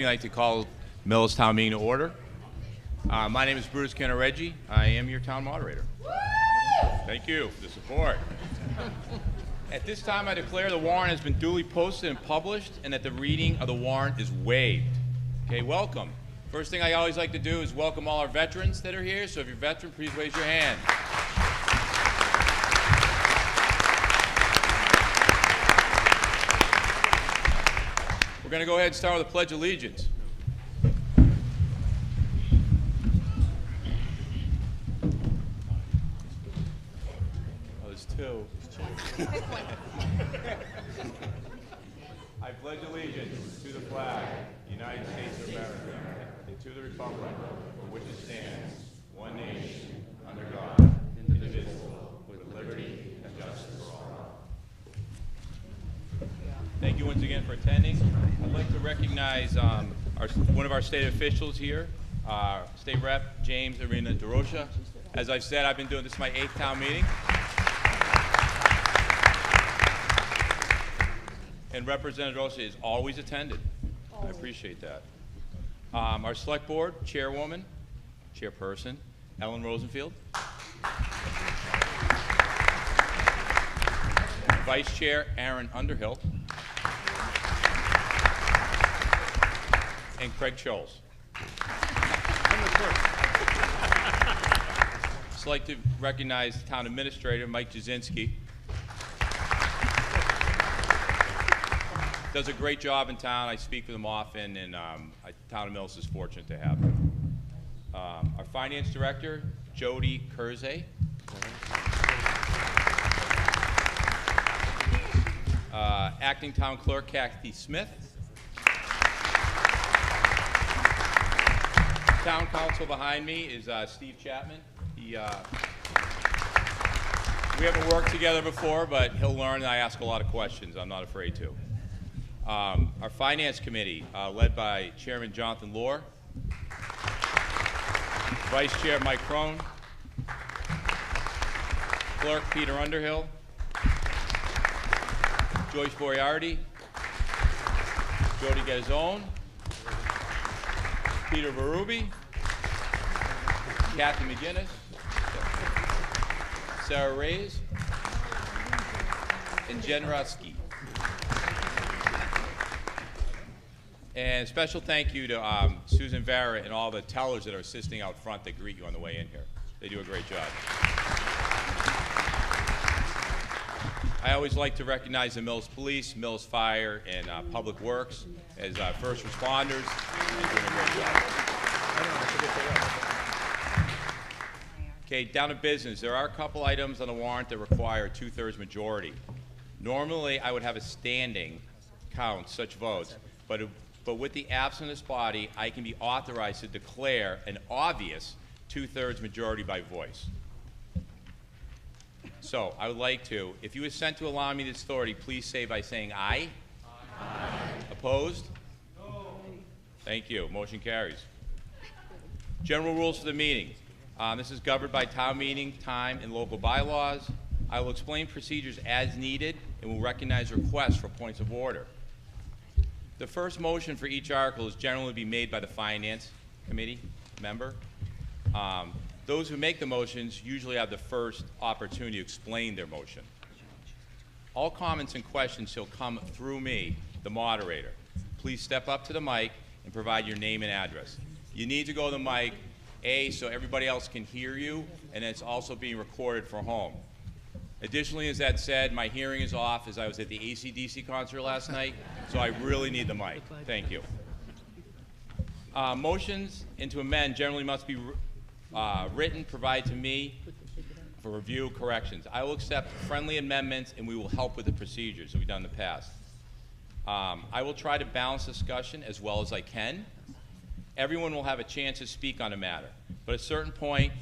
I'd like to call Millis Town Meeting to order. My name is Bruce Canareggi. I am your town moderator. Thank you for the support. At this time, I declare the warrant has been duly posted and published, and that the reading of the warrant is waived. Okay, welcome. First thing I always like to do is welcome all our veterans that are here. So if you're a veteran, please raise your hand. We're going to go ahead and start with the Pledge of Allegiance. Oh, there's two. I pledge allegiance to the flag, United States of America, and to the republic for which it stands, one nation, under God, indivisible, with liberty and justice for all. Thank you once again for attending. I'd like to recognize one of our state officials here, State Rep James Arena DeRocha. As I've said, I've been doing this is my 8th town meeting. And Representative DeRocha is always attended. I appreciate that. Our Select Board Chairperson, Ellen Rosenfield. Vice Chair, Aaron Underhill. And Craig Scholes. I'd like to recognize Town Administrator Mike Jasinski. Does a great job in town. I speak with him often, and Town of Millis is fortunate to have him. Our Finance Director, Jody Kurzay. Acting Town Clerk, Kathy Smith. Town Council behind me is Steve Chapman. We haven't worked together before, but he'll learn, and I ask a lot of questions. I'm not afraid to. Our Finance Committee, led by Chairman Jonathan Lohr, Vice Chair Mike Crone, Clerk Peter Underhill, Joyce Moriarty, Jody Gazzone, Peter Berube, Kathy McGinnis, Sarah Reyes, and Jen Rusky. And special thank you to Susan Vera and all the tellers that are assisting out front that greet you on the way in here. They do a great job. I always like to recognize the Millis Police, Millis Fire, and Public Works as first responders. They're doing a great job. Okay, down to business. There are a couple items on the warrant that require a 2/3 majority. Normally, I would have a standing count such votes, but with the absence of this body, I can be authorized to declare an obvious 2/3 majority by voice. So I would like to, if you assent to allow me this authority, please say by saying aye. Aye. Opposed? No. Thank you. Motion carries. General rules for the meeting. This is governed by town meeting time and local bylaws. I will explain procedures as needed and will recognize requests for points of order. The first motion for each article is generally be made by the Finance Committee member. Those who make the motions usually have the first opportunity to explain their motion. All comments and questions shall come through me, the moderator. Please step up to the mic and provide your name and address. You need to go to the mic, A, so everybody else can hear you, and it's also being recorded for home. Additionally, as that said, my hearing is off as I was at the AC/DC concert last night, so I really need the mic. Thank you. Motions and to amend generally must be written, provided to me for review corrections. I will accept friendly amendments, and we will help with the procedures that we've done in the past. I will try to balance discussion as well as I can. Everyone will have a chance to speak on a matter, but at a certain point,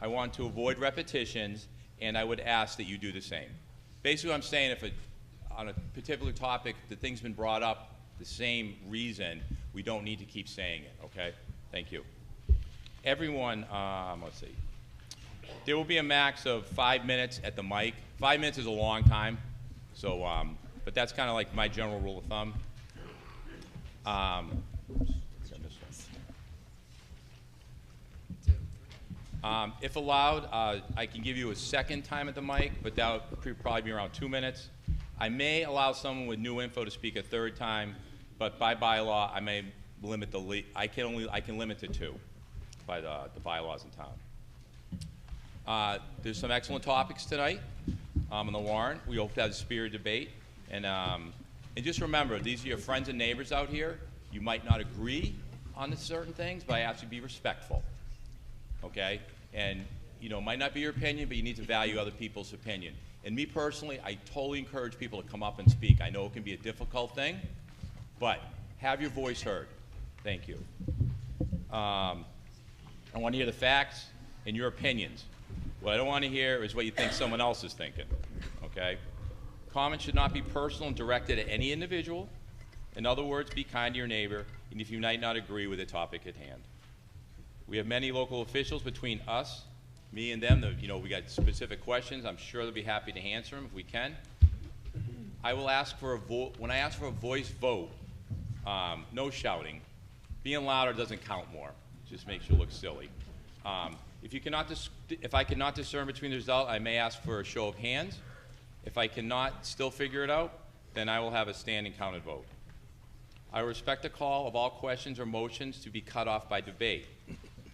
I want to avoid repetitions, and I would ask that you do the same. Basically, what I'm saying, if on a particular topic, the thing's been brought up the same reason, we don't need to keep saying it, okay? Thank you. Everyone, let's see. There will be a max of 5 minutes at the mic. 5 minutes is a long time, so, but that's kind of like my general rule of thumb. If allowed, I can give you a second time at the mic, but that would probably be around 2 minutes. I may allow someone with new info to speak a third time, but by bylaw, I may limit I can limit to 2 by the bylaws in town. There's some excellent topics tonight on the warrant. We hope to have a spirited debate, and just remember, these are your friends and neighbors out here. You might not agree on certain things, but I ask you to be respectful. Okay? And, it might not be your opinion, but you need to value other people's opinion. And me personally, I totally encourage people to come up and speak. I know it can be a difficult thing, but have your voice heard. Thank you. I want to hear the facts and your opinions. What I don't want to hear is what you think someone else is thinking. Okay? Comments should not be personal and directed at any individual. In other words, be kind to your neighbor, even if you might not agree with the topic at hand. We have many local officials between us, me and them. We got specific questions. I'm sure they'll be happy to answer them if we can. I will ask for a vote. When I ask for a voice vote, no shouting. Being louder doesn't count more. It just makes you look silly. If I cannot discern between the result, I may ask for a show of hands. If I cannot still figure it out, then I will have a standing counted vote. I respect the call of all questions or motions to be cut off by debate.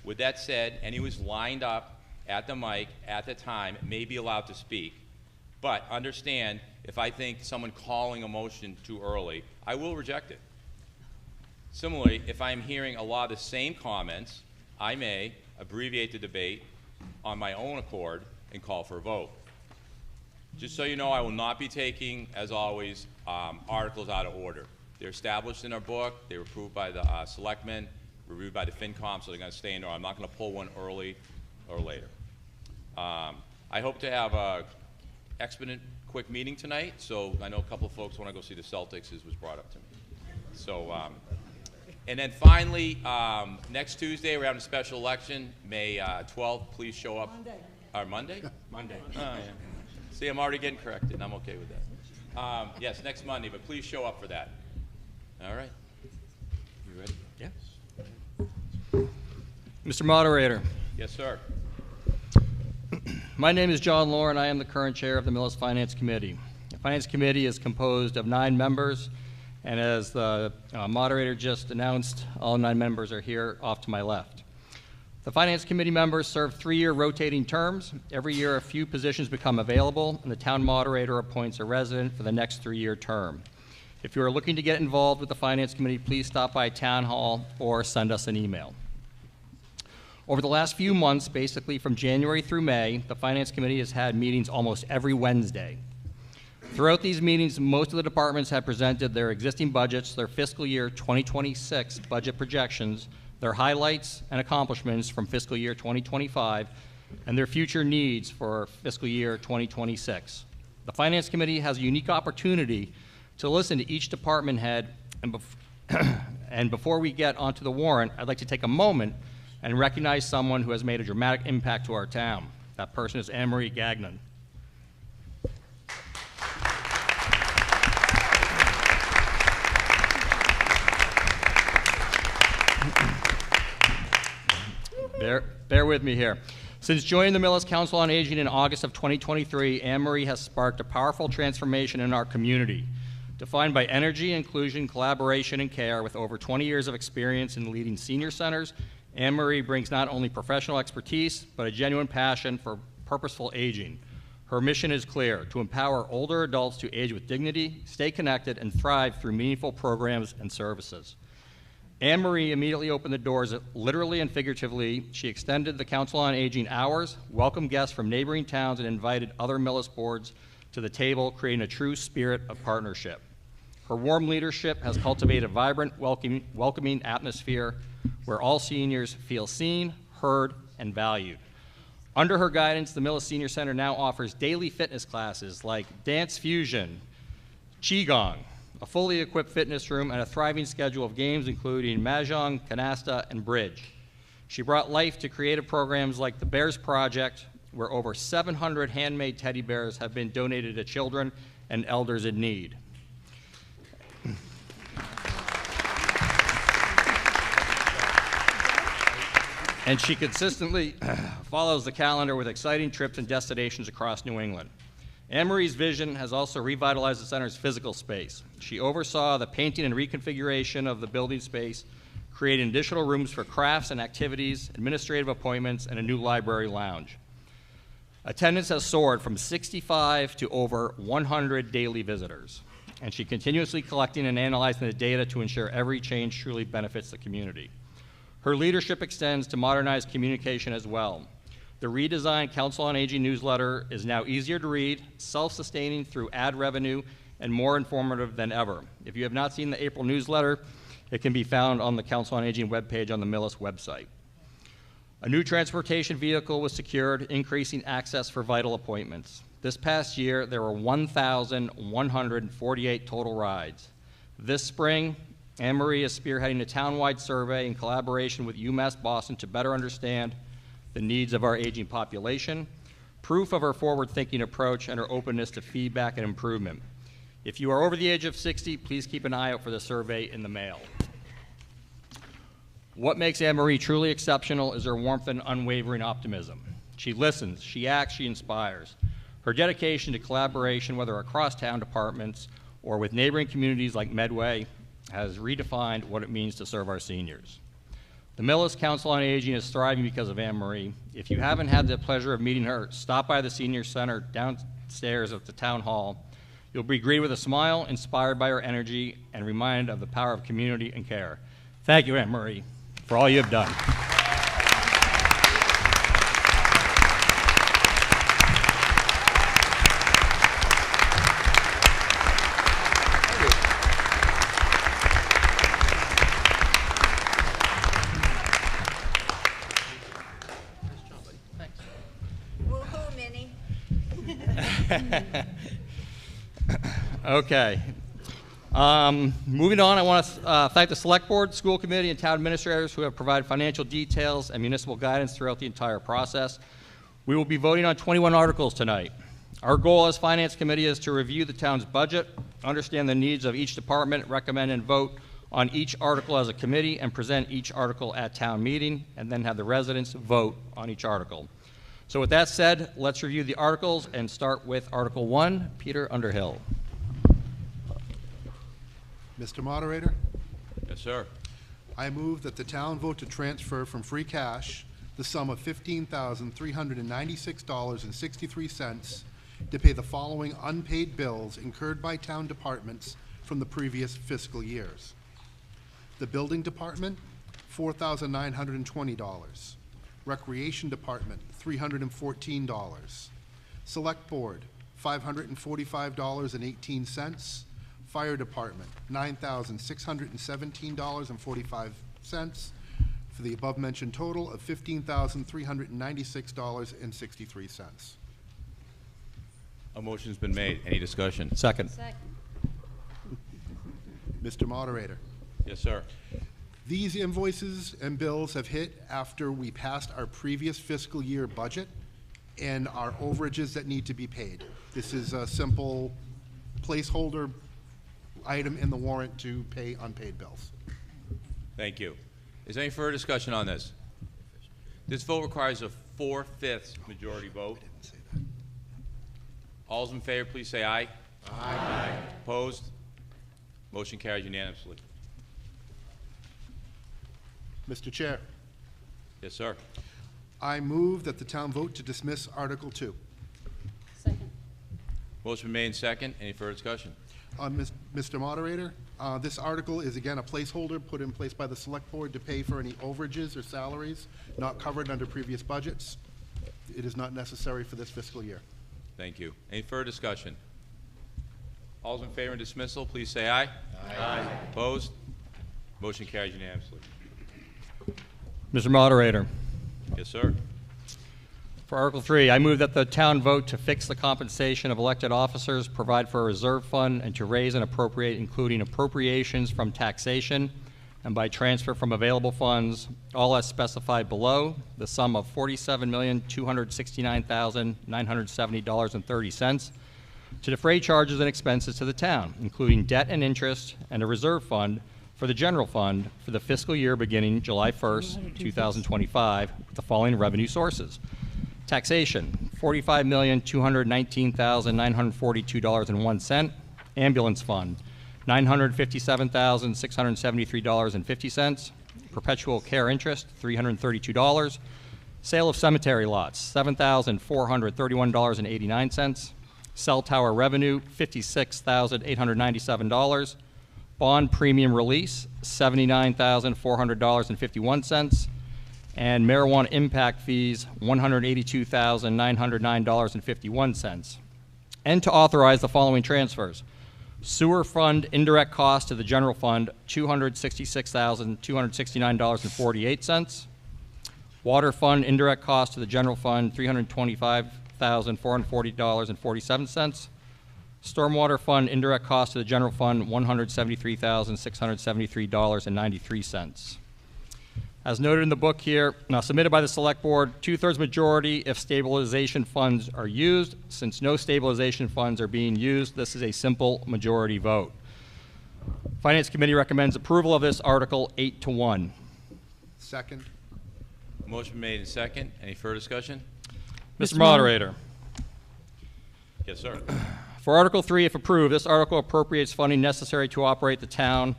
With that said, anyone who's lined up at the mic at the time may be allowed to speak. But understand, if I think someone calling a motion too early, I will reject it. Similarly, if I'm hearing a lot of the same comments, I may abbreviate the debate on my own accord and call for a vote. Just so you know, I will not be taking, as always, articles out of order. They're established in our book. They were approved by the selectmen, reviewed by the FinCom, so they're going to stay in there. I'm not going to pull one early or later. I hope to have a expedient, quick meeting tonight. So I know a couple of folks want to go see the Celtics, as was brought up to me. So, and then finally, next Tuesday we're having a special election, May 12th. Please show up. Monday. Monday? Monday. Oh, yeah. See, I'm already getting corrected. I'm okay with that. Yes, next Monday, but please show up for that. All right. You ready? Yes. Mr. Moderator. Yes, sir. My name is John Lauren. I am the current chair of the Millis Finance Committee. The Finance Committee is composed of 9 members, and as the moderator just announced, all 9 members are here off to my left. The Finance Committee members serve 3-year rotating terms. Every year, a few positions become available, and the town moderator appoints a resident for the next 3-year term. If you are looking to get involved with the Finance Committee, please stop by Town Hall or send us an email. Over the last few months, basically from January through May, the Finance Committee has had meetings almost every Wednesday. Throughout these meetings, most of the departments have presented their existing budgets, their fiscal year 2026 budget projections, their highlights and accomplishments from fiscal year 2025, and their future needs for fiscal year 2026. The Finance Committee has a unique opportunity to listen to each department head, and before we get onto the warrant, I'd like to take a moment and recognize someone who has made a dramatic impact to our town. That person is Anne Marie Gagnon. Bear with me here. Since joining the Millis Council on Aging in August of 2023, Anne Marie has sparked a powerful transformation in our community. Defined by energy, inclusion, collaboration, and care, with over 20 years of experience in leading senior centers, Anne Marie brings not only professional expertise, but a genuine passion for purposeful aging. Her mission is clear: to empower older adults to age with dignity, stay connected, and thrive through meaningful programs and services. Anne Marie immediately opened the doors, literally and figuratively. She extended the Council on Aging hours, welcomed guests from neighboring towns, and invited other Millis boards to the table, creating a true spirit of partnership. Her warm leadership has cultivated a vibrant, welcoming atmosphere where all seniors feel seen, heard, and valued. Under her guidance, the Millis Senior Center now offers daily fitness classes like Dance Fusion, Qigong, a fully equipped fitness room, and a thriving schedule of games including Mahjong, Canasta, and Bridge. She brought life to creative programs like the Bears Project, where over 700 handmade teddy bears have been donated to children and elders in need. and she consistently follows the calendar with exciting trips and destinations across New England. Anne Marie's vision has also revitalized the center's physical space. She oversaw the painting and reconfiguration of the building space, creating additional rooms for crafts and activities, administrative appointments, and a new library lounge. Attendance has soared from 65 to over 100 daily visitors, and she continuously collecting and analyzing the data to ensure every change truly benefits the community. Her leadership extends to modernized communication as well. The redesigned Council on Aging newsletter is now easier to read, self-sustaining through ad revenue, and more informative than ever. If you have not seen the April newsletter, it can be found on the Council on Aging webpage on the Millis website. A new transportation vehicle was secured, increasing access for vital appointments. This past year, there were 1,148 total rides. This spring, Anne Marie is spearheading a townwide survey in collaboration with UMass Boston to better understand the needs of our aging population, proof of her forward-thinking approach and her openness to feedback and improvement. If you are over the age of 60, please keep an eye out for the survey in the mail. What makes Anne Marie truly exceptional is her warmth and unwavering optimism. She listens, she acts, she inspires. Her dedication to collaboration, whether across town departments or with neighboring communities like Medway, has redefined what it means to serve our seniors. The Millis Council on Aging is thriving because of Anne Marie. If you haven't had the pleasure of meeting her, stop by the Senior Center downstairs at the Town Hall. You'll be greeted with a smile, inspired by her energy, and reminded of the power of community and care. Thank you, Anne Marie, for all you have done. Woohoo, Minnie. Okay. Moving on, I want to thank the Select Board, School Committee, and Town Administrators who have provided financial details and municipal guidance throughout the entire process. We will be voting on 21 articles tonight. Our goal as Finance Committee is to review the town's budget, understand the needs of each department, recommend and vote on each article as a committee, and present each article at town meeting, and then have the residents vote on each article. So with that said, let's review the articles and start with Article 1, Peter Underhill. Mr. Moderator, Yes, sir. I move that the town vote to transfer from free cash the sum of $15,396.63 to pay the following unpaid bills incurred by town departments from the previous fiscal years. The Building Department, $4,920. Recreation Department, $314. Select Board, $545.18. Fire Department, $9,617.45 for the above-mentioned total of $15,396.63. A motion's been made. Any discussion? Second. Second. Mr. Moderator, Yes, sir. these invoices and bills have hit after we passed our previous fiscal year budget and our overages that need to be paid. This is a simple placeholder item in the warrant to pay unpaid bills. Thank you. Is there any further discussion on this? This vote requires a 4/5 majority vote. All's in favor, please say aye. Aye. Opposed? Motion carries unanimously. Mr. Chair, Yes, sir. I move that the town vote to dismiss Article 2. Second. Motion made and second. Any further discussion? Mr. Moderator, this article is again a placeholder put in place by the Select Board to pay for any overages or salaries not covered under previous budgets. It is not necessary for this fiscal year. Thank you. Any further discussion? All's in favor of dismissal, please say aye. Aye. Opposed? Motion carries unanimously. Mr. Moderator, Yes, sir. for Article 3, I move that the town vote to fix the compensation of elected officers, provide for a reserve fund, and to raise and appropriate, including appropriations from taxation and by transfer from available funds, all as specified below, the sum of $47,269,970.30 to defray charges and expenses to the town, including debt and interest, and a reserve fund for the general fund for the fiscal year beginning July 1st, 2025, with the following revenue sources. Taxation, $45,219,942.01. Ambulance fund, $957,673.50. Perpetual care interest, $332. Sale of cemetery lots, $7,431.89. Cell tower revenue, $56,897. Bond premium release, $79,400.51. And marijuana impact fees, $182,909.51. And to authorize the following transfers. Sewer fund indirect cost to the general fund, $266,269.48. Water fund indirect cost to the general fund, $325,440.47. Stormwater fund indirect cost to the general fund, $173,673.93. As noted in the book here, now submitted by the Select Board, 2/3 majority if stabilization funds are used. Since no stabilization funds are being used, this is a simple majority vote. Finance Committee recommends approval of this article 8-1. Second. Motion made and second. Any further discussion? Mr. Moderator, Yes, sir. for Article 3, if approved, this article appropriates funding necessary to operate the town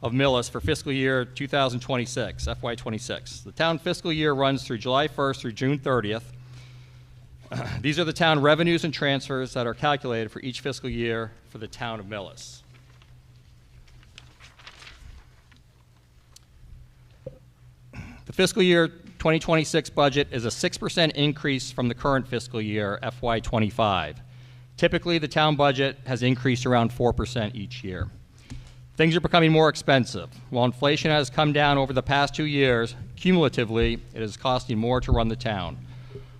of Millis for fiscal year 2026, FY26. The town fiscal year runs through July 1st through June 30th. These are the town revenues and transfers that are calculated for each fiscal year for the town of Millis. The fiscal year 2026 budget is a 6% increase from the current fiscal year, FY25. Typically, the town budget has increased around 4% each year. Things are becoming more expensive. While inflation has come down over the past 2 years, cumulatively, it is costing more to run the town.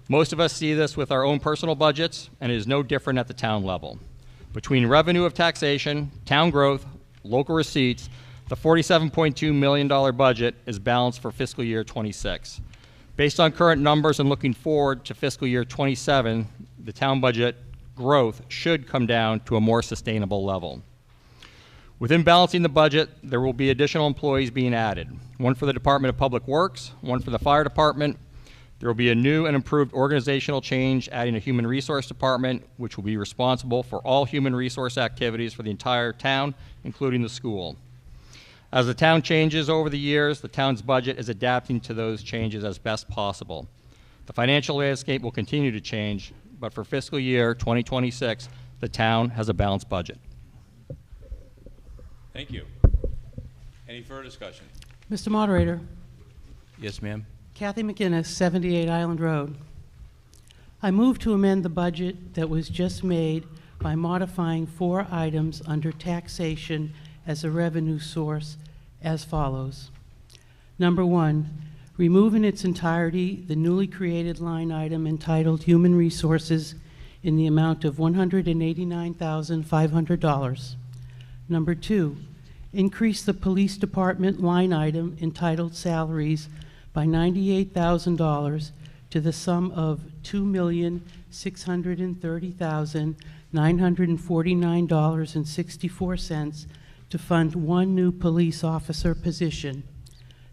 Most of us see this with our own personal budgets, and it is no different at the town level. Between revenue of taxation, town growth, local receipts, the $47.2 million budget is balanced for fiscal year 26. Based on current numbers and looking forward to fiscal year 27, the town budget growth should come down to a more sustainable level. Within balancing the budget, there will be additional employees being added. One for the Department of Public Works, one for the Fire Department. There will be a new and improved organizational change, adding a Human Resource Department, which will be responsible for all human resource activities for the entire town, including the school. As the town changes over the years, the town's budget is adapting to those changes as best possible. The financial landscape will continue to change, but for fiscal year 2026, the town has a balanced budget. Thank you. Any further discussion? Mr. Moderator, Yes, ma'am. Kathy McInnes, 78 Island Road. I move to amend the budget that was just made by modifying 4 items under taxation as a revenue source as follows. Number 1, remove in its entirety the newly created line item entitled Human Resources in the amount of $189,500. Number 2, increase the police department line item entitled Salaries by $98,000 to the sum of $2,630,949.64 to fund 1 new police officer position.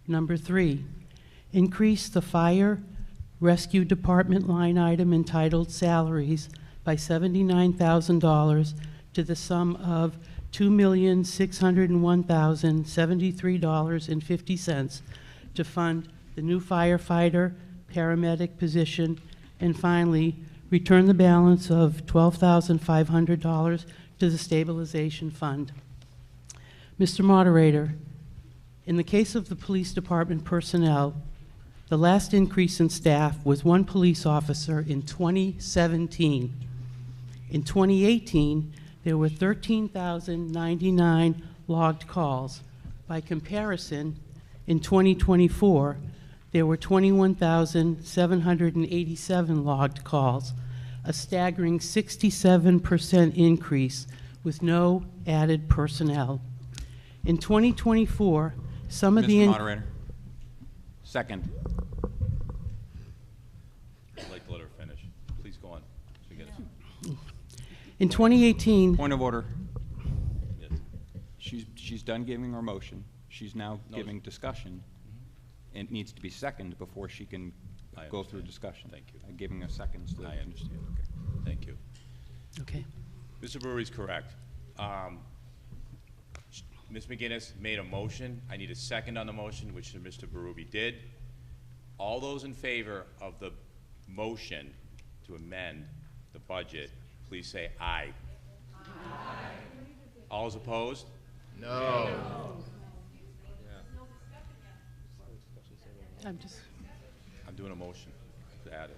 Number 3, increase the fire rescue department line item entitled Salaries by $79,000 to the sum of $2,601,073.50 to fund the new firefighter paramedic position. And finally, return the balance of $12,500 to the stabilization fund. Mr. Moderator, in the case of the police department personnel, the last increase in staff was 1 police officer in 2017. In 2018, there were 13,099 logged calls. By comparison, in 2024, there were 21,787 logged calls, a staggering 67% increase with no added personnel. In 2024, some of the... Mr. Moderator. Second. I'd like to let her finish. Please go on. So we get it. In 2018, Point of order. Yes. she's done giving her motion. She's now No, giving discussion. It needs to be seconded before she can I go through understand. discussion. Thank you. Giving her seconds to. I understand, okay. Thank you. Okay. Mr. Brewery's correct. Ms. McGinnis made a motion. I need a second on the motion, which Mr. Berube did. All those in favor of the motion to amend the budget, please say aye. Aye. All those opposed? I'm just, I'm doing a motion to add it.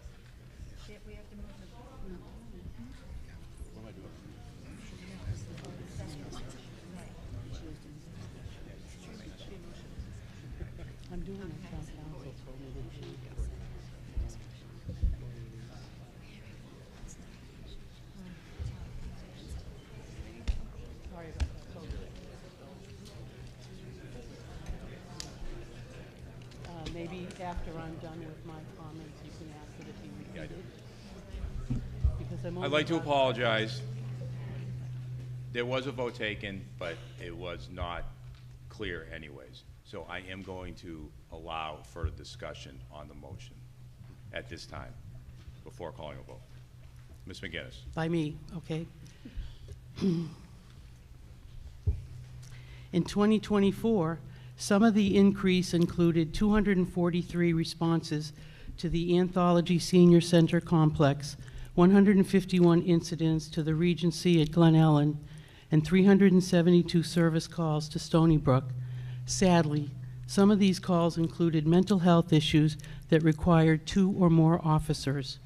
What am I doing? I'm doing it. Town council told me to do it. Sorry about that. Maybe after I'm done with my comments, you can ask it if you Yeah, I repeat do. it. Because I'm I'd like to only- apologize. There was a vote taken, but it was not clear anyways. So I am going to allow further discussion on the motion at this time, before calling a vote. Ms. McGinnis? By me, okay? In 2024, some of the increase included 243 responses to the Anthology Senior Center complex, 151 incidents to the Regency at Glen Ellen, and 372 service calls to Stony Brook. Sadly, some of these calls included mental health issues that required 2 or more officers.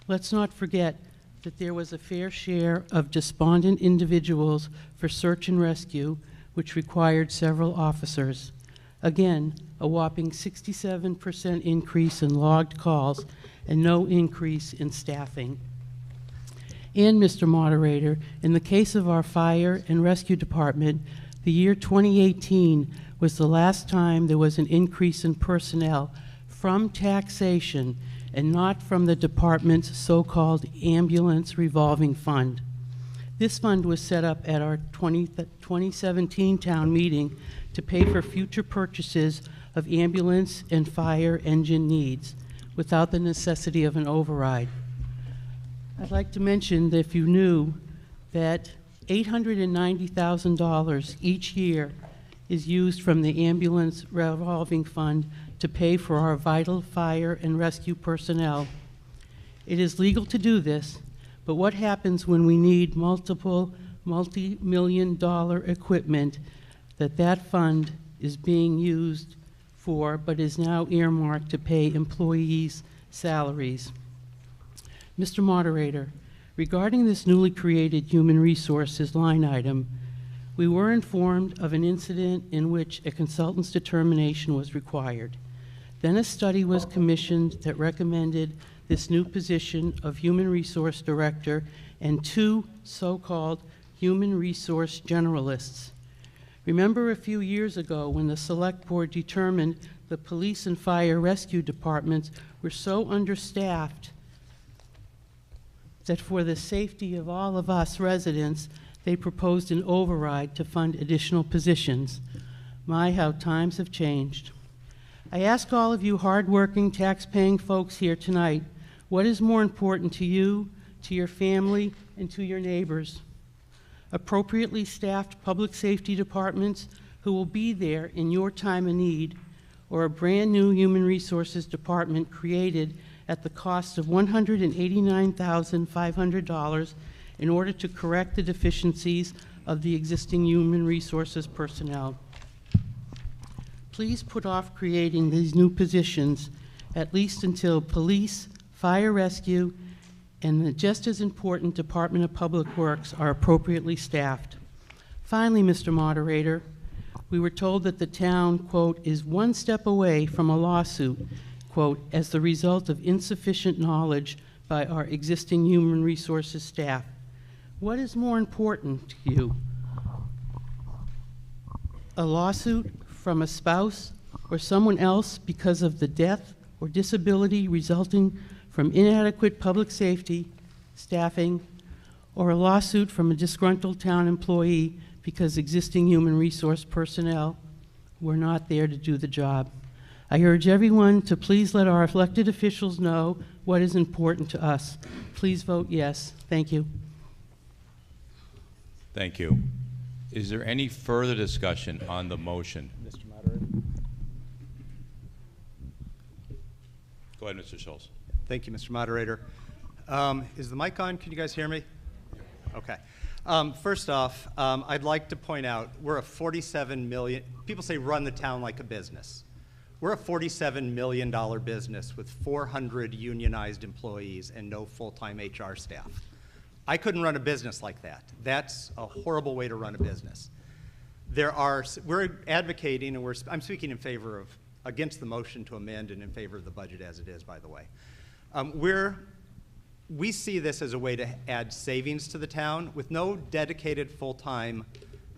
Let's not forget that there was a fair share of despondent individuals for search and rescue, which required several officers. Again, a whopping 67% increase in logged calls and no increase in staffing. And, Mr. Moderator, in the case of our fire and rescue department, the year 2018 was the last time there was an increase in personnel from taxation and not from the department's so-called ambulance revolving fund. This fund was set up at our 2017 town meeting to pay for future purchases of ambulance and fire engine needs without the necessity of an override. I'd like to mention that if you knew that $890,000 each year is used from the ambulance revolving fund to pay for our vital fire and rescue personnel. It is legal to do this, but what happens when we need multi-million-dollar equipment that fund is being used for, but is now earmarked to pay employees' salaries? Mr. Moderator, regarding this newly created human resources line item, we were informed of an incident in which a consultant's determination was required. Then a study was commissioned that recommended this new position of Human Resource Director and 2 so-called Human Resource Generalists. Remember a few years ago when the Select Board determined the police and fire rescue departments were so understaffed that for the safety of all of us residents, they proposed an override to fund additional positions. My, how times have changed. I ask all of you hardworking, tax-paying folks here tonight, what is more important to you, to your family, and to your neighbors? Appropriately staffed public safety departments who will be there in your time of need, or a brand-new human resources department created at the cost of $189,500 in order to correct the deficiencies of the existing human resources personnel? Please put off creating these new positions at least until police, fire rescue, and the just as important Department of Public Works are appropriately staffed. Finally, Mr. Moderator, we were told that the town, quote, is one step away from a lawsuit, quote, as the result of insufficient knowledge by our existing human resources staff. What is more important to you? A lawsuit from a spouse or someone else because of the death or disability resulting from inadequate public safety staffing, or a lawsuit from a disgruntled town employee because existing human resource personnel were not there to do the job. I urge everyone to please let our elected officials know what is important to us. Please vote yes. Thank you. Thank you. Is there any further discussion on the motion? Mr. Moderator. Go ahead, Mr. Schultz. Thank you, Mr. Moderator. Is the mic on? Can you guys hear me? Okay. First off, I'd like to point out we're a $47 million, people say run the town like a business. We're a $47 million business with 400 unionized employees and no full-time HR staff. I couldn't run a business like that. That's a horrible way to run a business. We're advocating, and I'm speaking in favor of, against the motion to amend and in favor of the budget as it is, by the way. We see this as a way to add savings to the town. With no dedicated full-time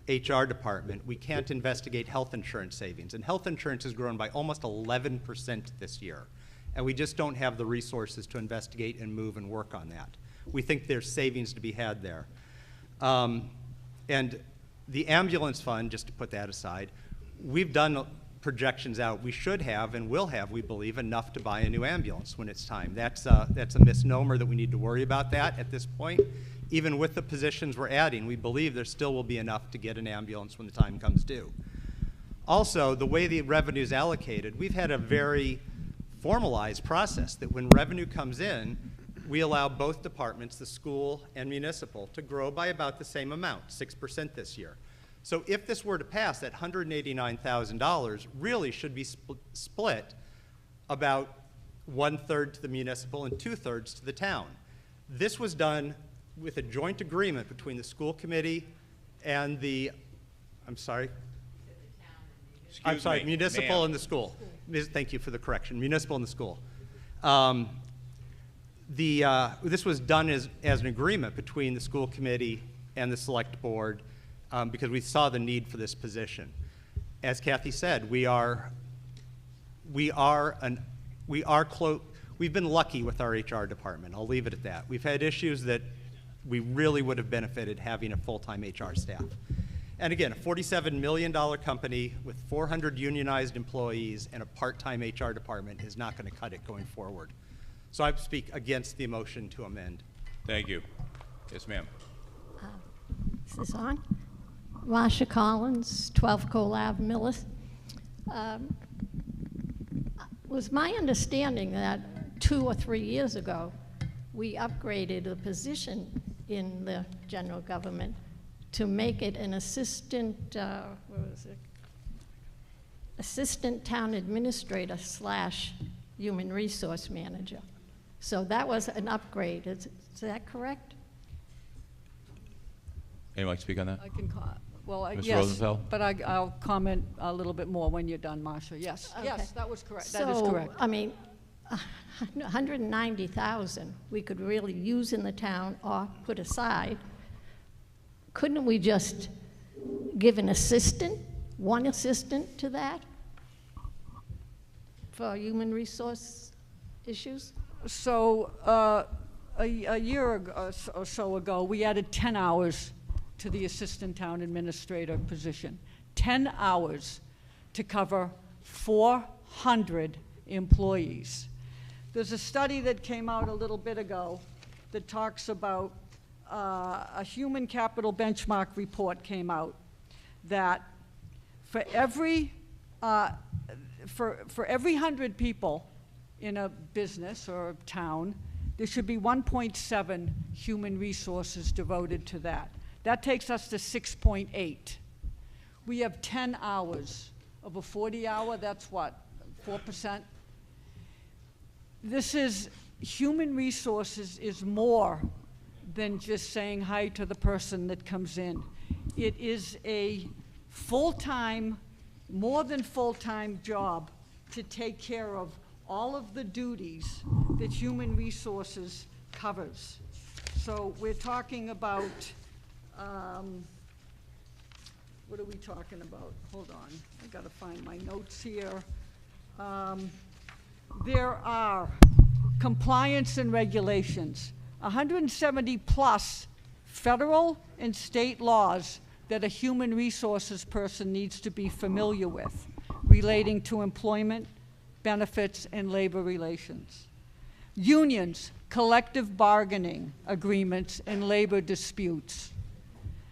HR department, we can't investigate health insurance savings. And health insurance has grown by almost 11% this year. And we just don't have the resources to investigate and move and work on that. We think there's savings to be had there. And the ambulance fund, just to put that aside, we've done projections out. We should have and will have, we believe, enough to buy a new ambulance when it's time. That's a misnomer that we need to worry about that at this point. Even with the positions we're adding, we believe there still will be enough to get an ambulance when the time comes due. Also, the way the revenue is allocated, we've had a very formalized process that when revenue comes in, we allow both departments, the school and municipal, to grow by about the same amount, 6% this year. So if this were to pass, that $189,000 really should be split about 1/3 to the municipal and 2/3 to the town. This was done with a joint agreement between the school committee and the, municipal and the school. Thank you for the correction, municipal and the school. This was done as an agreement between the school committee and the select board because we saw the need for this position. As Kathy said, we've been lucky with our HR department. I'll leave it at that. We've had issues that we really would have benefited having a full-time HR staff. And again, a $47 million company with 400 unionized employees and a part-time HR department is not going to cut it going forward. So I speak against the motion to amend. Thank you. Yes, ma'am. Is this on? Marsha Collins, 12 Cole Ave, Millis. Was my understanding that 2 or 3 years ago, we upgraded a position in the general government to make it an assistant, assistant town administrator / human resource manager. So that was an upgrade. Is that correct? Anyone like to speak on that? I can Ms. yes, Rosenfeld? but I'll comment a little bit more when you're done, Marsha. Yes, Okay. yes, that was correct. So, That is correct. I mean, 190,000 we could really use in the town or put aside. Couldn't we just give an assistant, one assistant to that for human resource issues? So a year ago, or so ago, we added 10 hours to the assistant town administrator position. 10 hours to cover 400 employees. There's a study that came out a little bit ago that talks about a human capital benchmark report came out that for every 100 people in a business or a town, there should be 1.7 human resources devoted to that. That takes us to 6.8. We have 10 hours of a 40-hour, that's what, 4%? This is, human resources is more than just saying hi to the person that comes in. It is a full-time, more than full-time job to take care of all of the duties that human resources covers. So we're talking about, what are we talking about? Hold on, I gotta find my notes here. There are compliance and regulations, 170 plus federal and state laws that a human resources person needs to be familiar with relating to employment, benefits, and labor relations. Unions, collective bargaining agreements, and labor disputes.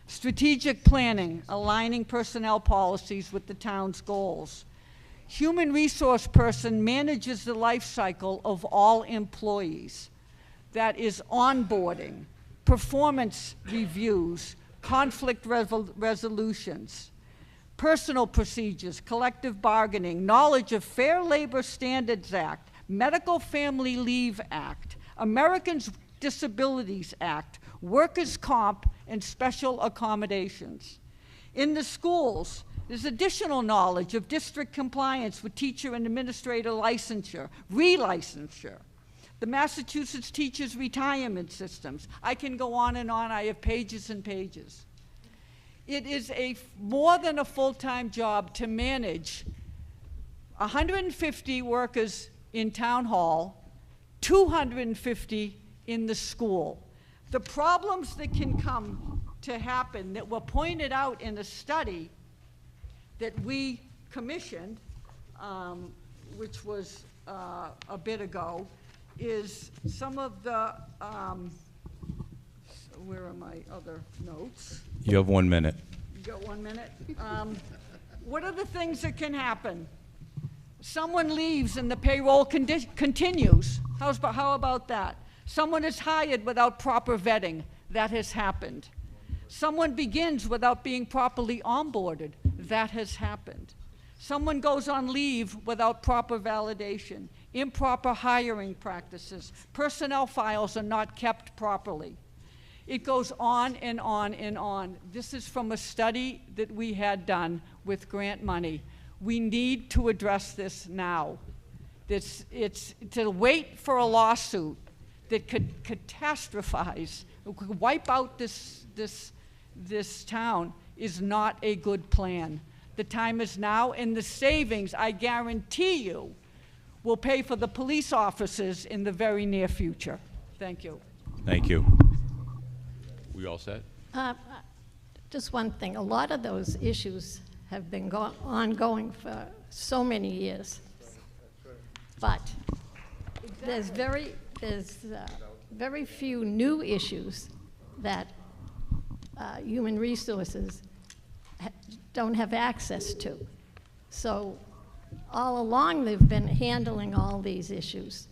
Strategic planning, aligning personnel policies with the town's goals. Human resource person manages the life cycle of all employees. That is onboarding, performance reviews, conflict resolutions, personal procedures, collective bargaining, knowledge of Fair Labor Standards Act, Medical Family Leave Act, Americans with Disabilities Act, Workers' Comp, and special accommodations. In the schools, there's additional knowledge of district compliance with teacher and administrator licensure, relicensure, the Massachusetts Teachers Retirement Systems. I can go on and on. I have pages and pages. It is more than a full-time job to manage 150 workers in town hall, 250 in the school. The problems that can come to happen that were pointed out in a study that we commissioned, which was a bit ago, is some of the, where are my other notes? You have 1 minute. You got 1 minute? What are the things that can happen? Someone leaves and the payroll continues. How about that? Someone is hired without proper vetting. That has happened. Someone begins without being properly onboarded. That has happened. Someone goes on leave without proper validation. Improper hiring practices. Personnel files are not kept properly. It goes on and on and on. This is from a study that we had done with grant money. We need to address this now. It's to wait for a lawsuit that could catastrophize, could wipe out this town is not a good plan. The time is now, and the savings, I guarantee you, will pay for the police officers in the very near future. Thank you. Thank you. We all set? Just one thing. A lot of those issues have been ongoing for so many years. But there's very few new issues that human resources don't have access to. So all along they've been handling all these issues.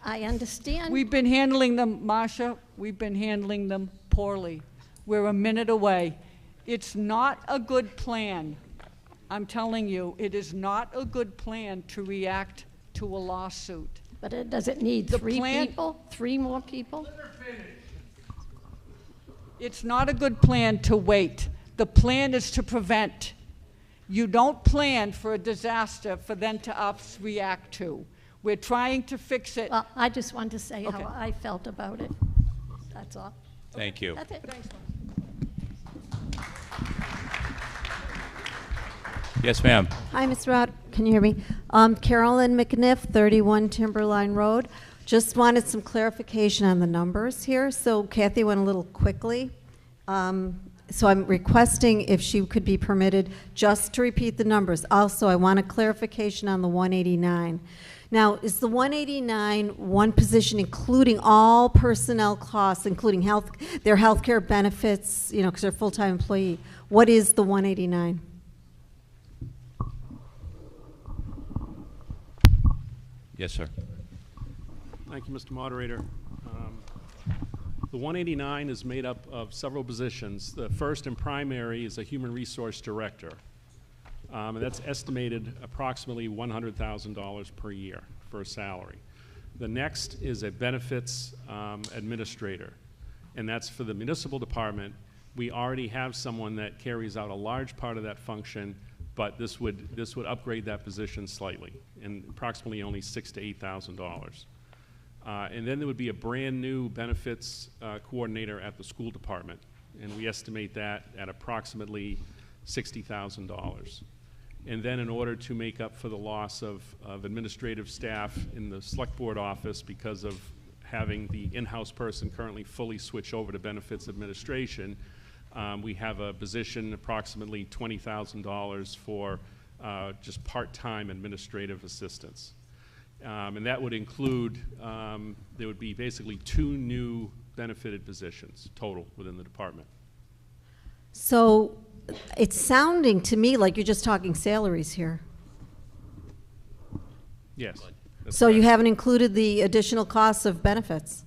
I understand. We've been handling them, Marcia, we've been handling them poorly. We're a minute away. It's not a good plan. I'm telling you, it is not a good plan to react to a lawsuit. But does it need three people? 3 more people? It's not a good plan to wait. The plan is to prevent. You don't plan for a disaster for them to react to. We're trying to fix it. Well, I just wanted to say Okay. how I felt about it. That's all. Thank you. That's it. Thanks, Marcia. Yes, ma'am. Hi, Ms. Rod. Can you hear me? Carolyn McNiff, 31 Timberline Road. Just wanted some clarification on the numbers here. So Kathy went a little quickly. So I'm requesting if she could be permitted just to repeat the numbers. Also, I want a clarification on the 189. Now, is the 189 one position including all personnel costs, including their health care benefits, you know, because they're a full-time employee? What is the 189? Yes, sir. Thank you, Mr. Moderator. The 189 is made up of several positions. The first and primary is a human resource director. And that's estimated approximately $100,000 per year for a salary. The next is a benefits administrator, and that's for the municipal department. We already have someone that carries out a large part of that function, but this would upgrade that position slightly, and approximately only $6,000 to $8,000. And then there would be a brand new benefits coordinator at the school department, and we estimate that at approximately $60,000. And then in order to make up for the loss of administrative staff in the select board office because of having the in-house person currently fully switch over to benefits administration, We have a position, approximately $20,000 for just part-time administrative assistance. And that would include, there would be basically 2 new benefited positions total within the department. So it's sounding to me like you're just talking salaries here. Yes. that's So you correct. haven't included the additional costs of benefits?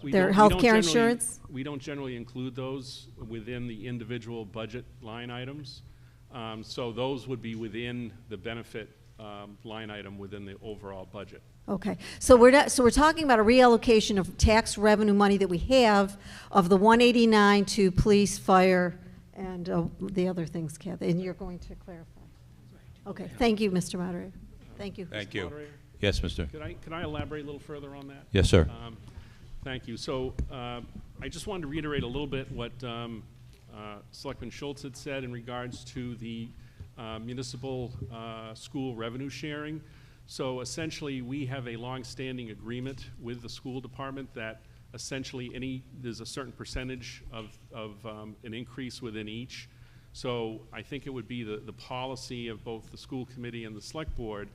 Their health care insurance? We don't generally include those within the individual budget line items. So those would be within the benefit line item within the overall budget. Okay, so we're talking about a reallocation of tax revenue money that we have of the 189 to police, fire, and the other things, Kathy, and you're going to clarify. Okay, thank you, Mr. Moderator. Thank you. Thank you. Moderator? Yes, Mr. Could I elaborate a little further on that? Yes, sir. Thank you. So I just wanted to reiterate a little bit what Selectman Schultz had said in regards to the municipal school revenue sharing. So essentially, we have a long-standing agreement with the school department that essentially there's a certain percentage of an increase within each. So I think it would be the policy of both the school committee and the select board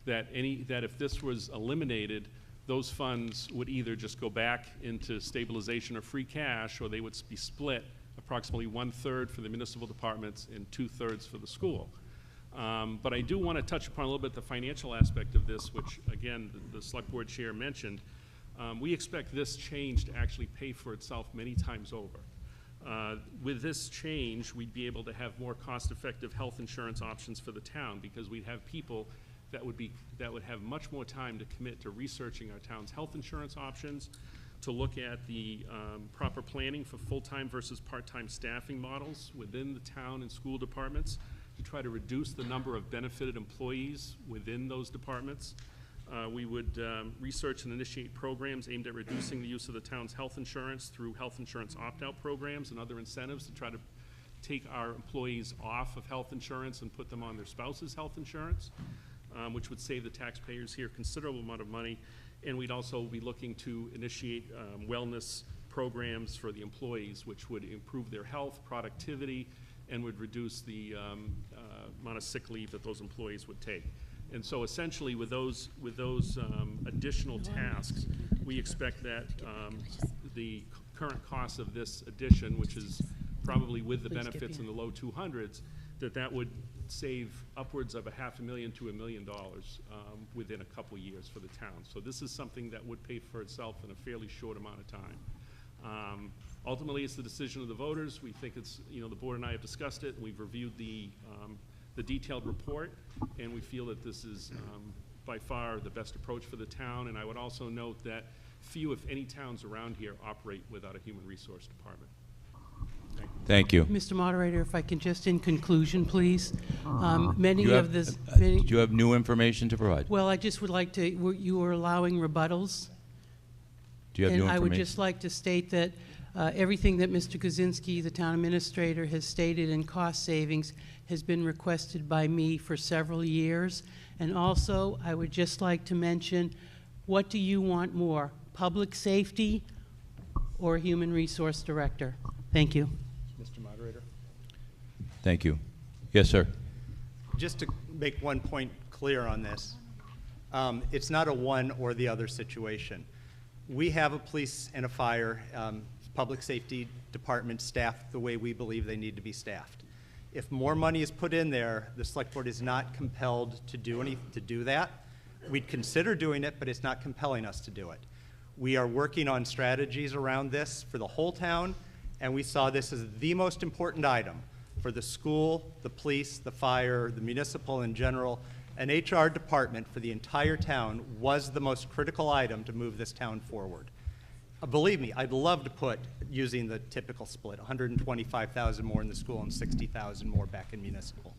that if this was eliminated, those funds would either just go back into stabilization or free cash, or they would be split approximately 1/3 for the municipal departments and 2/3 for the school. But I do want to touch upon a little bit the financial aspect of this, which again, the select board chair mentioned. We expect this change to actually pay for itself many times over. With this change, we'd be able to have more cost-effective health insurance options for the town, because we'd have people that would have much more time to commit to researching our town's health insurance options, to look at the proper planning for full-time versus part-time staffing models within the town and school departments, to try to reduce the number of benefited employees within those departments. We would research and initiate programs aimed at reducing the use of the town's health insurance through health insurance opt-out programs and other incentives to try to take our employees off of health insurance and put them on their spouse's health insurance, which would save the taxpayers here a considerable amount of money. And we'd also be looking to initiate wellness programs for the employees, which would improve their health, productivity, and would reduce the amount of sick leave that those employees would take. And so essentially with those additional tasks, we expect that the current cost of this addition, which is probably with the benefits in the low 200s, that would save upwards of $500,000 to $1 million within a couple years for the town. So this is something that would pay for itself in a fairly short amount of time. Ultimately, it's the decision of the voters. We think it's, the board and I have discussed it, and we've reviewed the detailed report, and we feel that this is by far the best approach for the town. And I would also note that few, if any, towns around here operate without a human resource department. Thank you. Mr. Moderator, if I can just, in conclusion, please, many Do of this, many, you have new information to provide? well, I just would like to, you were allowing rebuttals. Do you have new And I information? would just like to state that everything that Mr. Kaczynski, the town administrator, has stated in cost savings has been requested by me for several years. And also, I would just like to mention, what do you want more, public safety or human resource director? Thank you. Mr. Moderator? Thank you. Yes, sir. Just to make one point clear on this, it's not a one or the other situation. We have a police and a fire, public safety department staffed the way we believe they need to be staffed. If more money is put in there, the select board is not compelled to do that. We'd consider doing it, but it's not compelling us to do it. We are working on strategies around this for the whole town, and we saw this as the most important item for the school, the police, the fire, the municipal in general. An HR department for the entire town was the most critical item to move this town forward. Believe me, I'd love to put, using the typical split, 125,000 more in the school and 60,000 more back in municipal.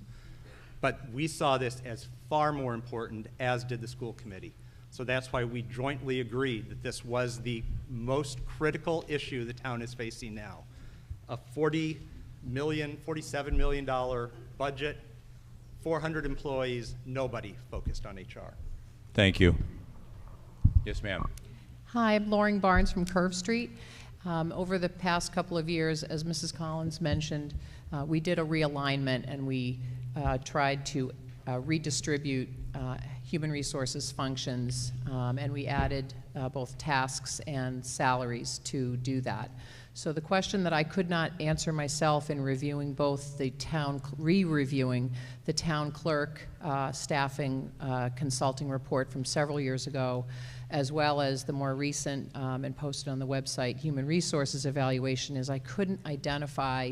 But we saw this as far more important, as did the school committee. So that's why we jointly agreed that this was the most critical issue the town is facing now. A $47 million budget, 400 employees, nobody focused on HR. Thank you. Yes, ma'am. Hi, I'm Loring Barnes from Curve Street. Over the past couple of years, as Mrs. Collins mentioned, we did a realignment and we tried to redistribute human resources functions, and we added both tasks and salaries to do that. So the question that I could not answer myself in reviewing both the town, re-reviewing the town clerk staffing consulting report from several years ago, as well as the more recent and posted on the website human resources evaluation, is I couldn't identify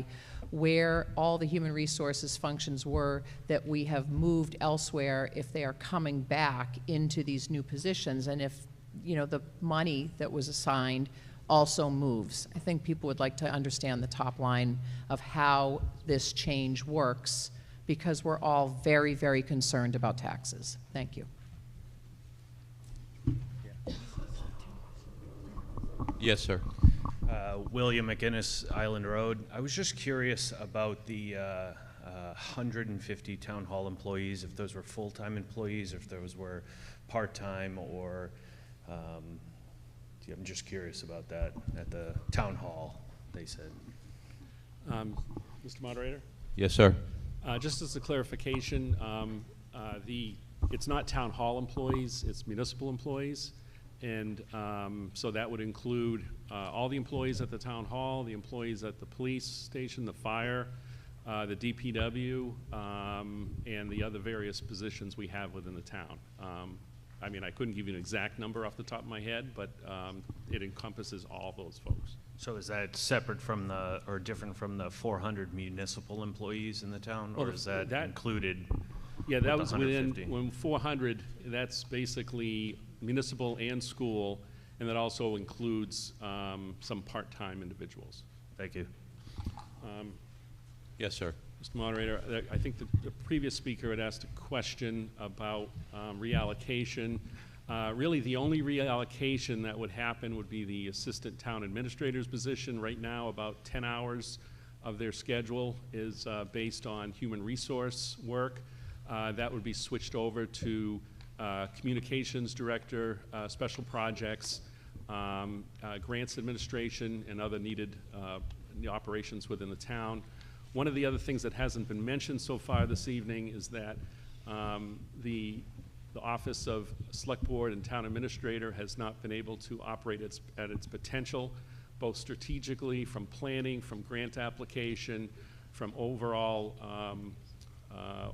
where all the human resources functions were that we have moved elsewhere, if they are coming back into these new positions, and if, you know, the money that was assigned also moves. I think people would like to understand the top line of how this change works, because we're all very, very concerned about taxes. Thank you. Yes, sir. William McInnes, Island Road. I was just curious about the 150 town hall employees, if those were full-time employees, if those were part-time, or I'm just curious about that at the town hall, they said. Mr. Moderator? Yes, sir. Just as a clarification, it's not town hall employees, it's municipal employees. And so that would include all the employees at the town hall, the employees at the police station, the fire, the DPW, and the other various positions we have within the town. I mean, I couldn't give you an exact number off the top of my head, but it encompasses all those folks. So is that separate from the, or different from the 400 municipal employees in the town, or is that included? Yeah, that was 150? within, when 400, that's basically municipal and school, and that also includes some part-time individuals. Thank you. Yes, sir. Mr. Moderator, I think the previous speaker had asked a question about reallocation. Really, the only reallocation that would happen would be the assistant town administrator's position. Right now, about 10 hours of their schedule is based on human resource work. That would be switched over to communications director, special projects, grants administration, and other needed operations within the town. One of the other things that hasn't been mentioned so far this evening is that the Office of Select Board and Town Administrator has not been able to operate at its potential, both strategically, from planning, from grant application, from overall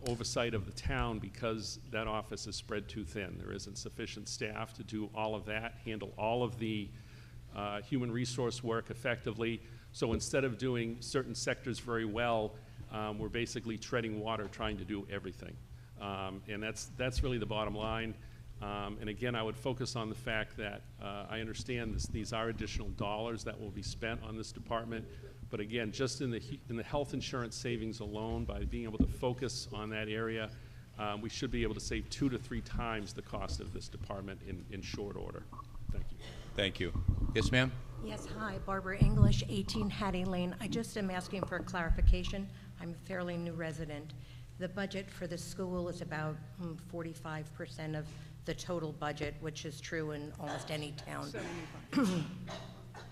oversight of the town, because that office is spread too thin. There isn't sufficient staff to do all of that, handle all of the human resource work effectively. So instead of doing certain sectors very well, we're basically treading water trying to do everything. And that's really the bottom line. And again, I would focus on the fact that I understand these are additional dollars that will be spent on this department. But again, just in the health insurance savings alone, by being able to focus on that area, we should be able to save 2 to 3 times the cost of this department in short order. Thank you. Thank you. Yes, ma'am? Yes, hi, Barbara English, 18 Hattie Lane. I just am asking for clarification. I'm a fairly new resident. The budget for the school is about 45% of the total budget, which is true in almost any town.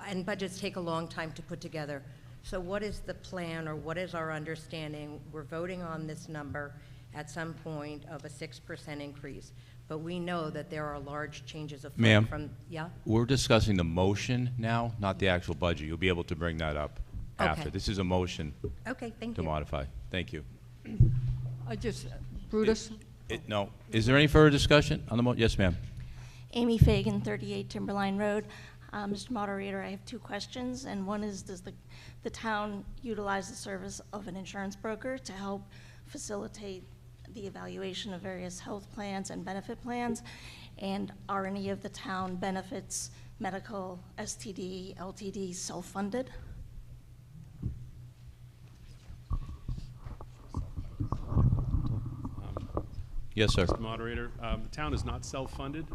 And budgets take a long time to put together. So what is the plan, or what is our understanding? We're voting on this number at some point of a 6% increase, but we know that there are large changes of Ma'am, from, yeah? we're discussing the motion now, not the actual budget. You'll be able to bring that up after. Okay. This is a motion Okay, thank to you. modify. Thank you. Brutus? No. Is there any further discussion on the motion? Yes, ma'am. Amy Fagan, 38 Timberline Road. Mr. Moderator, I have 2 questions, and one is, does the town utilize the service of an insurance broker to help facilitate the evaluation of various health plans and benefit plans? And are any of the town benefits, medical, STD, LTD, self-funded? Yes, sir. Mr. Moderator, the town is not self-funded.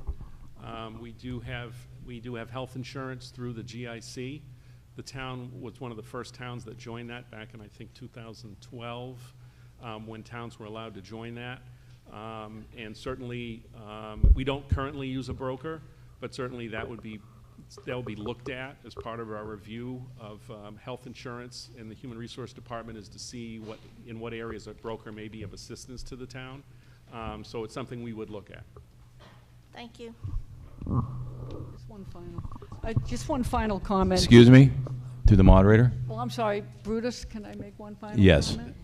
We do have health insurance through the GIC. The town was one of the first towns that joined that back in, I think, 2012, when towns were allowed to join that. And certainly, we don't currently use a broker, but certainly that would be That will be looked at as part of our review of health insurance in the Human Resource Department, is to see in what areas a broker may be of assistance to the town. So it's something we would look at. Thank you. Just one final comment. Excuse me, to the moderator? Well, I'm sorry, Brutus, can I make one final Yes. comment?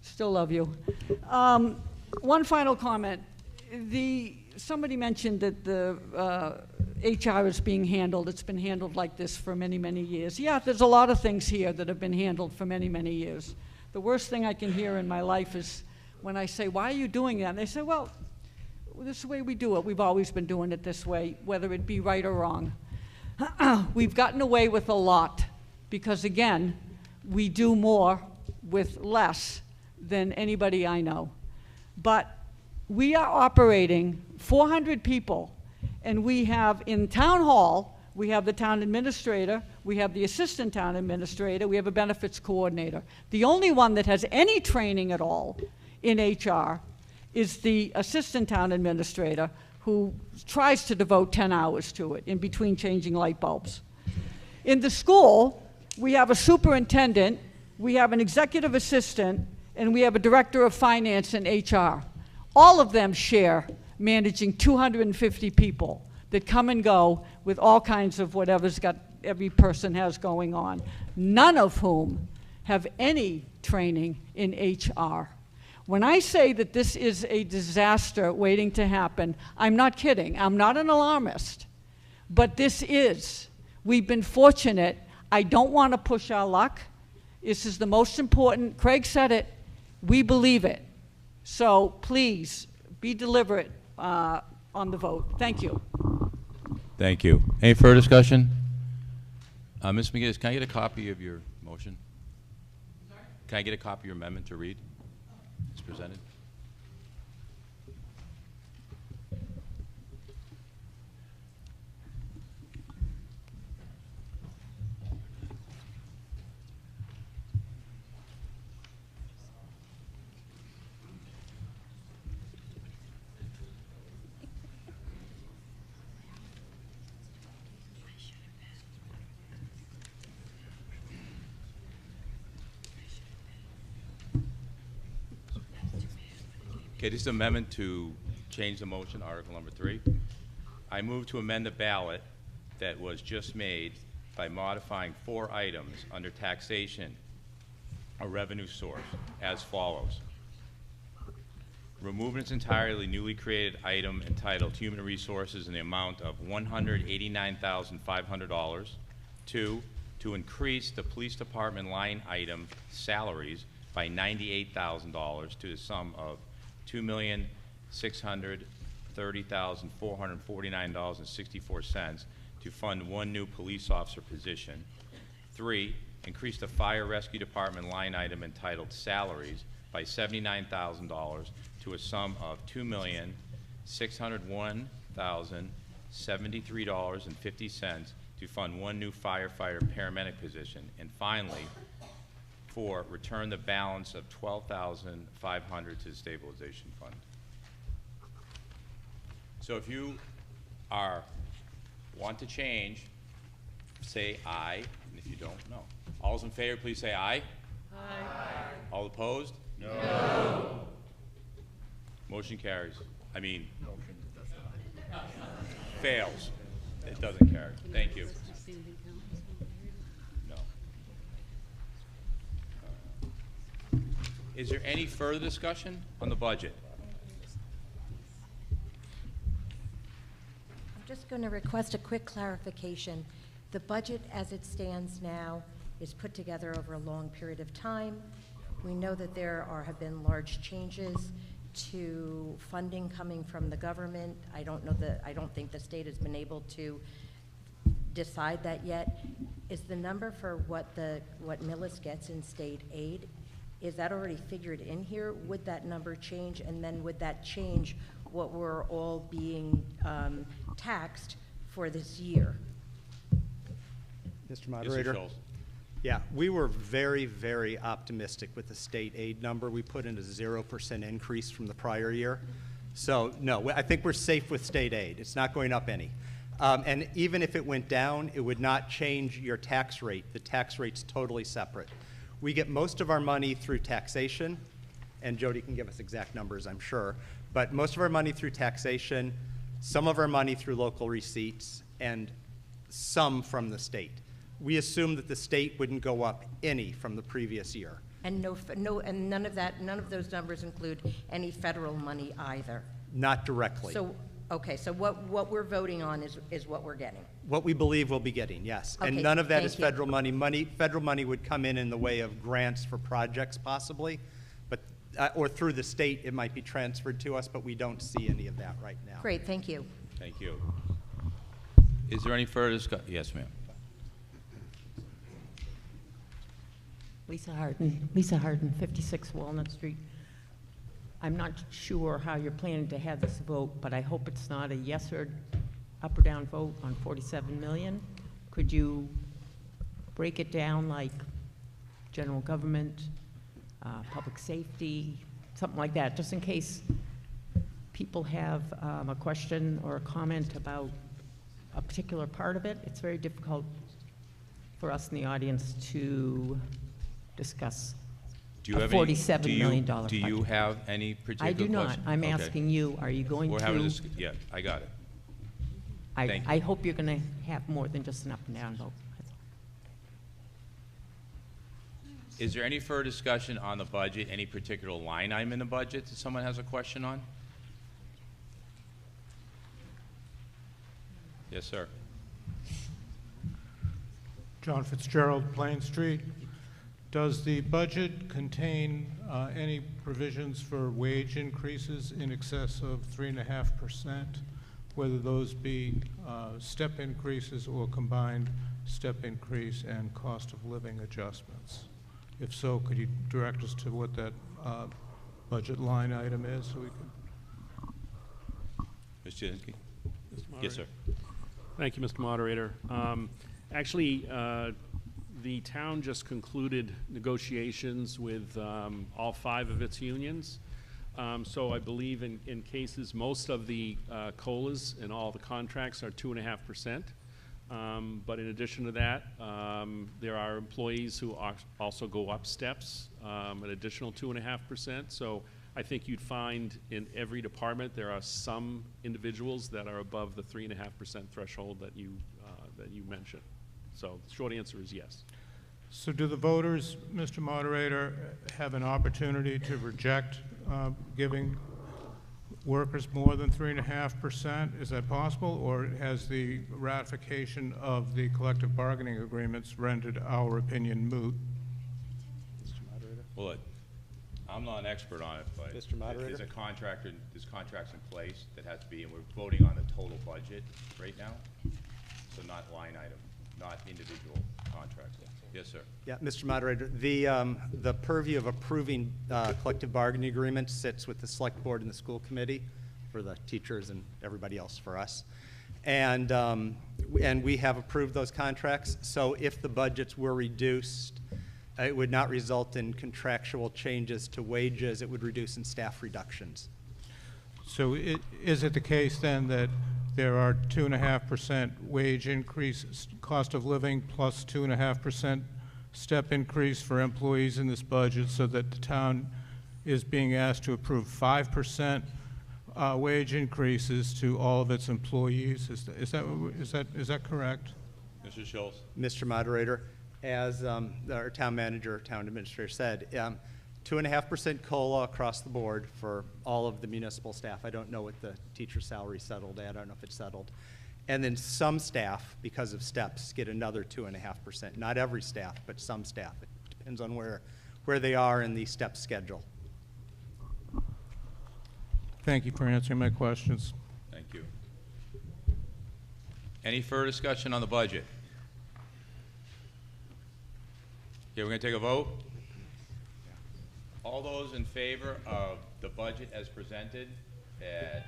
Still love you. One final comment. Somebody mentioned that the HR is being handled. It's been handled like this for many, many years. Yeah, there's a lot of things here that have been handled for many, many years. The worst thing I can hear in my life is when I say, why are you doing that? And they say, well, this is the way we do it. We've always been doing it this way, whether it be right or wrong. We've gotten away with a lot because, again, we do more with less than anybody I know. But we are operating 400 people, and we have in town hall, we have the town administrator, we have the assistant town administrator, we have a benefits coordinator. The only one that has any training at all in HR is the assistant town administrator, who tries to devote 10 hours to it in between changing light bulbs. In the school, we have a superintendent, we have an executive assistant, and we have a director of finance and HR. All of them share managing 250 people that come and go with all kinds of whatever's got every person has going on, none of whom have any training in HR. When I say that this is a disaster waiting to happen, I'm not kidding. I'm not an alarmist. But this is. We've been fortunate. I don't want to push our luck. This is the most important. Craig said it. We believe it. So please be deliberate on the vote. Thank you. Thank you. Any further discussion? Ms. McGinnis, can I get a copy of your motion? Sorry? Can I get a copy of your amendment to read? It's presented. Okay, this is an amendment to change the motion, Article number 3. I move to amend the ballot that was just made by modifying 4 items under taxation, a revenue source, as follows. Remove its entirely newly created item entitled Human Resources in the amount of $189,500. 2, to increase the police department line item salaries by $98,000 to the sum of $2,630,449.64 to fund 1 new police officer position. 3, increase the fire rescue department line item entitled salaries by $79,000 to a sum of $2,601,073.50 to fund 1 new firefighter paramedic position. And finally, 4, return the balance of $12,500 to the stabilization fund. So if you want to change, say aye, and if you don't, no. All those in favor, please say aye. Aye. All opposed? No. Motion carries. I mean, fails. It doesn't carry. Thank you. Is there any further discussion on the budget? I'm just going to request a quick clarification. The budget as it stands now is put together over a long period of time. We know that have been large changes to funding coming from the government. I don't think the state has been able to decide that yet. Is the number for what Millis gets in state aid, is that already figured in here? Would that number change, and then would that change what we're all being taxed for this year? Mr. Moderator. Mr. Schultz. Yeah, we were very, very optimistic with the state aid number. We put in a 0% increase from the prior year. So, no, I think we're safe with state aid. It's not going up any. And even if it went down, it would not change your tax rate. The tax rate's totally separate. We get most of our money through taxation, and Jody can give us exact numbers, I'm sure, but most of our money through taxation, some of our money through local receipts, and some from the state. We assume that the state wouldn't go up any from the previous year. And and none of those numbers include any federal money either. Not directly. So, okay, so what we're voting on is what we're getting. What we believe we'll be getting, yes. And Okay, none of that is thank you. federal money. Federal money would come in the way of grants for projects possibly, but, or through the state, it might be transferred to us, but we don't see any of that right now. Great, thank you. Thank you. Is there any further discussion? Yes, ma'am. Lisa Harden, 56 Walnut Street. I'm not sure how you're planning to have this vote, but I hope it's not a yes or up or down vote on 47 million. Could you break it down like general government, public safety, something like that, just in case people have a question or a comment about a particular part of it? It's very difficult for us in the audience to discuss Do you a have $47 million Do you budget. have any particular I do not. question? I'm Okay. asking you, are you going We're to? having this, yeah, I got it. Thank you. I hope you're going to have more than just an up and down vote. Is there any further discussion on the budget, any particular line item in the budget that someone has a question on? Yes, sir. John Fitzgerald, Plain Street. Does the budget contain any provisions for wage increases in excess of 3.5%, whether those be step increases or combined step increase and cost of living adjustments? If so, could you direct us to what that budget line item is so we can? Mr. Jasinski? Yes, sir. Thank you, Mr. Moderator. Actually, the town just concluded negotiations with all 5 of its unions. So I believe in cases, most of the COLAs and all the contracts are 2.5%. But in addition to that, there are employees who also go up steps, an additional 2.5%. So I think you'd find in every department there are some individuals that are above the 3.5% threshold that you mentioned. So the short answer is yes. So do the voters, Mr. Moderator, have an opportunity to reject giving workers more than 3.5%? Is that possible, or has the ratification of the collective bargaining agreements rendered our opinion moot? Mr. Moderator? Well, I'm not an expert on it, but Mr. Moderator? there's contracts in place that has to be, and we're voting on the total budget right now. So not line item, not individual contracts. Yes, sir. Yeah, Mr. Moderator, the purview of approving collective bargaining agreements sits with the select board and the school committee for the teachers and everybody else for us. And we have approved those contracts. So if the budgets were reduced, it would not result in contractual changes to wages. It would reduce in staff reductions. So is it the case then that there are 2.5% wage increase, cost of living plus 2.5% step increase for employees in this budget, so that the town is being asked to approve 5% wage increases to all of its employees? Is that correct? Mr. Schultz. Mr. Moderator, as our town manager, town administrator said, 2.5% COLA across the board for all of the municipal staff. I don't know what the teacher salary settled at. I don't know if it's settled. And then some staff, because of steps, get another 2.5%. Not every staff, but some staff. It depends on where they are in the step schedule. Thank you for answering my questions. Thank you. Any further discussion on the budget? Okay, we're going to take a vote. All those in favor of the budget as presented at,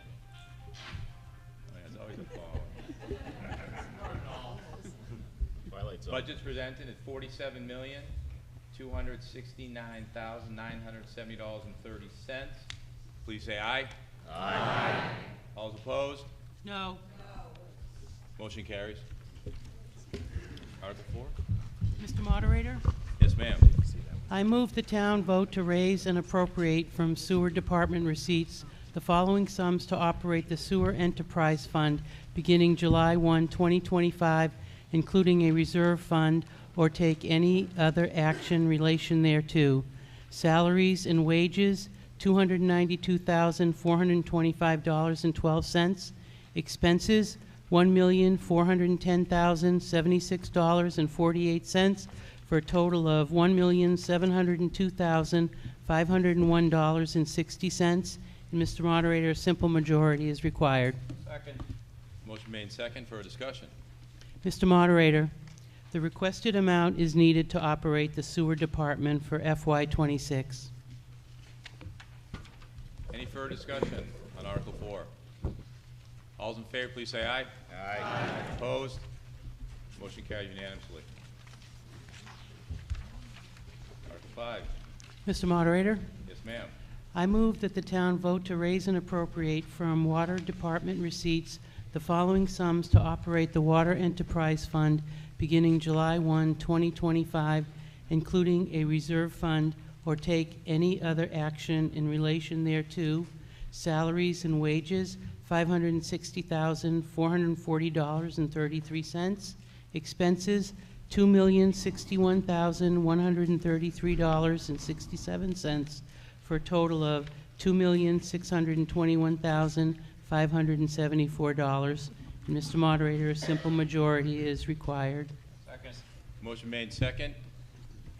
there's always a phone. Budget's presented at $47,269,970.30. Please say aye. Aye. All those opposed? No. Motion carries. Article 4? Mr. Moderator? Yes, ma'am. I move the town vote to raise and appropriate from sewer department receipts the following sums to operate the sewer enterprise fund beginning July 1, 2025, including a reserve fund or take any other action in relation thereto. Salaries and wages, $292,425.12. Expenses, $1,410,076.48, for a total of $1,702,501.60. And Mr. Moderator, a simple majority is required. Second. Motion made second for a discussion. Mr. Moderator, the requested amount is needed to operate the sewer department for FY26. Any further discussion on Article 4? All those in favor, please say aye. Aye. Opposed? Motion carries unanimously. Article 5. Mr. Moderator, Yes, ma'am. I move that the town vote to raise and appropriate from water department receipts the following sums to operate the Water Enterprise Fund beginning July 1, 2025, including a reserve fund or take any other action in relation thereto. Salaries and wages, $560,440.33. Expenses, $2,061,133.67, for a total of $2,621,574. And Mr. Moderator, a simple majority is required. Second. Motion made second.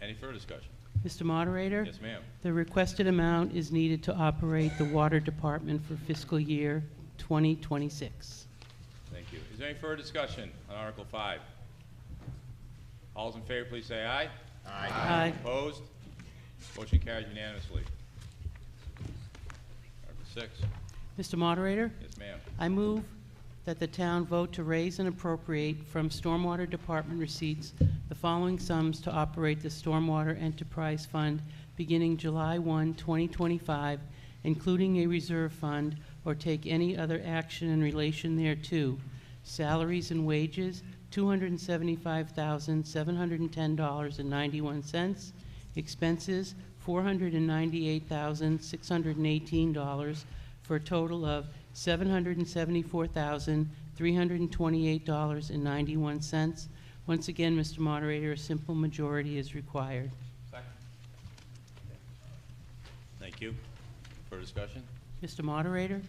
Any further discussion? Mr. Moderator? Yes, ma'am. The requested amount is needed to operate the water department for fiscal year 2026. Thank you. Is there any further discussion on Article 5? All those in favor, please say aye. Aye. Aye. Opposed? Motion carries unanimously. Article 6. Mr. Moderator? Yes, ma'am. I move that the town vote to raise and appropriate from Stormwater Department receipts the following sums to operate the Stormwater Enterprise Fund beginning July 1, 2025, including a reserve fund or take any other action in relation thereto. Salaries and wages, $275,710.91. Expenses, $498,618, for a total of $774,328.91. Once again, Mr. Moderator, a simple majority is required. Second. Thank you. Further discussion? Mr. Moderator,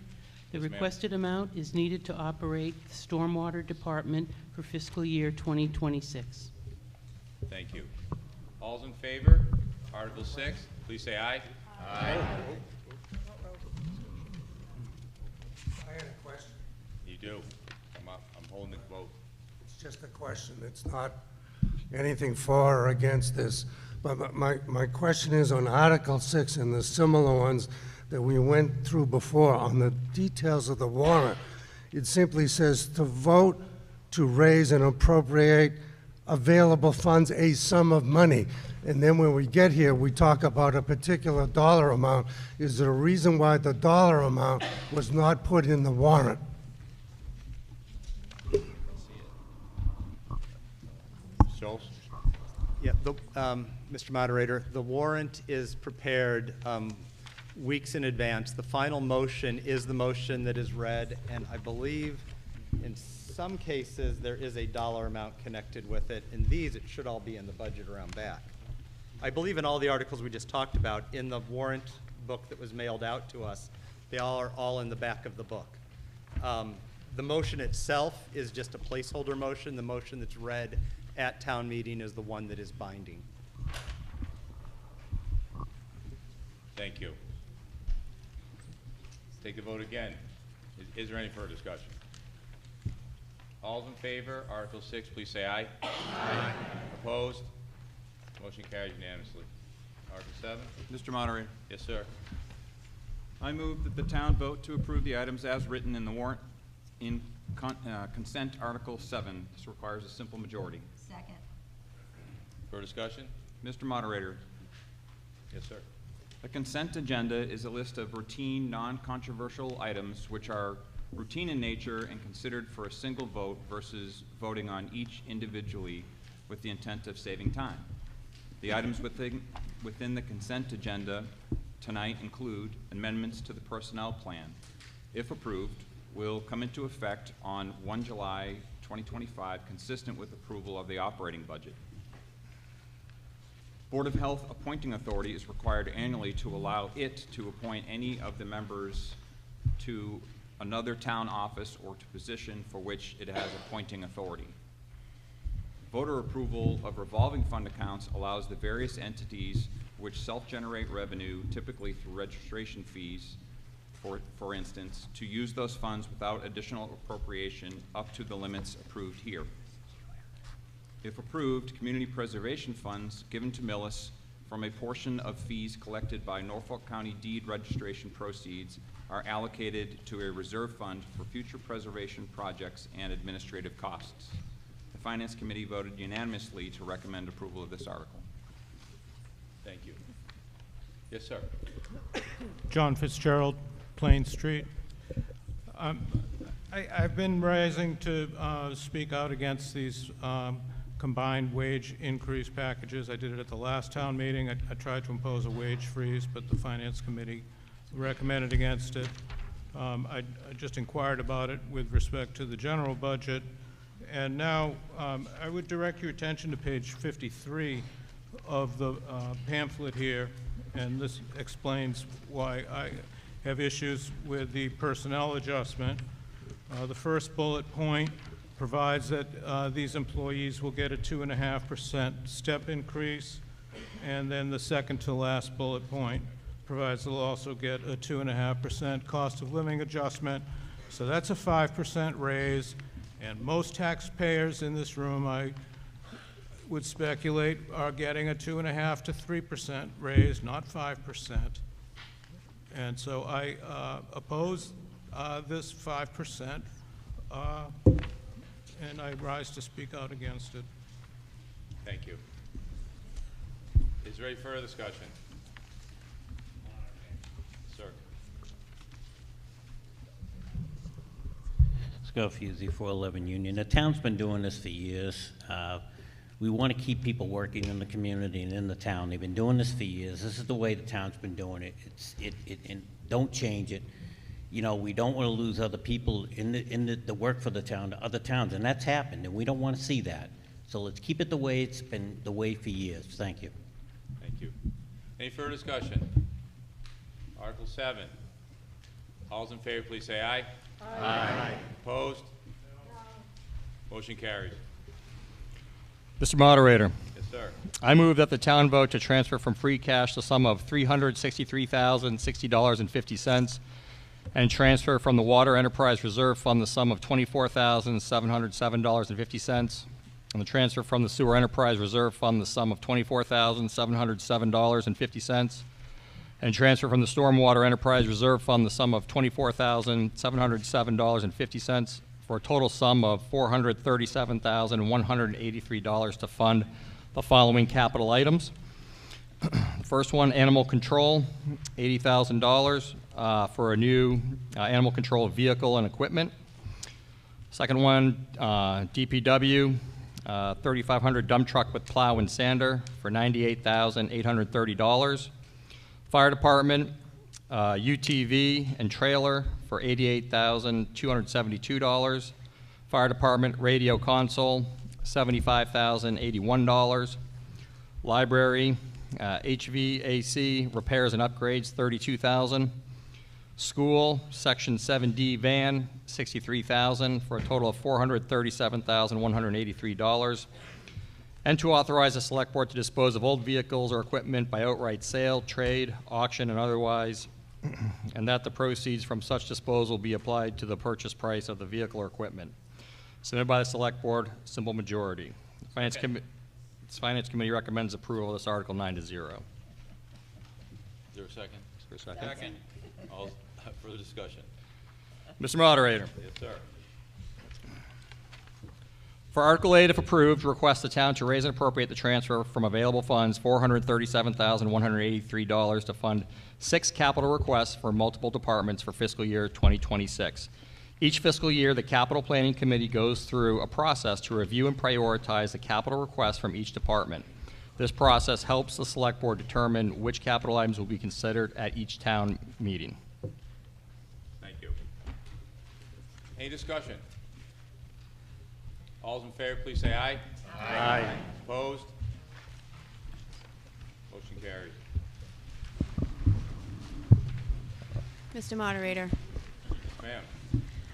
the Yes, ma'am. requested amount is needed to operate the Stormwater Department for fiscal year 2026. Thank you. All's in favor? Article 6, please say aye. Aye. I had a question. You do. Come up. I'm holding the vote. It's just a question. It's not anything for or against this. But my question is on Article 6 and the similar ones that we went through before on the details of the warrant. It simply says to vote to raise and appropriate available funds, a sum of money. And then when we get here, we talk about a particular dollar amount. Is there a reason why the dollar amount was not put in the warrant? Schultz? Yeah, Mr. Moderator, the warrant is prepared weeks in advance. The final motion is the motion that is read, and I believe in some cases there is a dollar amount connected with it. In these, it should all be in the budget around back. I believe in all the articles we just talked about, in the warrant book that was mailed out to us, they all are all in the back of the book. The motion itself is just a placeholder motion. The motion that's read at town meeting is the one that is binding. Thank you. Take the vote again. Is there any further discussion? All's in favor, Article 6, please say aye. Aye. Opposed? Motion carries unanimously. Article 7? Mr. Moderator, Yes, sir. I move that the town vote to approve the items as written in the warrant in consent Article 7. This requires a simple majority. Second. Further discussion? Mr. Moderator, Yes, sir. The consent agenda is a list of routine, non-controversial items which are routine in nature and considered for a single vote versus voting on each individually with the intent of saving time. The items within the consent agenda tonight include amendments to the personnel plan. If approved, will come into effect on 1 July 2025, consistent with approval of the operating budget. Board of Health appointing authority is required annually to allow it to appoint any of the members to another town office or to position for which it has appointing authority. Voter approval of revolving fund accounts allows the various entities which self-generate revenue, typically through registration fees, for instance, to use those funds without additional appropriation up to the limits approved here. If approved, community preservation funds given to Millis from a portion of fees collected by Norfolk County deed registration proceeds are allocated to a reserve fund for future preservation projects and administrative costs. The Finance Committee voted unanimously to recommend approval of this article. Thank you. Yes, sir. John Fitzgerald, Plain Street. I've been rising to speak out against these combined wage increase packages. I did it at the last town meeting. I tried to impose a wage freeze, but the Finance Committee recommended against it. I just inquired about it with respect to the general budget. And now I would direct your attention to page 53 of the pamphlet here, and this explains why I have issues with the personnel adjustment. The first bullet point provides that these employees will get a 2.5% step increase, and then the second to last bullet point provides they'll also get a 2.5% cost of living adjustment. So that's a 5% raise, and most taxpayers in this room, I would speculate, are getting a 2.5% to 3% raise, not 5%. And so I oppose this 5%, and I rise to speak out against it. Thank you. Is there any further discussion? Sir. Scott Fusey, 411 Union. The town's been doing this for years. We want to keep people working in the community and in the town. They've been doing this for years. This is the way the town's been doing it. And don't change it. You know, we don't want to lose other people in the work for the town to other towns, and that's happened, and we don't want to see that. So let's keep it the way it's been the way for years. Thank you. Thank you. Any further discussion? Article 7. All those in favor, please say aye. Aye. Opposed? No. Motion carries. Mr. Moderator. Yes, sir. I move that the town vote to transfer from free cash the sum of $363,060.50 and transfer from the Water Enterprise Reserve Fund the sum of $24,707.50 and the transfer from the Sewer Enterprise Reserve Fund the sum of $24,707.50 and transfer from the Stormwater Enterprise Reserve Fund the sum of $24,707.50 for a total sum of $437,183 to fund the following capital items. The first one, animal control, $80,000 for a new animal control vehicle and equipment. Second one, DPW, 3,500 dump truck with plow and sander for $98,830. Fire department, UTV and trailer for $88,272. Fire department radio console, $75,081. Library, HVAC repairs and upgrades, $32,000. School, Section 7D van, $63,000 for a total of $437,183. And to authorize the Select Board to dispose of old vehicles or equipment by outright sale, trade, auction, and otherwise, and that the proceeds from such disposal be applied to the purchase price of the vehicle or equipment. Submitted by the Select Board, simple majority. The Finance Committee recommends approval of this Article 9-0. Is there a second? Is there a second? Second. All further discussion. Mr. Moderator. Yes, sir. For Article 8, if approved, request the town to raise and appropriate the transfer from available funds $437,183 to fund 6 capital requests for multiple departments for fiscal year 2026. Each fiscal year, the Capital Planning Committee goes through a process to review and prioritize the capital requests from each department. This process helps the Select Board determine which capital items will be considered at each town meeting. Thank you. Any discussion? All in favor, please say aye. Aye. Opposed? Motion carries. Mr. Moderator, Ma'am.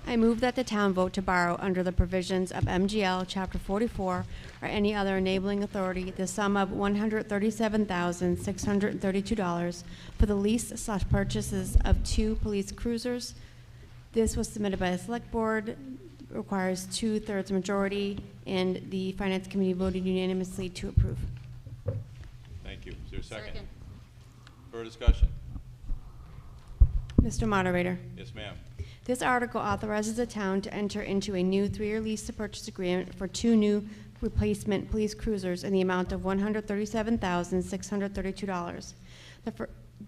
I move that the town vote to borrow under the provisions of MGL Chapter 44 or any other enabling authority the sum of $137,632 for the lease/purchases of 2 police cruisers. This was submitted by the Select Board, requires 2/3 majority, and the Finance Committee voted unanimously to approve. Thank you. Is there a second? Further discussion? Mr. Moderator. Yes, ma'am. This article authorizes the town to enter into a new 3-year lease to purchase agreement for 2 new replacement police cruisers in the amount of $137,632.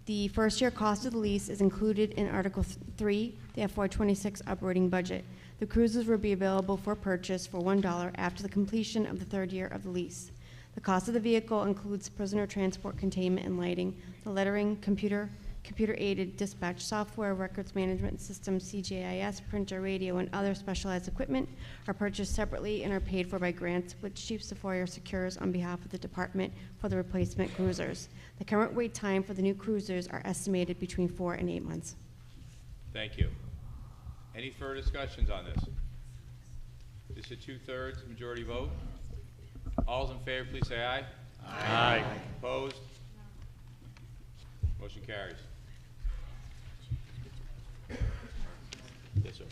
The first-year cost of the lease is included in Article 3, the FY26 operating budget. The cruisers will be available for purchase for $1 after the completion of the 3rd year of the lease. The cost of the vehicle includes prisoner transport, containment, and lighting, the lettering, computer-aided dispatch software, records management system, CGIS, printer, radio, and other specialized equipment are purchased separately and are paid for by grants, which Chief Safoyer secures on behalf of the department for the replacement cruisers. The current wait time for the new cruisers are estimated between 4 and 8 months. Thank you. Any further discussions on this? This is a 2/3 majority vote. All in favor, please say aye. Aye. Opposed? Motion carries. Yes, sir.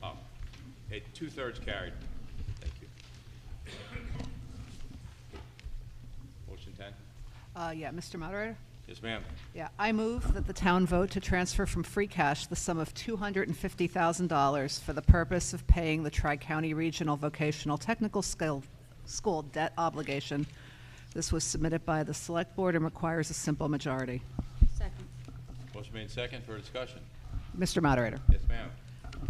Oh, 2/3 carried. Thank you. Motion 10. Yeah, Mr. Moderator? Yes, ma'am. Yeah, I move that the town vote to transfer from free cash the sum of $250,000 for the purpose of paying the Tri-County Regional Vocational Technical School debt obligation. This was submitted by the Select Board and requires a simple majority. Second. Motion made second for discussion. Mr. Moderator? Yes, ma'am.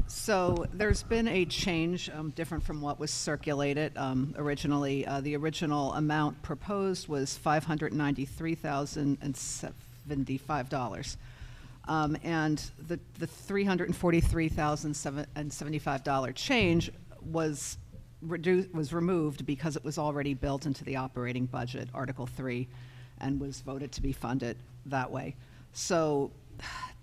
So there's been a change different from what was circulated originally. The original amount proposed was $593,075. And the $343,075 change was removed because it was already built into the operating budget, Article 3, and was voted to be funded that way. So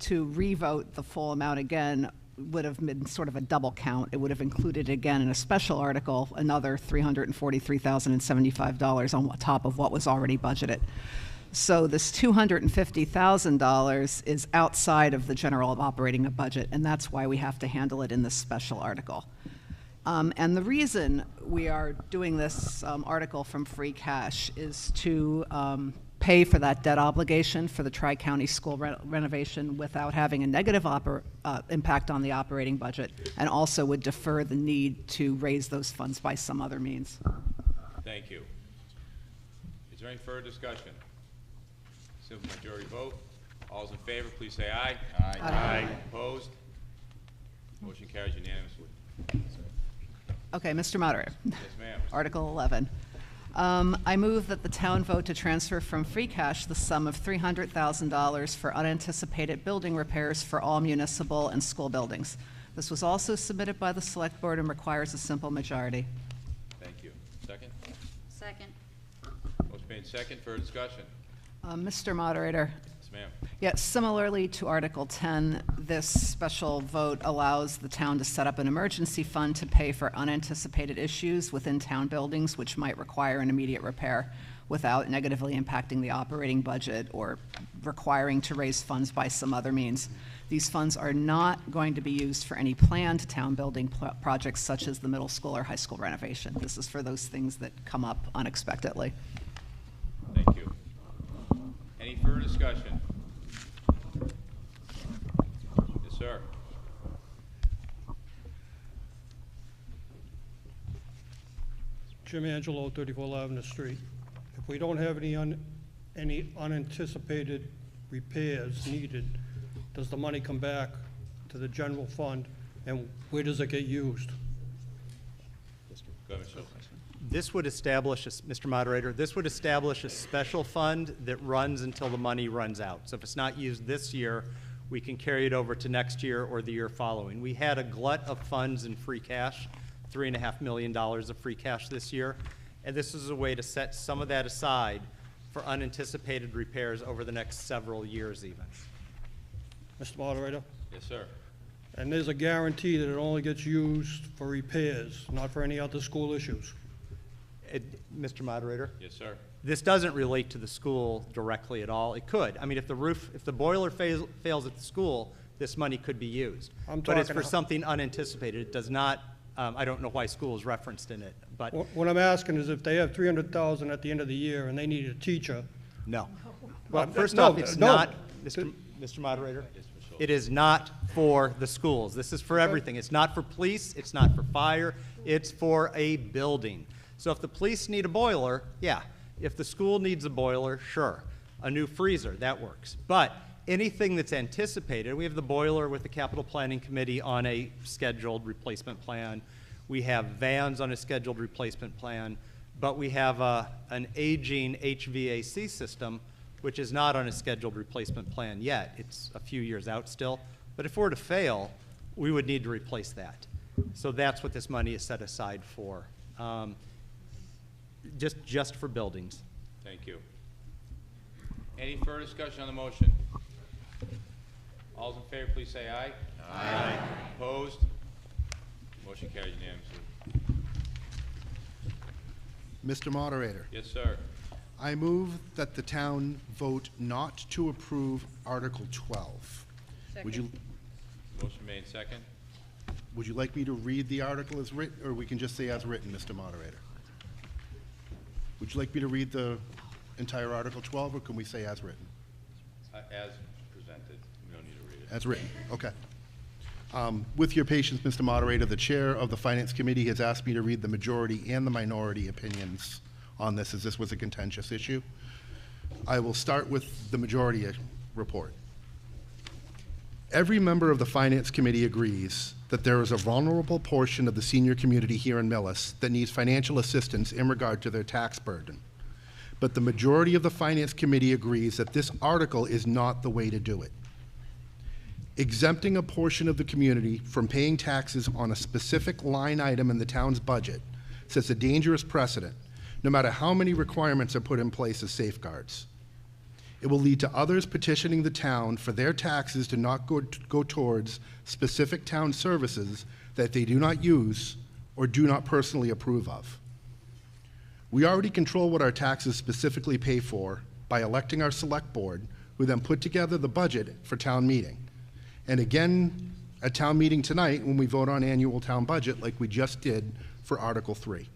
to revote the full amount again would have been sort of a double count. It would have included again in a special article another $343,075 on top of what was already budgeted. So this $250,000 is outside of the general operating budget, and that's why we have to handle it in this special article. And the reason we are doing this article from free cash is to pay for that debt obligation for the Tri-County School renovation without having a negative impact on the operating budget, and also would defer the need to raise those funds by some other means. Thank you. Is there any further discussion? Simple majority vote. All those in favor, please say aye. Aye. Aye. Opposed? Motion carries unanimously. Okay, Mr. Moderator. Yes, ma'am. Article 11. I move that the town vote to transfer from free cash the sum of $300,000 for unanticipated building repairs for all municipal and school buildings. This was also submitted by the Select Board and requires a simple majority. Thank you. Second? Second. Motion made second for discussion. Mr. Moderator. Yes, ma'am. Yes, similarly to Article 10, this special vote allows the town to set up an emergency fund to pay for unanticipated issues within town buildings which might require an immediate repair without negatively impacting the operating budget or requiring to raise funds by some other means. These funds are not going to be used for any planned town building projects such as the middle school or high school renovation. This is for those things that come up unexpectedly. Thank you. Any further discussion? Yes, sir. Jim Angelo, 34 Lavender Street. If we don't have any unanticipated repairs needed, does the money come back to the general fund, and where does it get used? Go ahead, Mr. Schultz. This would establish, Mr. Moderator, this would establish a special fund that runs until the money runs out. So if it's not used this year, we can carry it over to next year or the year following. We had a glut of funds in free cash, $3.5 million of free cash this year, and this is a way to set some of that aside for unanticipated repairs over the next several years even. Mr. Moderator? Yes, sir. And there's a guarantee that it only gets used for repairs, not for any other school issues. Mr. Moderator? Yes, sir. This doesn't relate to the school directly at all. It could. I mean, if the boiler fails at the school, this money could be used. But it's for something unanticipated. It does not, I don't know why school is referenced in it, but. What I'm asking is if they have $300,000 at the end of the year and they need a teacher. No. Well, first no, off, it's no. not, Mr. Moderator, it is not for the schools. This is for everything. It's not for police, it's not for fire, it's for a building. So if the police need a boiler, yeah. If the school needs a boiler, sure. A new freezer, that works. But anything that's anticipated, we have the boiler with the Capital Planning Committee on a scheduled replacement plan. We have vans on a scheduled replacement plan, but we have an aging HVAC system which is not on a scheduled replacement plan yet. It's a few years out still. But if it were to fail, we would need to replace that. So that's what this money is set aside for. Just for buildings. Thank you. Any further discussion on the motion? All those in favor, please say aye. Aye. Opposed? Motion carries unanimously. Mr. Moderator. Yes, sir. I move that the town vote not to approve Article 12. Would you, Motion made second. would you like me to read the article as written, or we can just say as written, Mr. Moderator? Would you like me to read the entire Article 12, or can we say as written? As presented, we don't need to read it. As written, okay. With your patience, Mr. Moderator, the chair of the Finance Committee has asked me to read the majority and the minority opinions on this, as this was a contentious issue. I will start with the majority report. Every member of the Finance Committee agrees that there is a vulnerable portion of the senior community here in Millis that needs financial assistance in regard to their tax burden. But the majority of the Finance Committee agrees that this article is not the way to do it. Exempting a portion of the community from paying taxes on a specific line item in the town's budget sets a dangerous precedent, no matter how many requirements are put in place as safeguards. It will lead to others petitioning the town for their taxes to not go towards specific town services that they do not use or do not personally approve of. We already control what our taxes specifically pay for by electing our select board, who then put together the budget for town meeting. And again, at town meeting tonight, when we vote on annual town budget like we just did for Article 3.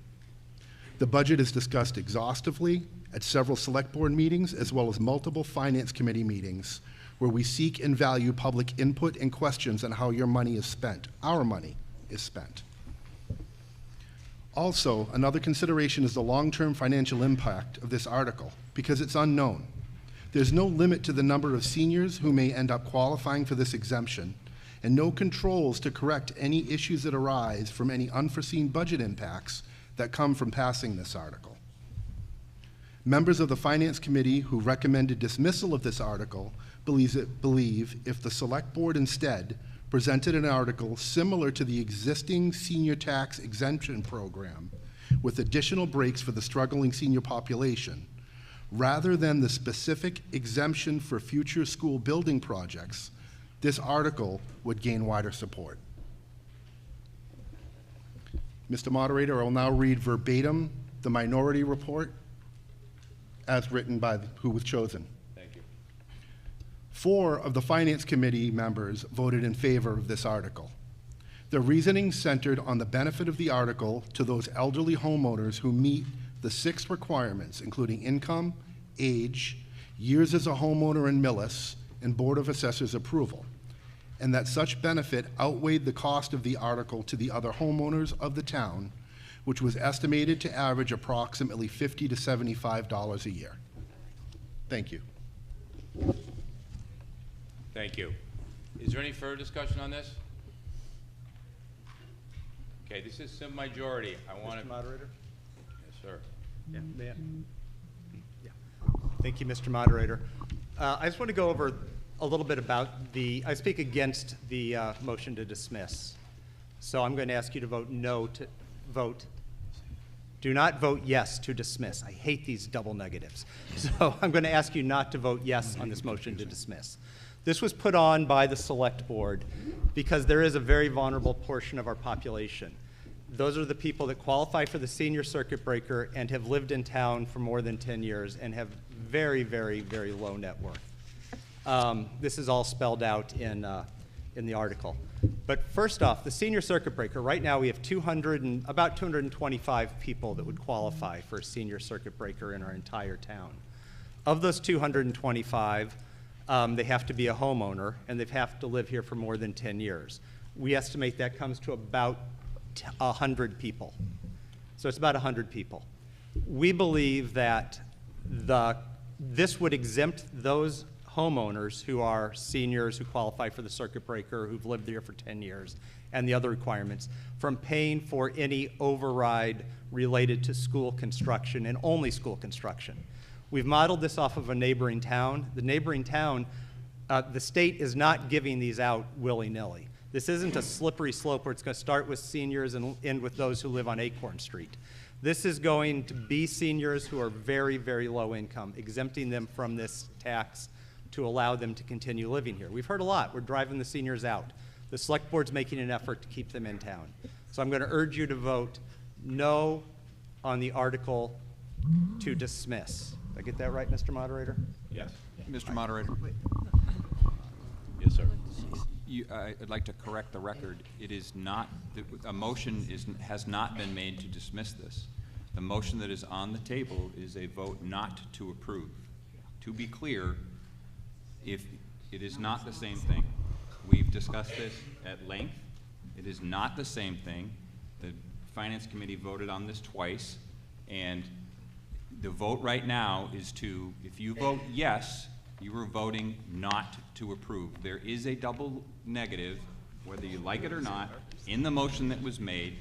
The budget is discussed exhaustively at several select board meetings, as well as multiple finance committee meetings, where we seek and value public input and questions on how your money is spent. Our money is spent. Also, another consideration is the long-term financial impact of this article, because it's unknown. There's no limit to the number of seniors who may end up qualifying for this exemption, and no controls to correct any issues that arise from any unforeseen budget impacts that come from passing this article. Members of the Finance Committee who recommended dismissal of this article believe if the Select Board instead presented an article similar to the existing senior tax exemption program with additional breaks for the struggling senior population, rather than the specific exemption for future school building projects, this article would gain wider support. Mr. Moderator, I will now read verbatim the minority report as written by who was chosen. Thank you. 4 of the Finance Committee members voted in favor of this article. The reasoning centered on the benefit of the article to those elderly homeowners who meet the 6 requirements, including income, age, years as a homeowner in Millis, and Board of Assessors approval, and that such benefit outweighed the cost of the article to the other homeowners of the town, which was estimated to average approximately $50 to $75 a year. Thank you. Thank you. Is there any further discussion on this? Okay, this is simple majority. I want to. Mr. Moderator? Yes, sir. Yeah. Thank you, Mr. Moderator. I just want to go over a little bit about I speak against the motion to dismiss. So I'm going to ask you to vote no to vote. Do not vote yes to dismiss. I hate these double negatives. So I'm going to ask you not to vote yes on this motion to dismiss. This was put on by the Select Board because there is a very vulnerable portion of our population. Those are the people that qualify for the senior circuit breaker and have lived in town for more than 10 years and have very, very, very low net worth. This is all spelled out in the article. But first off, the senior circuit breaker, right now we have about 225 people that would qualify for a senior circuit breaker in our entire town. Of those 225, they have to be a homeowner and they have to live here for more than 10 years. We estimate that comes to about 100 people. So it's about 100 people. We believe that this would exempt those homeowners who are seniors who qualify for the circuit breaker, who've lived there for 10 years, and the other requirements, from paying for any override related to school construction and only school construction. We've modeled this off of a neighboring town. The neighboring town, the state is not giving these out willy-nilly. This isn't a slippery slope where it's going to start with seniors and end with those who live on Acorn Street. This is going to be seniors who are very, very low income, exempting them from this tax to allow them to continue living here. We've heard a lot. We're driving the seniors out. The Select Board's making an effort to keep them in town. So I'm going to urge you to vote no on the article to dismiss. Did I get that right, Mr. Moderator? Yes. Mr. Moderator. Yes, sir. I'd like to correct the record. It is not, a motion has not been made to dismiss this. The motion that is on the table is a vote not to approve. To be clear, if it is not the same thing. We've discussed this at length. It is not the same thing. The Finance Committee voted on this twice, and the vote right now is to, if you vote yes, you are voting not to approve. There is a double negative, whether you like it or not, in the motion that was made.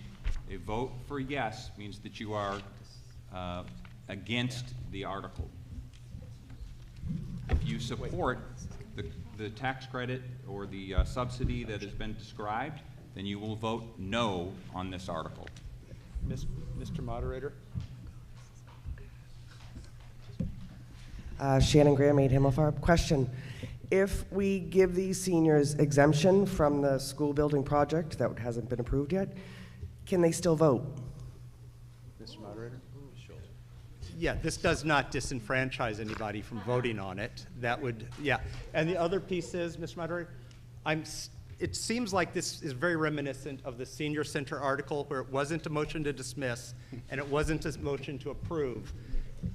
A vote for yes means that you are against the article. If you support the tax credit or the subsidy that has been described, then you will vote no on this article. Mr. Moderator? Shannon Graham, 8 Himmelfarb. Question. If we give these seniors exemption from the school building project that hasn't been approved yet, can they still vote? Mr. Moderator? Yeah, this does not disenfranchise anybody from voting on it. That would, yeah. And the other piece is, Mr. Moderator, it seems like this is very reminiscent of the senior center article where it wasn't a motion to dismiss and it wasn't a motion to approve.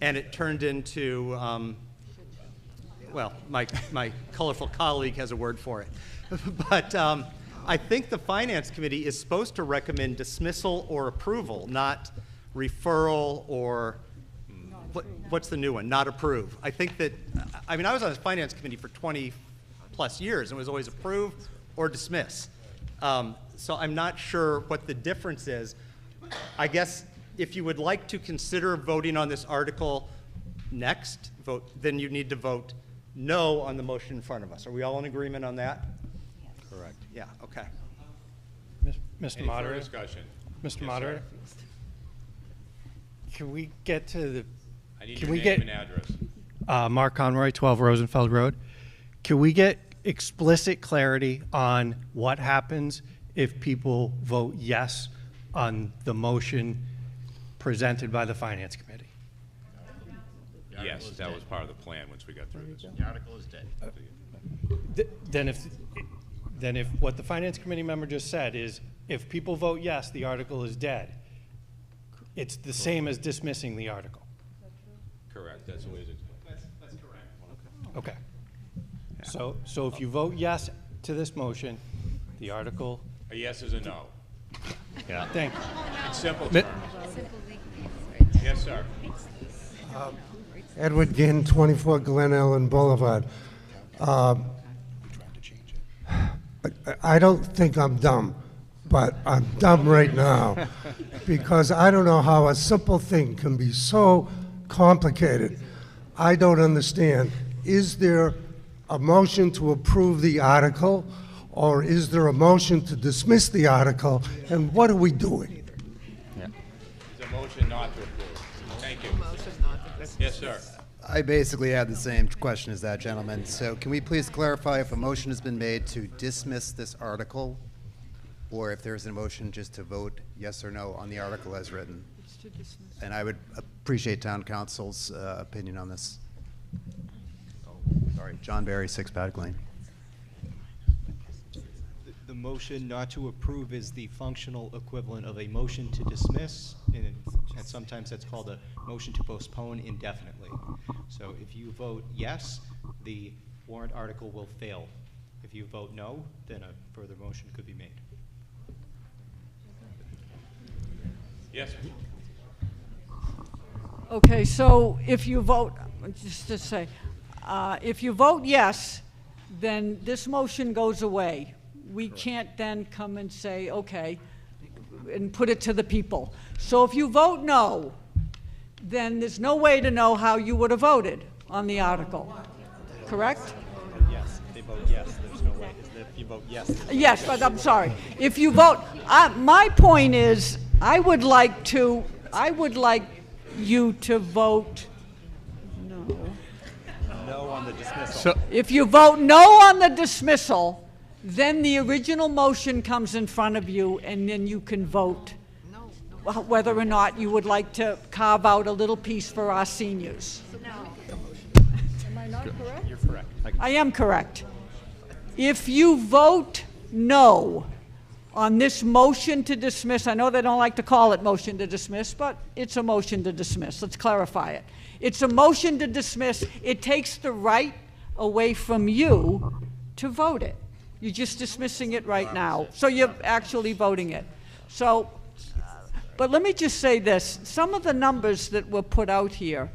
And it turned into, well, my colorful colleague has a word for it. But I think the Finance Committee is supposed to recommend dismissal or approval, not referral or, what's the new one? Not approve. I think that, I mean, I was on the Finance Committee for 20 plus years and it was always approve or dismiss. So I'm not sure what the difference is. I guess if you would like to consider voting on this article next, then you need to vote no on the motion in front of us. Are we all in agreement on that? Correct. Yeah, okay. Mr. Any Moderator? further discussion? Mr. Yes, Moderator? sir. Can we get to the... I need can your we name get, and address. Mark Conroy, 12 Rosenfeld Road. Can we get explicit clarity on what happens if people vote yes on the motion presented by the Finance Committee? Yes, that was part of the plan once we got through this. The article is dead. Then if what the Finance Committee member just said is, if people vote yes, the article is dead, it's the same as dismissing the article. Correct, that's the way it's explained. That's correct. Okay. So if you vote yes to this motion, the article... A yes is a no. Yeah. Thank you. In simple Mi- terms. Yes, sir. Edward Ginn, 24 Glen Ellen Boulevard. I don't think I'm dumb, but I'm dumb right now because I don't know how a simple thing can be so complicated. I don't understand. Is there a motion to approve the article, or is there a motion to dismiss the article, and what are we doing? It's a motion not to approve. Thank you. Yes, sir. I basically had the same question as that gentleman. So can we please clarify if a motion has been made to dismiss this article, or if there's a motion just to vote yes or no on the article as written? And I would appreciate town council's opinion on this. Sorry, John Barry, 6 Paddock Lane. The motion not to approve is the functional equivalent of a motion to dismiss, and sometimes that's called a motion to postpone indefinitely. So if you vote yes, the warrant article will fail. If you vote no, then a further motion could be made. Yes. Okay, so if you vote, just to say, if you vote yes, then this motion goes away. We can't then come and say, okay, and put it to the people. So if you vote no, then there's no way to know how you would have voted on the article, correct? Yes, if they vote yes, there's no way. If you vote yes. Yes, but I'm sorry. If you vote, my point is, I would like you to vote no. No on the dismissal. So, If you vote no on the dismissal, then the original motion comes in front of you, and then you can vote whether or not you would like to carve out a little piece for our seniors. Am I not correct? You're correct. I am correct. If you vote no on this motion to dismiss, I know they don't like to call it motion to dismiss, but it's a motion to dismiss. Let's clarify it. It's a motion to dismiss. It takes the right away from you to vote it. You're just dismissing it right now. So you're actually voting it. So, but let me just say this. Some of the numbers that were put out here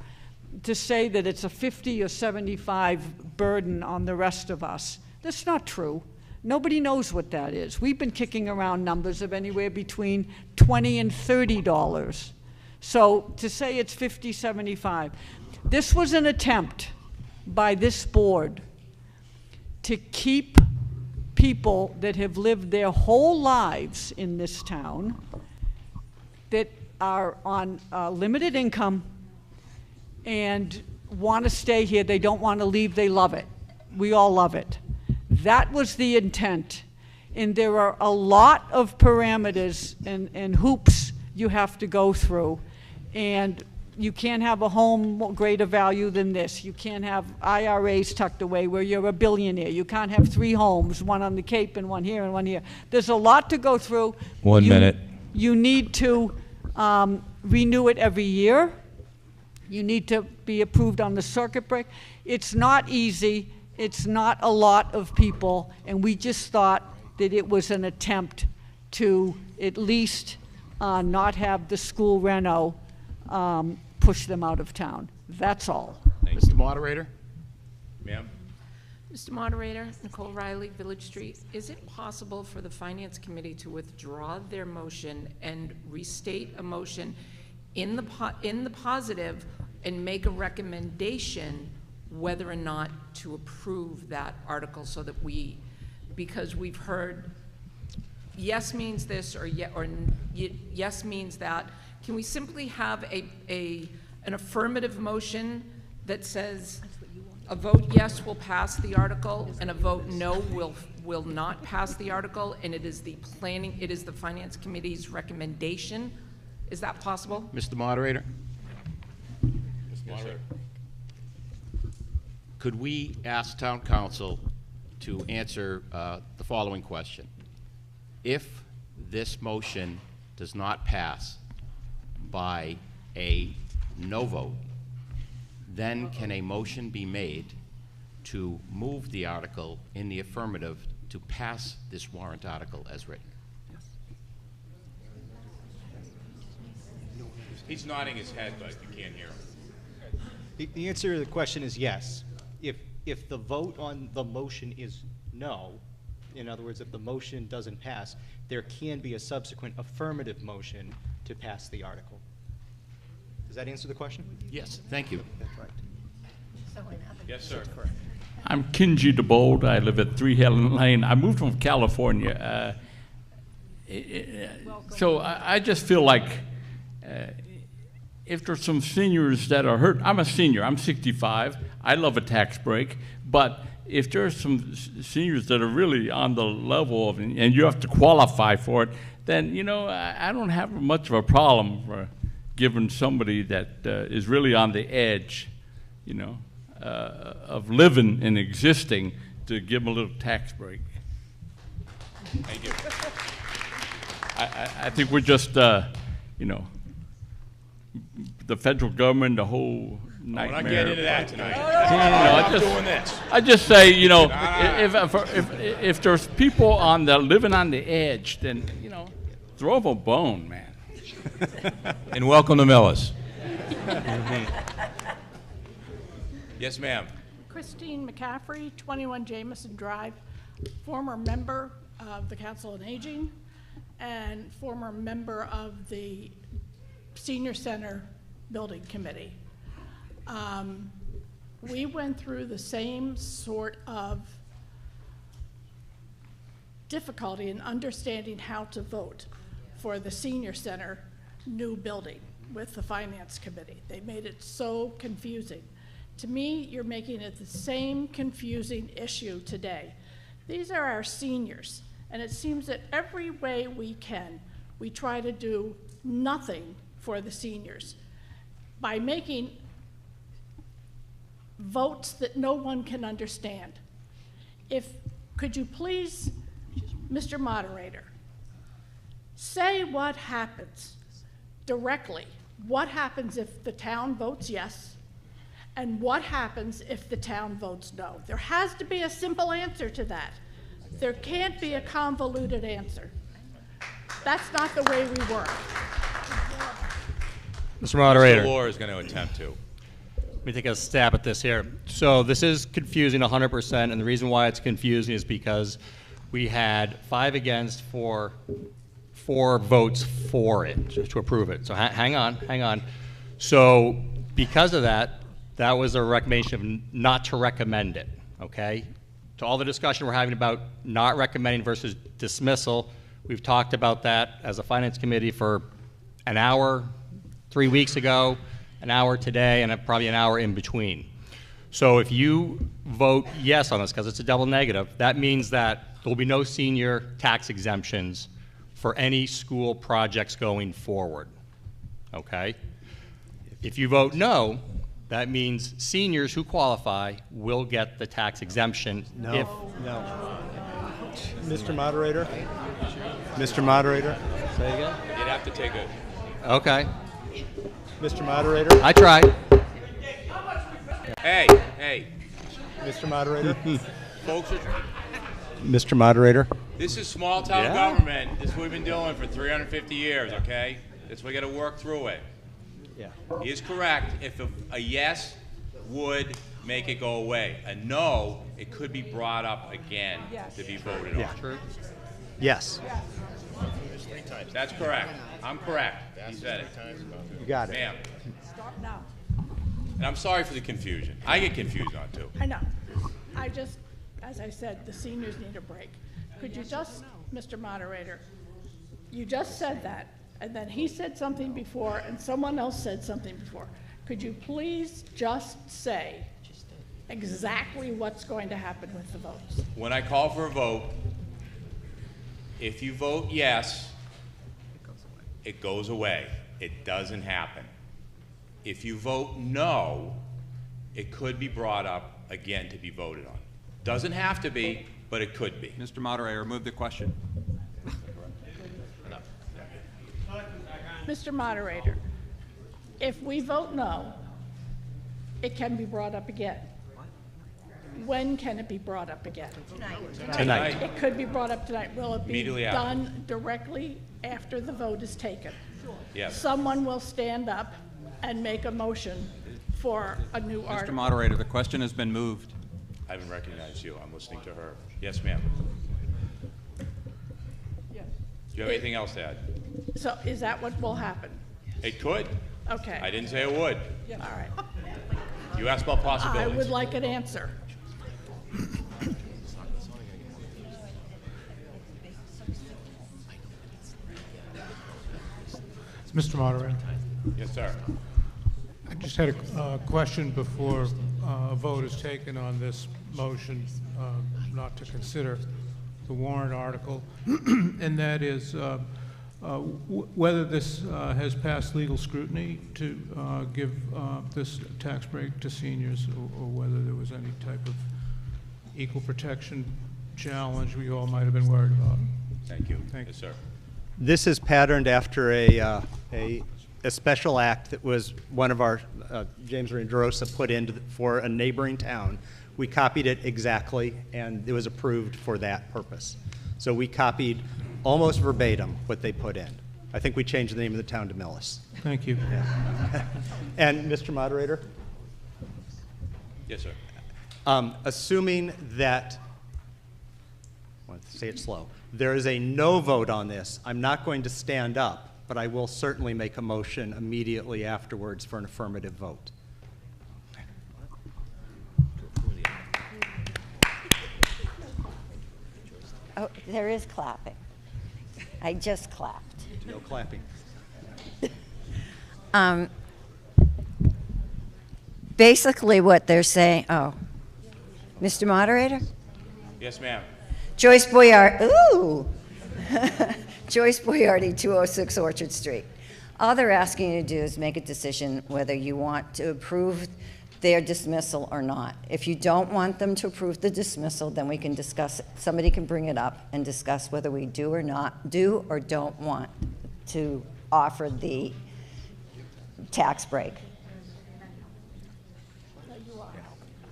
to say that it's a 50 or 75 burden on the rest of us, that's not true. Nobody knows what that is. We've been kicking around numbers of anywhere between $20 and $30. So to say it's 50, 75. This was an attempt by this board to keep people that have lived their whole lives in this town, that are on limited income and want to stay here. They don't want to leave. They love it. We all love it. That was the intent. And there are a lot of parameters and hoops you have to go through. And you can't have a home greater value than this. You can't have IRAs tucked away where you're a billionaire. You can't have 3 homes, one on the Cape and one here and one here. There's a lot to go through. 1 minute. You need to renew it every year. You need to be approved on the circuit break. It's not easy. It's not a lot of people. And we just thought that it was an attempt to at least not have the school reno push them out of town. That's all. Mr. Moderator? Ma'am? Mr. Moderator, Nicole Riley, Village Street. Is it possible for the Finance Committee to withdraw their motion and restate a motion in the positive and make a recommendation whether or not to approve that article, so that because we've heard yes means this or yes means that. Can we simply have an affirmative motion that says a vote yes will pass the article and a vote no will not pass the article, and it is the Finance Committee's recommendation? Is that possible? Mr. Moderator? Mr. Moderator? Could we ask Town Council to answer the following question? If this motion does not pass by a no vote, then can a motion be made to move the article in the affirmative to pass this warrant article as written? He's nodding his head, but you can't hear him. The answer to the question is yes. If the vote on the motion is no, in other words, if the motion doesn't pass, there can be a subsequent affirmative motion to pass the article. Does that answer the question? Yes, thank you. That's right. Yes, sir. I'm Kenji DeBold. I live at 3 Helen Lane. I moved from California. So I just feel like if there's some seniors that are hurt, I'm a senior, I'm 65, I love a tax break, but if there's some seniors that are really on the level of, and you have to qualify for it, then, you know, I don't have much of a problem for giving somebody that is really on the edge, you know, of living and existing, to give them a little tax break. Thank you. I think we're just, you know, the federal government, the whole nightmare. We're not getting into that tonight. No, Doing this. I just say, you know, if there's people living on the edge, then, you know, throw them a bone, man. And welcome to Millis. Yes, ma'am. Christine McCaffrey, 21 Jameson Drive, former member of the Council on Aging and former member of the Senior Center Building Committee. We went through the same sort of difficulty in understanding how to vote for the Senior Center new building with the Finance Committee. They made it so confusing. To me, you're making it the same confusing issue today. These are our seniors, and it seems that every way we can, we try to do nothing for the seniors by making votes that no one can understand. Could you please, Mr. Moderator, say what happens directly. What happens if the town votes yes? And what happens if the town votes no? There has to be a simple answer to that. There can't be a convoluted answer. That's not the way we work. Mr. Moderator. Mr. Lohr is going to attempt to. Let me take a stab at this here. So this is confusing 100%, and the reason why it's confusing is because we had 5 against for 4 votes for it, to approve it. So hang on. So because of that, that was a recommendation of not to recommend it, okay? To all the discussion we're having about not recommending versus dismissal, we've talked about that as a Finance Committee for an hour 3 weeks ago, an hour today, and probably an hour in between. So if you vote yes on this, because it's a double negative, that means that there will be no senior tax exemptions for any school projects going forward, okay? If you vote no, that means seniors who qualify will get the tax exemption. No. Mr. Moderator? Mr. Moderator? Say again? You'd have to take a... Okay. Mr. Moderator? I tried. Hey. Mr. Moderator? Folks, Mr. Moderator? this is small town government. This is what we've been doing for 350 years, okay? That's why we got to work through it. Yeah. He is correct. If a yes would make it go away, a no, it could be brought up again to be voted on. True. Yes. That's correct. I'm correct. He said it. You got it. Ma'am. Stop now. And I'm sorry for the confusion. I get confused on it too. I know. I just, as I said, the seniors need a break. Could you just, Mr. Moderator, you just said that, and then he said something before, and someone else said something before. Could you please just say exactly what's going to happen with the votes? When I call for a vote, if you vote yes, it goes away. It doesn't happen. If you vote no, it could be brought up again to be voted on. Doesn't have to be, but it could be. Mr. Moderator, move the question. Mr. Moderator, if we vote no, it can be brought up again. When can it be brought up again? Tonight. It could be brought up tonight. Will it be Immediately after. done directly after the vote is taken? Yes. someone will stand up and make a motion for a new Mr. article. Moderator, the question has been moved. I haven't recognized you. I'm listening to her. Yes, ma'am. Yes. Do you have anything else to add? So is that what will happen? It could. Okay. I didn't say it would. All right. You asked about I possibilities. would like an answer. Mr. Moderator, Yes, sir. I just had a question before a vote is taken on this motion not to consider the warrant article, and that is whether this has passed legal scrutiny to give this tax break to seniors, or whether there was any type of equal protection challenge we all might have been worried about. Thank you. Yes, sir. This is patterned after a special act that was one of our, James Rendrosa put in for a neighboring town. We copied it exactly, and it was approved for that purpose. So we copied almost verbatim what they put in. I think we changed the name of the town to Millis. Thank you. Yeah. And Mr. Moderator? Yes, sir. Assuming that, I want to say it slow, there is a no vote on this, I'm not going to stand up, but I will certainly make a motion immediately afterwards for an affirmative vote. Oh, there is clapping. I just clapped. No clapping. Basically what they're saying, oh, Mr. Moderator? Yes, ma'am. Joyce Boyard, ooh! Joyce Boyardi, 206 Orchard Street. All they're asking you to do is make a decision whether you want to approve their dismissal or not. If you don't want them to approve the dismissal, then we can discuss it. Somebody can bring it up and discuss whether we do or don't want to offer the tax break.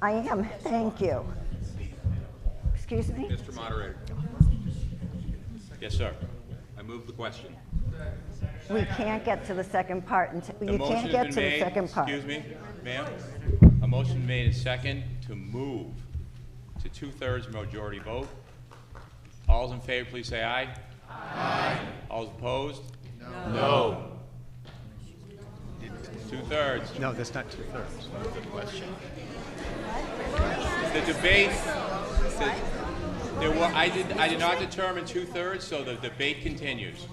I am, thank you. Excuse me? Mr. Moderator. Yes, sir. I move the question. We can't get to the second part until, The you motion can't has get been to the made. second part. Excuse me, ma'am. A motion made and second to move to 2/3 majority vote. All's in favor, please say aye. Aye. All's opposed? No. 2/3. No, that's not 2/3. Good question. The debate, I did not determine 2/3, so the debate continues.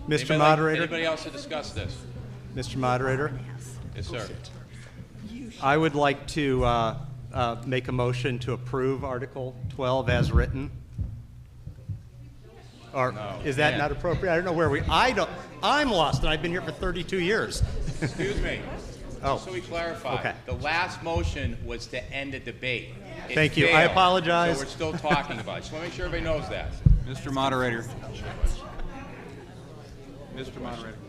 Mr. Moderator? Anybody else to discuss this? Mr. Moderator? Yes, sir. I would like to make a motion to approve Article 12 as written. Or is that not appropriate? I don't know where I'm lost, and I've been here for 32 years. Excuse me. Oh. So we clarify. Okay. The last motion was to end the debate. It Thank you. I failed, apologize. So we're still talking about it. Just want to make sure everybody knows that. Mr. Moderator. Mr. Moderator.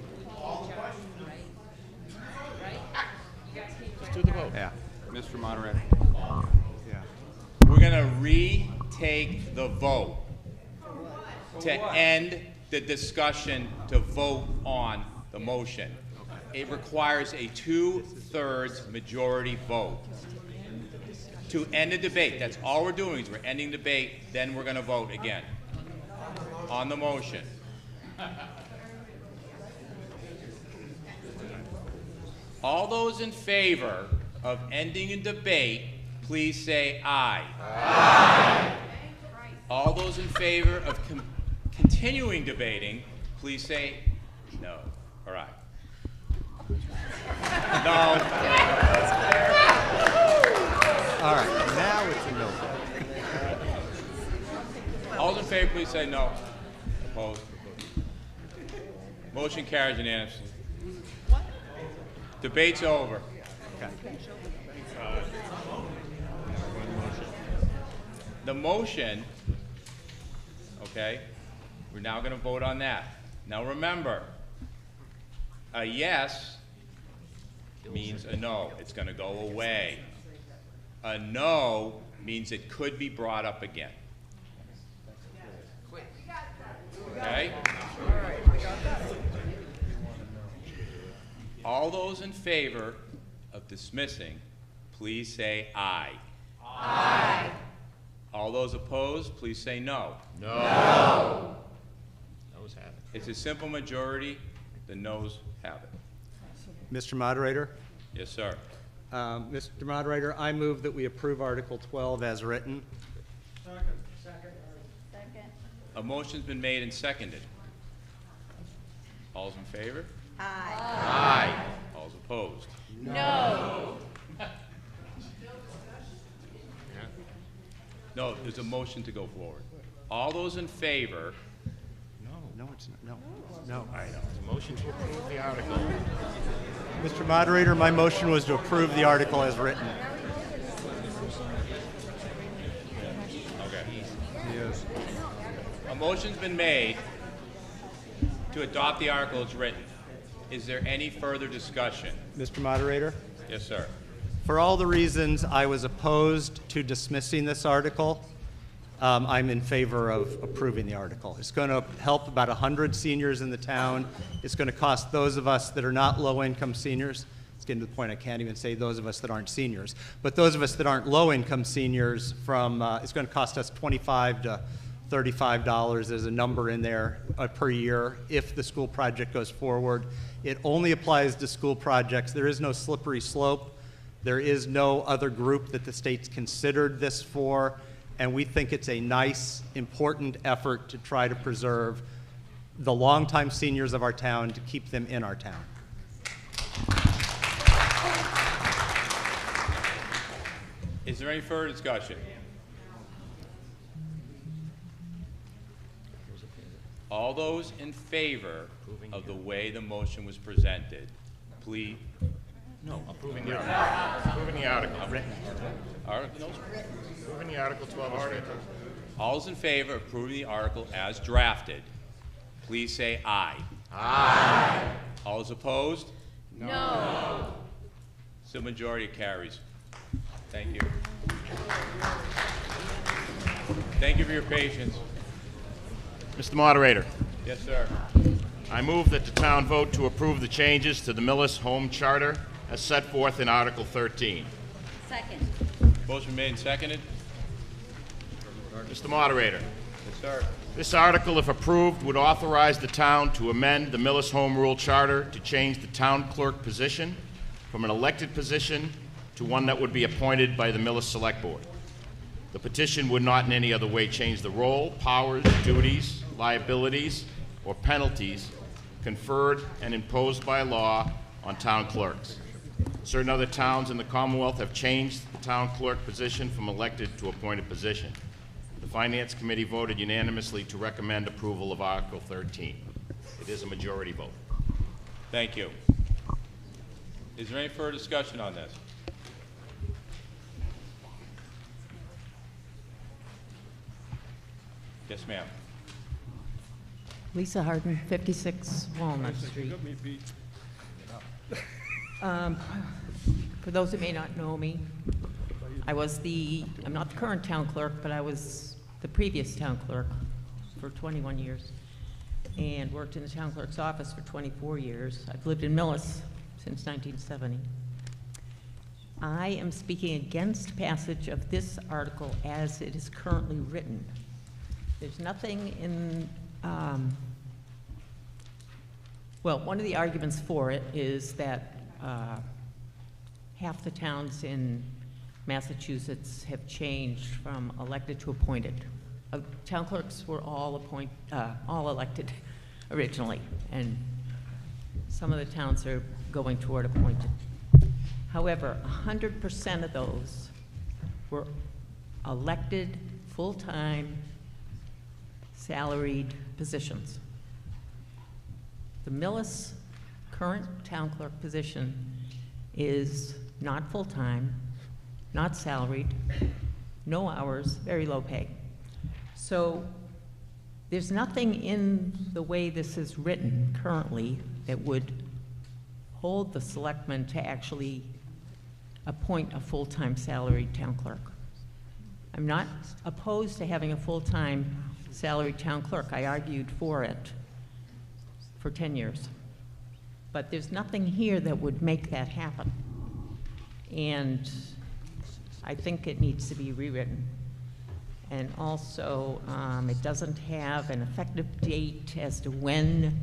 Let's do the vote. Yeah. Mr. Moderator. Yeah. We're going to retake the vote to end the discussion to vote on the motion. It requires a 2/3 majority vote to end the debate. That's all we're doing is we're ending debate, then we're going to vote again on the motion. All those in favor of ending a debate, please say aye. Aye. All those in favor of continuing debating, please say no. All right. No. All right, now it's a no. All those in favor, please say no. Opposed? Motion carries unanimously. Debate's over. The motion, okay, we're now going to vote on that. Now remember, a yes means a no. It's going to go away. A no means it could be brought up again. Okay? All those in favor of dismissing, please say aye. Aye. All those opposed, please say no. No. Noes have it. It's a simple majority. The noes have it. Mr. Moderator? Yes, sir. Mr. Moderator, I move that we approve Article 12 as written. A motion's been made and seconded. All's in favor? Aye. Aye. All's opposed? No. No, there's a motion to go forward. All those in favor? No, it's not. No. I know. The motion to approve the article. Mr. Moderator, my motion was to approve the article as written. Okay. Yes. A motion's been made to adopt the article as written. Is there any further discussion? Mr. Moderator? Yes, sir. For all the reasons I was opposed to dismissing this article, I'm in favor of approving the article. It's going to help about 100 seniors in the town. It's going to cost those of us that are not low-income seniors. It's getting to the point I can't even say those of us that aren't seniors. But those of us that aren't low-income seniors, it's going to cost us $25 to $35. There's a number in there per year if the school project goes forward. It only applies to school projects. There is no slippery slope. There is no other group that the state's considered this for, and we think it's a nice, important effort to try to preserve the longtime seniors of our town, to keep them in our town. Is there any further discussion? All those in favor of the way the motion was presented, please. No, approving the article. Approving the article. Article? Approving the Article 12 as written. All those in favor of approving the article as drafted, please say aye. Aye. All those opposed? No. So majority carries. Thank you. Thank you for your patience. Mr. Moderator. Yes, sir. I move that the town vote to approve the changes to the Millis Home Charter as set forth in Article 13. Second. Motion made and seconded. Mr. Moderator. Yes, sir. This article, if approved, would authorize the town to amend the Millis Home Rule Charter to change the town clerk position from an elected position to one that would be appointed by the Millis Select Board. The petition would not in any other way change the role, powers, duties, liabilities, or penalties conferred and imposed by law on town clerks. Certain other towns in the Commonwealth have changed the town clerk position from elected to appointed position. The Finance Committee voted unanimously to recommend approval of Article 13. It is a majority vote. Thank you. Is there any further discussion on this? Yes, ma'am. Lisa Harden, 56 Walnut Street. For those that may not know me, I'm not the current town clerk, but I was the previous town clerk for 21 years and worked in the town clerk's office for 24 years. I've lived in Millis since 1970. I am speaking against passage of this article as it is currently written. There's nothing in, well, one of the arguments for it is that half the towns in Massachusetts have changed from elected to appointed. Town clerks were all elected originally, and some of the towns are going toward appointed. However, 100% of those were elected, full-time, salaried positions. The Millis current town clerk position is not full-time, not salaried, no hours, very low pay. So there's nothing in the way this is written currently that would hold the selectmen to actually appoint a full-time salaried town clerk. I'm not opposed to having a full-time salaried town clerk. I argued for it for 10 years. But there's nothing here that would make that happen. And I think it needs to be rewritten. And also, it doesn't have an effective date as to when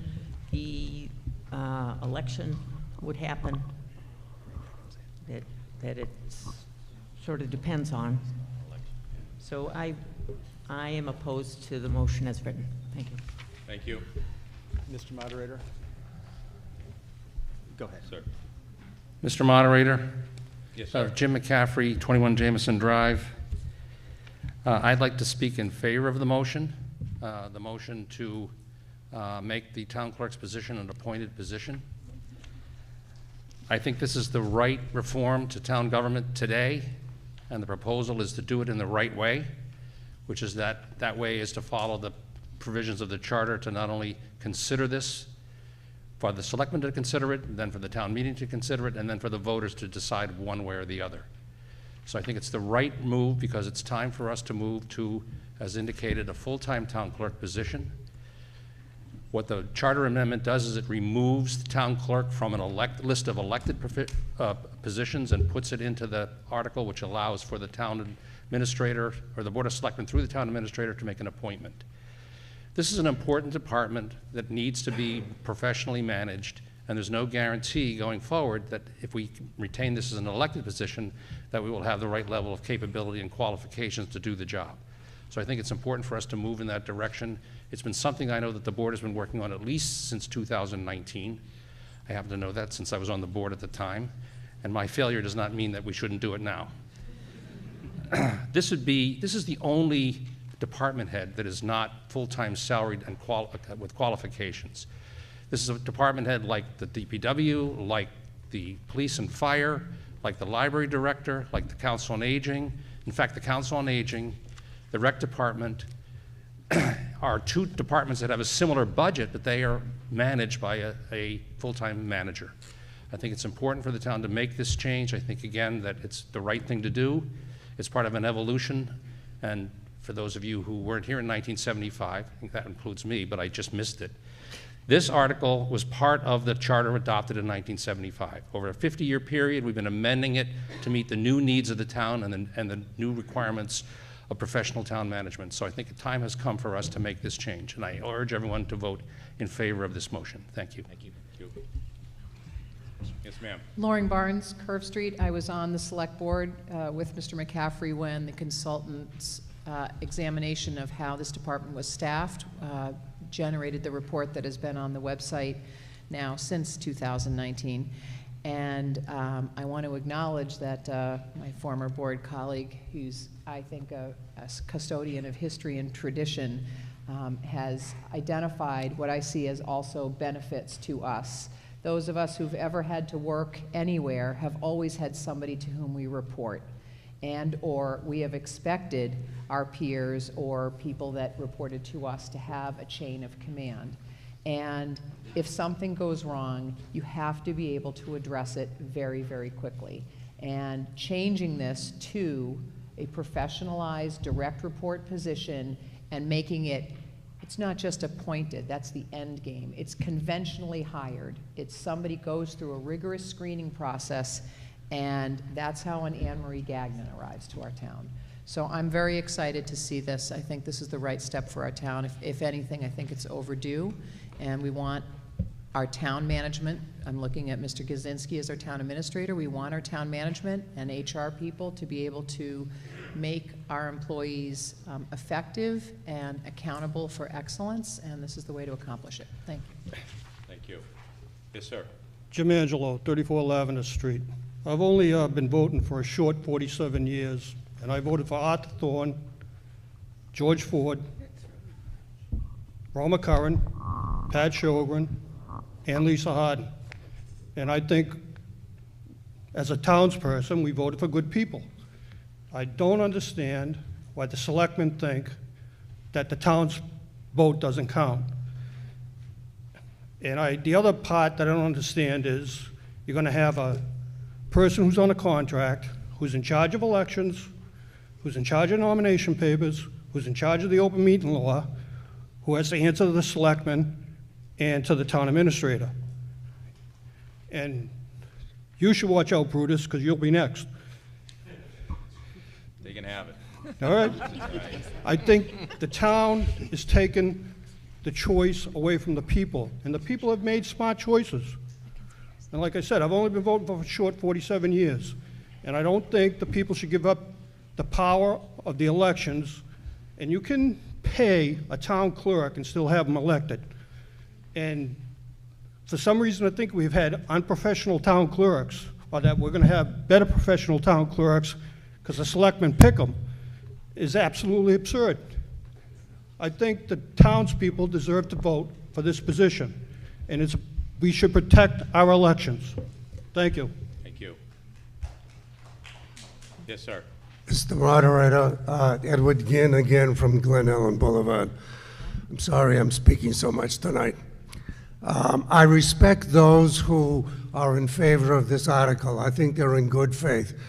the election would happen, that it sort of depends on. So I am opposed to the motion as written. Thank you. Thank you. Mr. Moderator? Go ahead. Sir. Mr. Moderator? Yes, sir. Jim McCaffrey, 21 Jameson Drive. I'd like to speak in favor of the motion to make the town clerk's position an appointed position. I think this is the right reform to town government today, and the proposal is to do it in the right way, which is that way is to follow the provisions of the charter to not only consider this, for the selectmen to consider it, and then for the town meeting to consider it, and then for the voters to decide one way or the other. So I think it's the right move because it's time for us to move to, as indicated, a full-time town clerk position. What the charter amendment does is it removes the town clerk from an list of elected positions and puts it into the article which allows for the town administrator or the Board of Selectmen through the town administrator to make an appointment. This is an important department that needs to be professionally managed, and there's no guarantee going forward that if we retain this as an elected position that we will have the right level of capability and qualifications to do the job. So I think it's important for us to move in that direction. It's been something I know that the board has been working on at least since 2019. I happen to know that since I was on the board at the time, and my failure does not mean that we shouldn't do it now. This is the only department head that is not full-time salaried and with qualifications. This is a department head like the DPW, like the police and fire, like the library director, like the Council on Aging. In fact, the Council on Aging, the rec department, are two departments that have a similar budget, but they are managed by a full-time manager. I think it's important for the town to make this change. I think, again, that it's the right thing to do. It's part of an evolution, and for those of you who weren't here in 1975, I think that includes me, but I just missed it. This article was part of the charter adopted in 1975. Over a 50-year period, we've been amending it to meet the new needs of the town and the new requirements of professional town management. So I think the time has come for us to make this change, and I urge everyone to vote in favor of this motion. Thank you. Thank you. Yes, ma'am. Loring Barnes, Curve Street. I was on the select board with Mr. McCaffrey when the consultant's examination of how this department was staffed generated the report that has been on the website now since 2019. And I want to acknowledge that my former board colleague, who's, I think, a custodian of history and tradition, has identified what I see as also benefits to us. Those of us who've ever had to work anywhere have always had somebody to whom we report, and or we have expected our peers or people that reported to us to have a chain of command. And if something goes wrong, you have to be able to address it very, very quickly. And changing this to a professionalized direct report position and making it, it's not just appointed, that's the end game. It's conventionally hired. It's somebody goes through a rigorous screening process, and that's how an Anne Marie Gagnon arrives to our town. So I'm very excited to see this. I think this is the right step for our town. If anything, I think it's overdue, and we want our town management, I'm looking at Mr. Kaczynski as our town administrator, we want our town management and HR people to be able to make our employees effective and accountable for excellence, and this is the way to accomplish it. Thank you. Thank you. Yes, sir. Jim Angelo, 34 Lavender Street. I've only been voting for a short 47 years, and I voted for Arthur Thorne, George Ford, Roma Curran, Pat Sjogren, and Lisa Harden. And I think, as a townsperson, we voted for good people. I don't understand why the selectmen think that the town's vote doesn't count. And the other part that I don't understand is you're going to have a person who's on a contract, who's in charge of elections, who's in charge of nomination papers, who's in charge of the open meeting law, who has to answer to the selectmen and to the town administrator. And you should watch out, Brutus, because you'll be next. They can have it. All right? I think the town is taking the choice away from the people, and the people have made smart choices. And like I said, I've only been voting for a short 47 years, and I don't think the people should give up the power of the elections, and you can pay a town clerk and still have them elected. And for some reason, I think we've had unprofessional town clerks, or that we're gonna have better professional town clerks because the selectmen pick them, is absolutely absurd. I think the townspeople deserve to vote for this position, and we should protect our elections. Thank you. Thank you. Yes, sir. Mr. Moderator, Edward Ginn again from Glen Ellen Boulevard. I'm sorry I'm speaking so much tonight. I respect those who are in favor of this article. I think they're in good faith.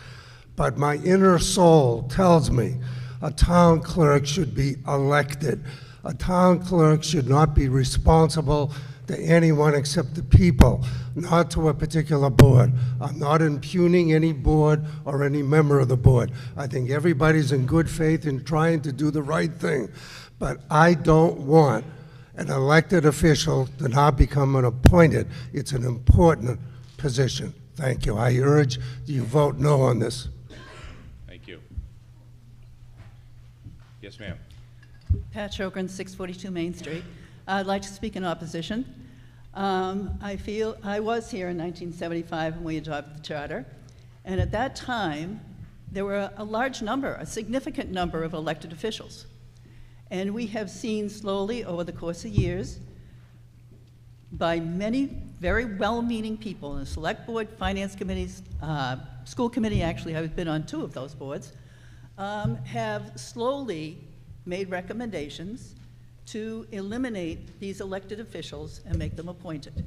But my inner soul tells me a town clerk should be elected. A town clerk should not be responsible to anyone except the people, not to a particular board. I'm not impugning any board or any member of the board. I think everybody's in good faith in trying to do the right thing. But I don't want an elected official to not become an appointed. It's an important position. Thank you. I urge you vote no on this. Thank you. Yes, ma'am. Pat Chokran, 642 Main Street. I'd like to speak in opposition. I feel I was here in 1975 when we adopted the charter, and at that time there were a large number, a significant number of elected officials. And we have seen slowly over the course of years by many very well-meaning people in the select board, finance committees, school committee, actually I've been on 2 of those boards, have slowly made recommendations to eliminate these elected officials and make them appointed.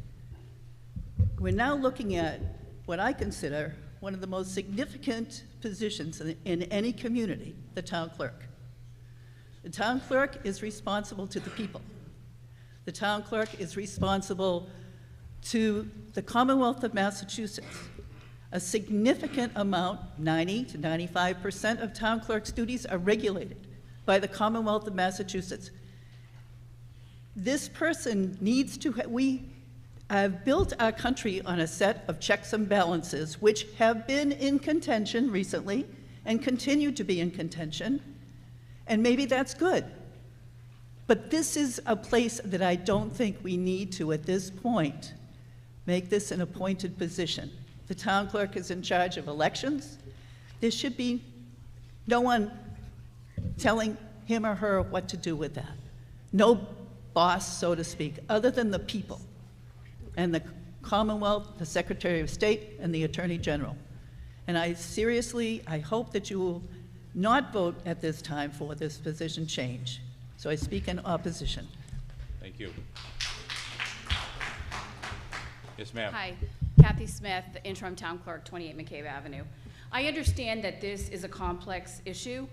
We're now looking at what I consider one of the most significant positions in any community, the town clerk. The town clerk is responsible to the people. The town clerk is responsible to the Commonwealth of Massachusetts. A significant amount, 90 to 95% of town clerk's duties are regulated by the Commonwealth of Massachusetts. This person needs to, we have built our country on a set of checks and balances which have been in contention recently and continue to be in contention, and maybe that's good. But this is a place that I don't think we need to, at this point, make this an appointed position. The town clerk is in charge of elections. There should be no one telling him or her what to do with that. No boss, so to speak, other than the people and the Commonwealth, the Secretary of State, and the Attorney General. And I hope that you will not vote at this time for this position change. So I speak in opposition. Thank you. Yes, ma'am. Hi, Kathy Smith, the interim town clerk, 28 McCabe Avenue. I understand that this is a complex issue.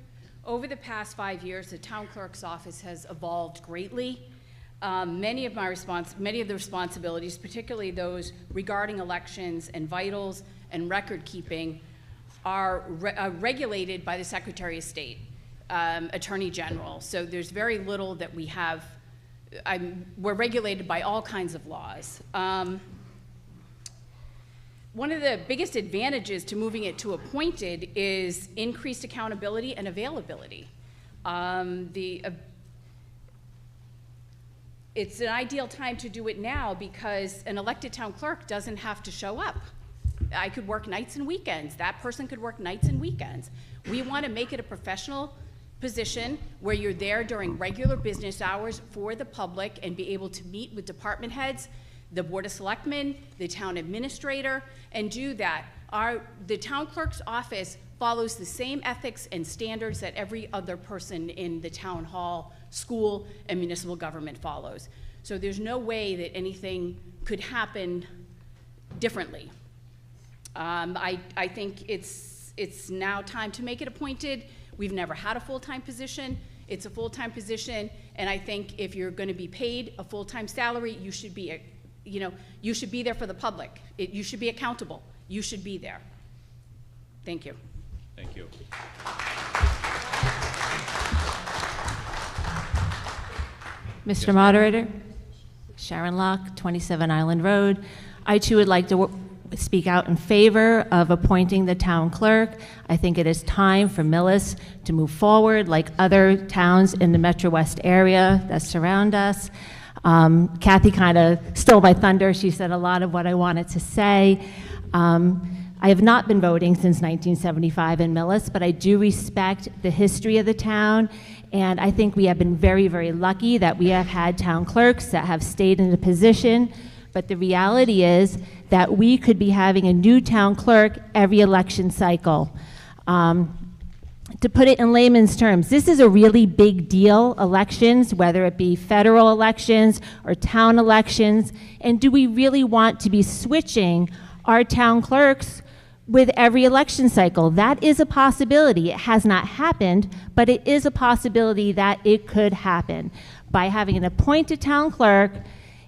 Over the past 5 years, the town clerk's office has evolved greatly. Many of the responsibilities, particularly those regarding elections and vitals and record keeping, are regulated by the Secretary of State, Attorney General. So there's very little that we have. We're regulated by all kinds of laws. One of the biggest advantages to moving it to appointed is increased accountability and availability. It's an ideal time to do it now because an elected town clerk doesn't have to show up. I could work nights and weekends. That person could work nights and weekends. We want to make it a professional position where you're there during regular business hours for the public and be able to meet with department heads, the Board of Selectmen, the town administrator, and do that. The town clerk's office follows the same ethics and standards that every other person in the town hall, school, and municipal government follows. So there's no way that anything could happen differently. I think it's now time to make it appointed. We've never had a full-time position. It's a full-time position, and I think if you're going to be paid a full-time salary, you should be you know, you should be there for the public. You should be accountable. You should be there. Thank you. Thank you. Mr. Moderator, Sharon Locke, 27 Island Road. I too would like to speak out in favor of appointing the town clerk. I think it is time for Millis to move forward like other towns in the Metro West area that surround us. Kathy kind of stole my thunder. She said a lot of what I wanted to say. I have not been voting since 1975 in Millis, but I do respect the history of the town, and I think we have been very, very lucky that we have had town clerks that have stayed in the position. But the reality is that we could be having a new town clerk every election cycle. To put it in layman's terms, this is a really big deal, elections, whether it be federal elections or town elections, and do we really want to be switching our town clerks with every election cycle? That is a possibility. It has not happened, but it is a possibility that it could happen. By having an appointed town clerk,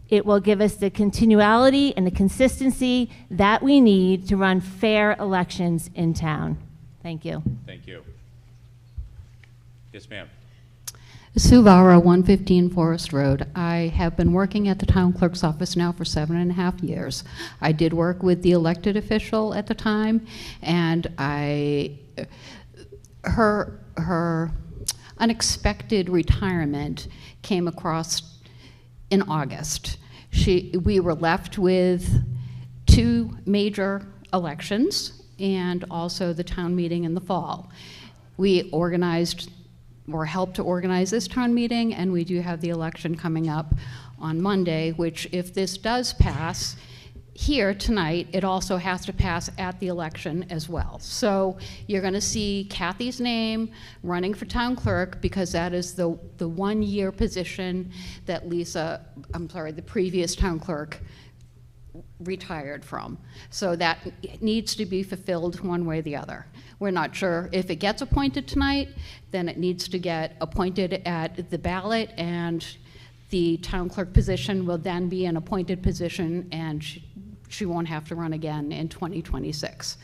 it will give us the continuality and the consistency that we need to run fair elections in town. Thank you. Thank you. Yes, ma'am. Sue Vara, 115 Forest Road. I have been working at the town clerk's office now for 7.5 years. I did work with the elected official at the time, and her unexpected retirement came across in August. We were left with 2 major elections and also the town meeting in the fall. We organized or helped to organize this town meeting, and we do have the election coming up on Monday, which if this does pass here tonight, it also has to pass at the election as well. So you're gonna see Kathy's name running for town clerk because that is the 1-year position that the previous town clerk retired from. So that needs to be fulfilled one way or the other. We're not sure if it gets appointed tonight, then it needs to get appointed at the ballot, and the town clerk position will then be an appointed position, and she won't have to run again in 2026.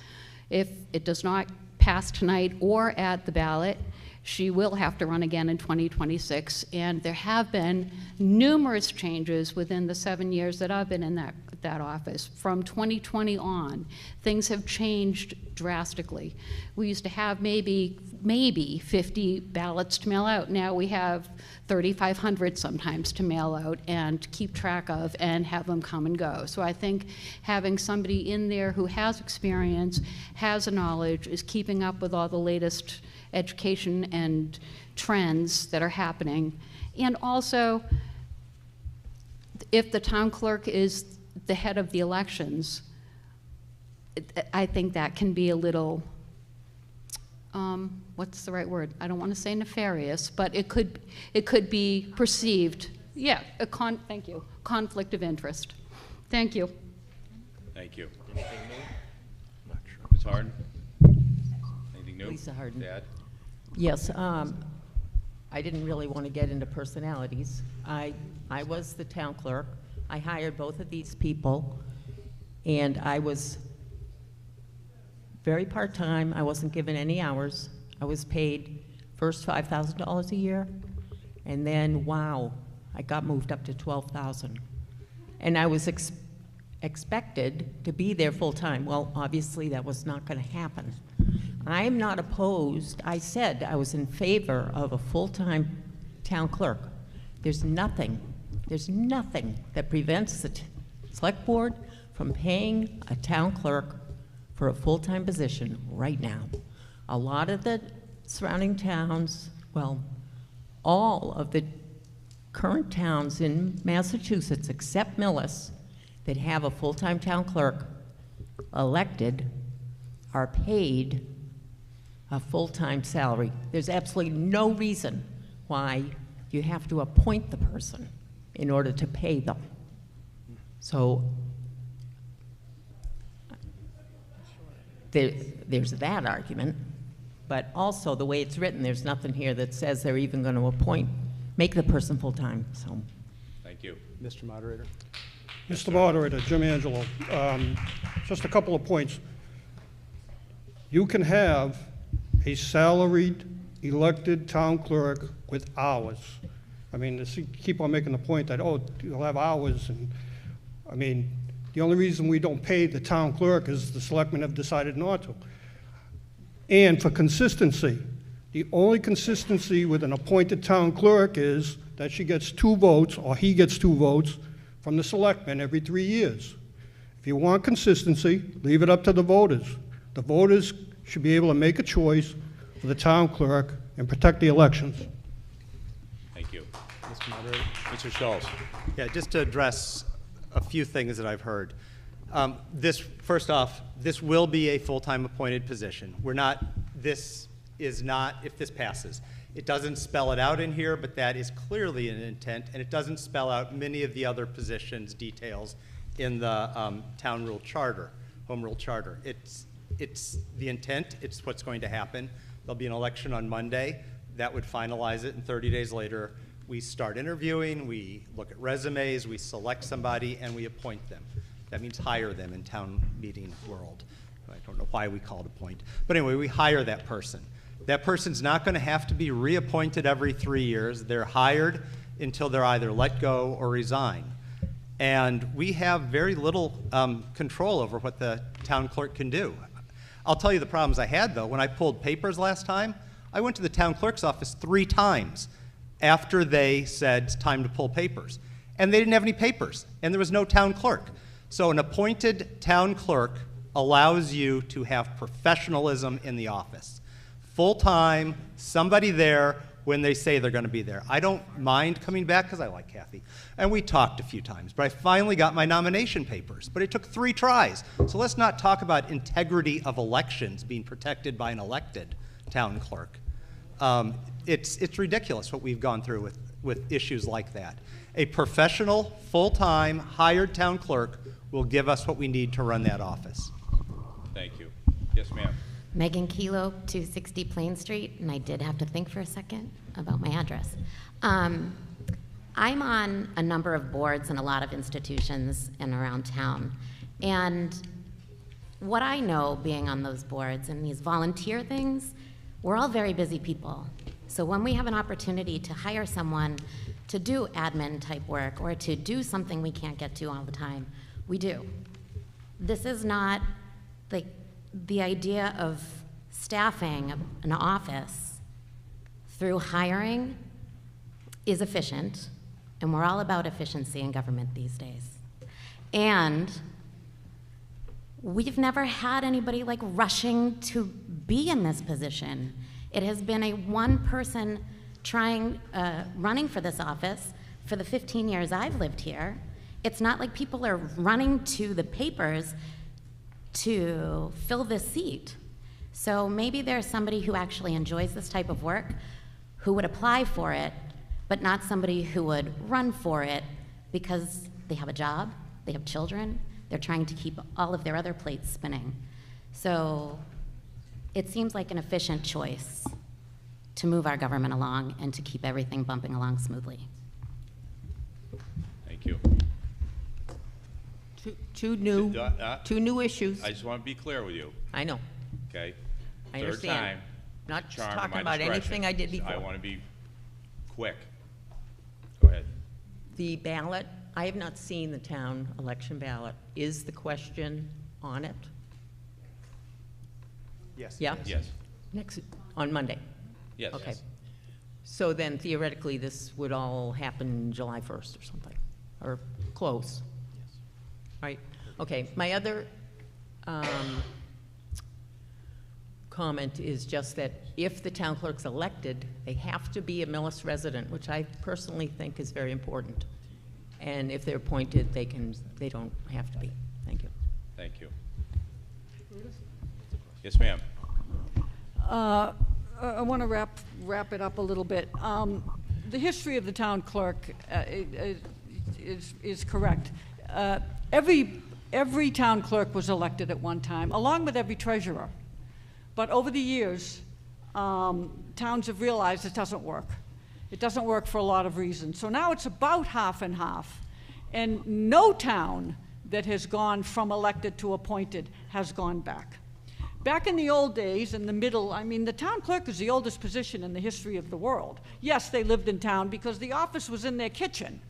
If it does not pass tonight or at the ballot, she will have to run again in 2026, and there have been numerous changes within the 7 years that I've been in that office. From 2020 on, things have changed drastically. We used to have maybe 50 ballots to mail out. Now we have 3,500 sometimes to mail out and keep track of and have them come and go. So I think having somebody in there who has experience, has a knowledge, is keeping up with all the latest education and trends that are happening. And also, if the town clerk is the head of the elections, I think that can be a little, what's the right word? I don't want to say nefarious, but it could be perceived, yeah, thank you, conflict of interest. Thank you. Thank you. Anything new? Ms. Harden? Anything new? Lisa Harden. Dad? Yes, I didn't really want to get into personalities. I was the town clerk. I hired both of these people, and I was very part-time. I wasn't given any hours. I was paid first $5,000 a year, and then, wow, I got moved up to $12,000. And I was expected to be there full-time. Well, obviously, that was not going to happen. I'm not opposed. I said I was in favor of a full-time town clerk. There's nothing that prevents the select board from paying a town clerk for a full-time position right now. A lot of the surrounding towns, well, all of the current towns in Massachusetts, except Millis, that have a full-time town clerk elected are paid a full-time salary. There's absolutely no reason why you have to appoint the person in order to pay them. So there's that argument, but also the way it's written, there's nothing here that says they're even going to make the person full-time. So, thank you. Mr. Moderator. Mr. Moderator, Jim Angelo, just a couple of points. You can have a salaried, elected town clerk with hours. I mean, keep on making the point that, oh, you'll have hours, and, I mean, the only reason we don't pay the town clerk is the selectmen have decided not to. And for consistency, the only consistency with an appointed town clerk is that she gets 2 votes, or he gets 2 votes, from the selectmen every 3 years. If you want consistency, leave it up to the voters. The voters should be able to make a choice for the town clerk and protect the elections. Thank you. Mr. Moderator. Mr. Schultz. Yeah, just to address a few things that I've heard. First off, this will be a full-time appointed position. This is not, if this passes. It doesn't spell it out in here, but that is clearly an intent, and it doesn't spell out many of the other positions' details in the town rule charter, home rule charter. It's the intent, it's what's going to happen. There'll be an election on Monday. That would finalize it, and 30 days later, we start interviewing, we look at resumes, we select somebody, and we appoint them. That means hire them in town meeting world. I don't know why we call it appoint. But anyway, we hire that person. That person's not going to have to be reappointed every 3 years. They're hired until they're either let go or resign. And we have very little control over what the town clerk can do. I'll tell you the problems I had, though. When I pulled papers last time, I went to the town clerk's office 3 times after they said it's time to pull papers. And they didn't have any papers, and there was no town clerk. So an appointed town clerk allows you to have professionalism in the office. Full-time, somebody there when they say they're going to be there. I don't mind coming back because I like Kathy. And we talked a few times, but I finally got my nomination papers. But it took 3 tries. So let's not talk about integrity of elections being protected by an elected town clerk. It's ridiculous what we've gone through with issues like that. A professional, full-time, hired town clerk will give us what we need to run that office. Thank you. Yes, ma'am. Megan Kelo, 260 Plain Street, and I did have to think for a second about my address. I'm on a number of boards in a lot of institutions and around town, and what I know being on those boards and these volunteer things, we're all very busy people. So when we have an opportunity to hire someone to do admin type work or to do something we can't get to all the time, we do. This is not like the idea of staffing an office through hiring is efficient, and we're all about efficiency in government these days. And we've never had anybody like rushing to be in this position. It has been a one person running for this office for the 15 years I've lived here. It's not like people are running to the papers to fill this seat. So maybe there's somebody who actually enjoys this type of work who would apply for it, but not somebody who would run for it because they have a job, they have children, they're trying to keep all of their other plates spinning. So it seems like an efficient choice to move our government along and to keep everything bumping along smoothly. Thank you. Two new issues. I just want to be clear with you. I know. Okay? I Third understand. time. Not charm of talking my about discretion. anything I did before. I want to be quick. Go ahead. The ballot, I have not seen the town election ballot. Is the question on it? Yes. Yeah? Yes. On Monday? Yes. Okay. Yes. So then theoretically, this would all happen July 1st or something, or close? Yes. Right, okay. My other comment is just that if the town clerk's elected, they have to be a Millis resident, which I personally think is very important. And if they're appointed, they don't have to be. Thank you. Thank you. Yes, ma'am. I want to wrap it up a little bit. The history of the town clerk is correct. Every town clerk was elected at one time, along with every treasurer. But over the years, towns have realized it doesn't work. It doesn't work for a lot of reasons. So now it's about half and half. And no town that has gone from elected to appointed has gone back. Back in the old days, in the middle, I mean, the town clerk is the oldest position in the history of the world. Yes, they lived in town because the office was in their kitchen.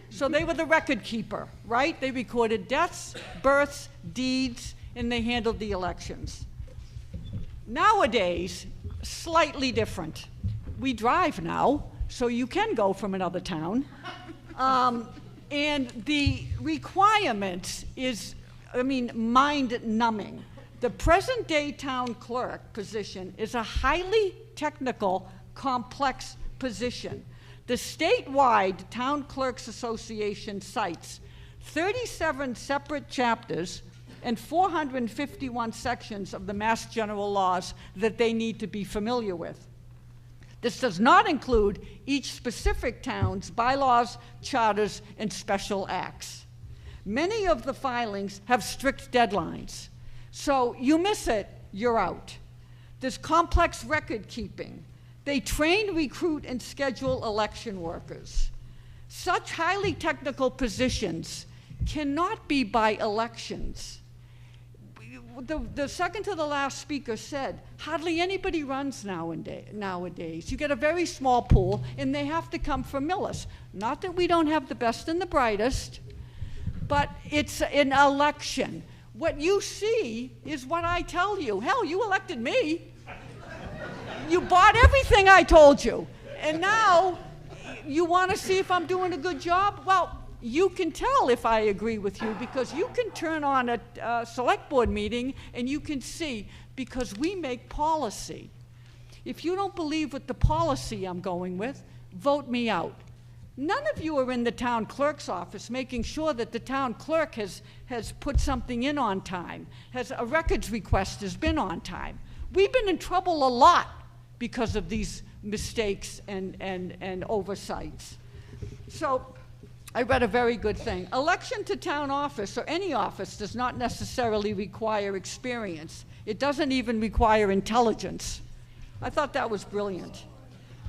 So they were the record keeper, right? They recorded deaths, births, deeds, and they handled the elections. Nowadays, slightly different. We drive now, so you can go from another town. And the requirement is, I mean, mind-numbing. The present-day town clerk position is a highly technical, complex position. The statewide Town Clerks Association cites 37 separate chapters and 451 sections of the Mass General Laws that they need to be familiar with. This does not include each specific town's bylaws, charters, and special acts. Many of the filings have strict deadlines. So you miss it, you're out. There's complex record keeping. They train, recruit, and schedule election workers. Such highly technical positions cannot be by elections. The second to the last speaker said, hardly anybody runs nowadays. You get a very small pool, and they have to come from Millis. Not that we don't have the best and the brightest, but it's an election. What you see is what I tell you. Hell, you elected me. You bought everything I told you. And now you want to see if I'm doing a good job? Well, you can tell if I agree with you because you can turn on a select board meeting and you can see because we make policy. If you don't believe with the policy I'm going with, vote me out. None of you are in the town clerk's office making sure that the town clerk has put something in on time, a records request has been on time. We've been in trouble a lot because of these mistakes and oversights. So I read a very good thing. Election to town office or any office does not necessarily require experience. It doesn't even require intelligence. I thought that was brilliant.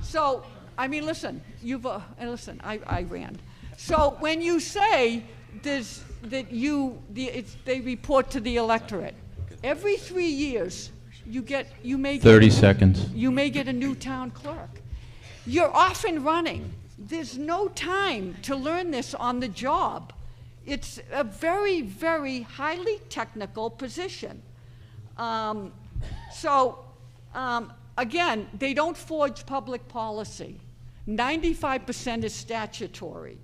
So, I mean, listen, I ran. So when you say that they report to the electorate, every 3 years you may get 30 seconds. You may get a new town clerk. You're off and running. There's no time to learn this on the job. It's a very, very highly technical position. Again, they don't forge public policy. 95% is statutory.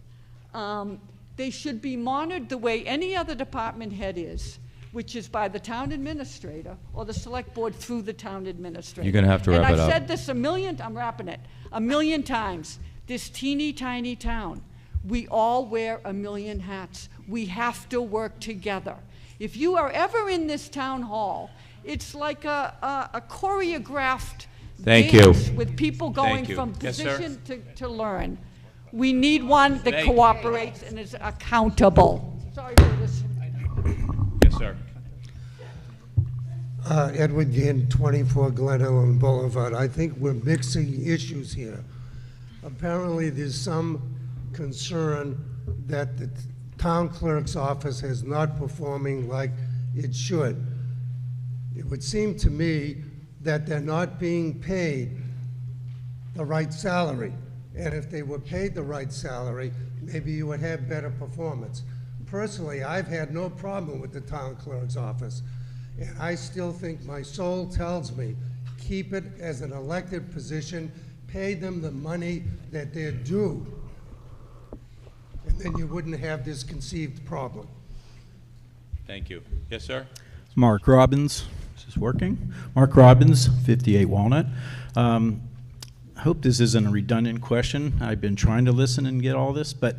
They should be monitored the way any other department head is, which is by the town administrator or the select board through the town administrator. You're gonna have to wrap it And up. I've said this I'm wrapping it, a million times. This teeny tiny town, we all wear a million hats. We have to work together. If you are ever in this town hall, it's like a choreographed Thank you. dance with people going Thank you. from Yes, sir. position to learn. We need one that Thank you. cooperates and is accountable. Sorry for this. Yes, sir. Edward Ginn, 24 Glen Ellen Boulevard. I think we're mixing issues here. Apparently, there's some concern that the town clerk's office is not performing like it should. It would seem to me that they're not being paid the right salary. And if they were paid the right salary, maybe you would have better performance. Personally, I've had no problem with the town clerk's office. And I still think my soul tells me, keep it as an elected position, pay them the money that they're due. And then you wouldn't have this conceived problem. Thank you. Yes, sir? Mark Robbins. Is this working? Mark Robbins, 58 Walnut. I hope this isn't a redundant question. I've been trying to listen and get all this, but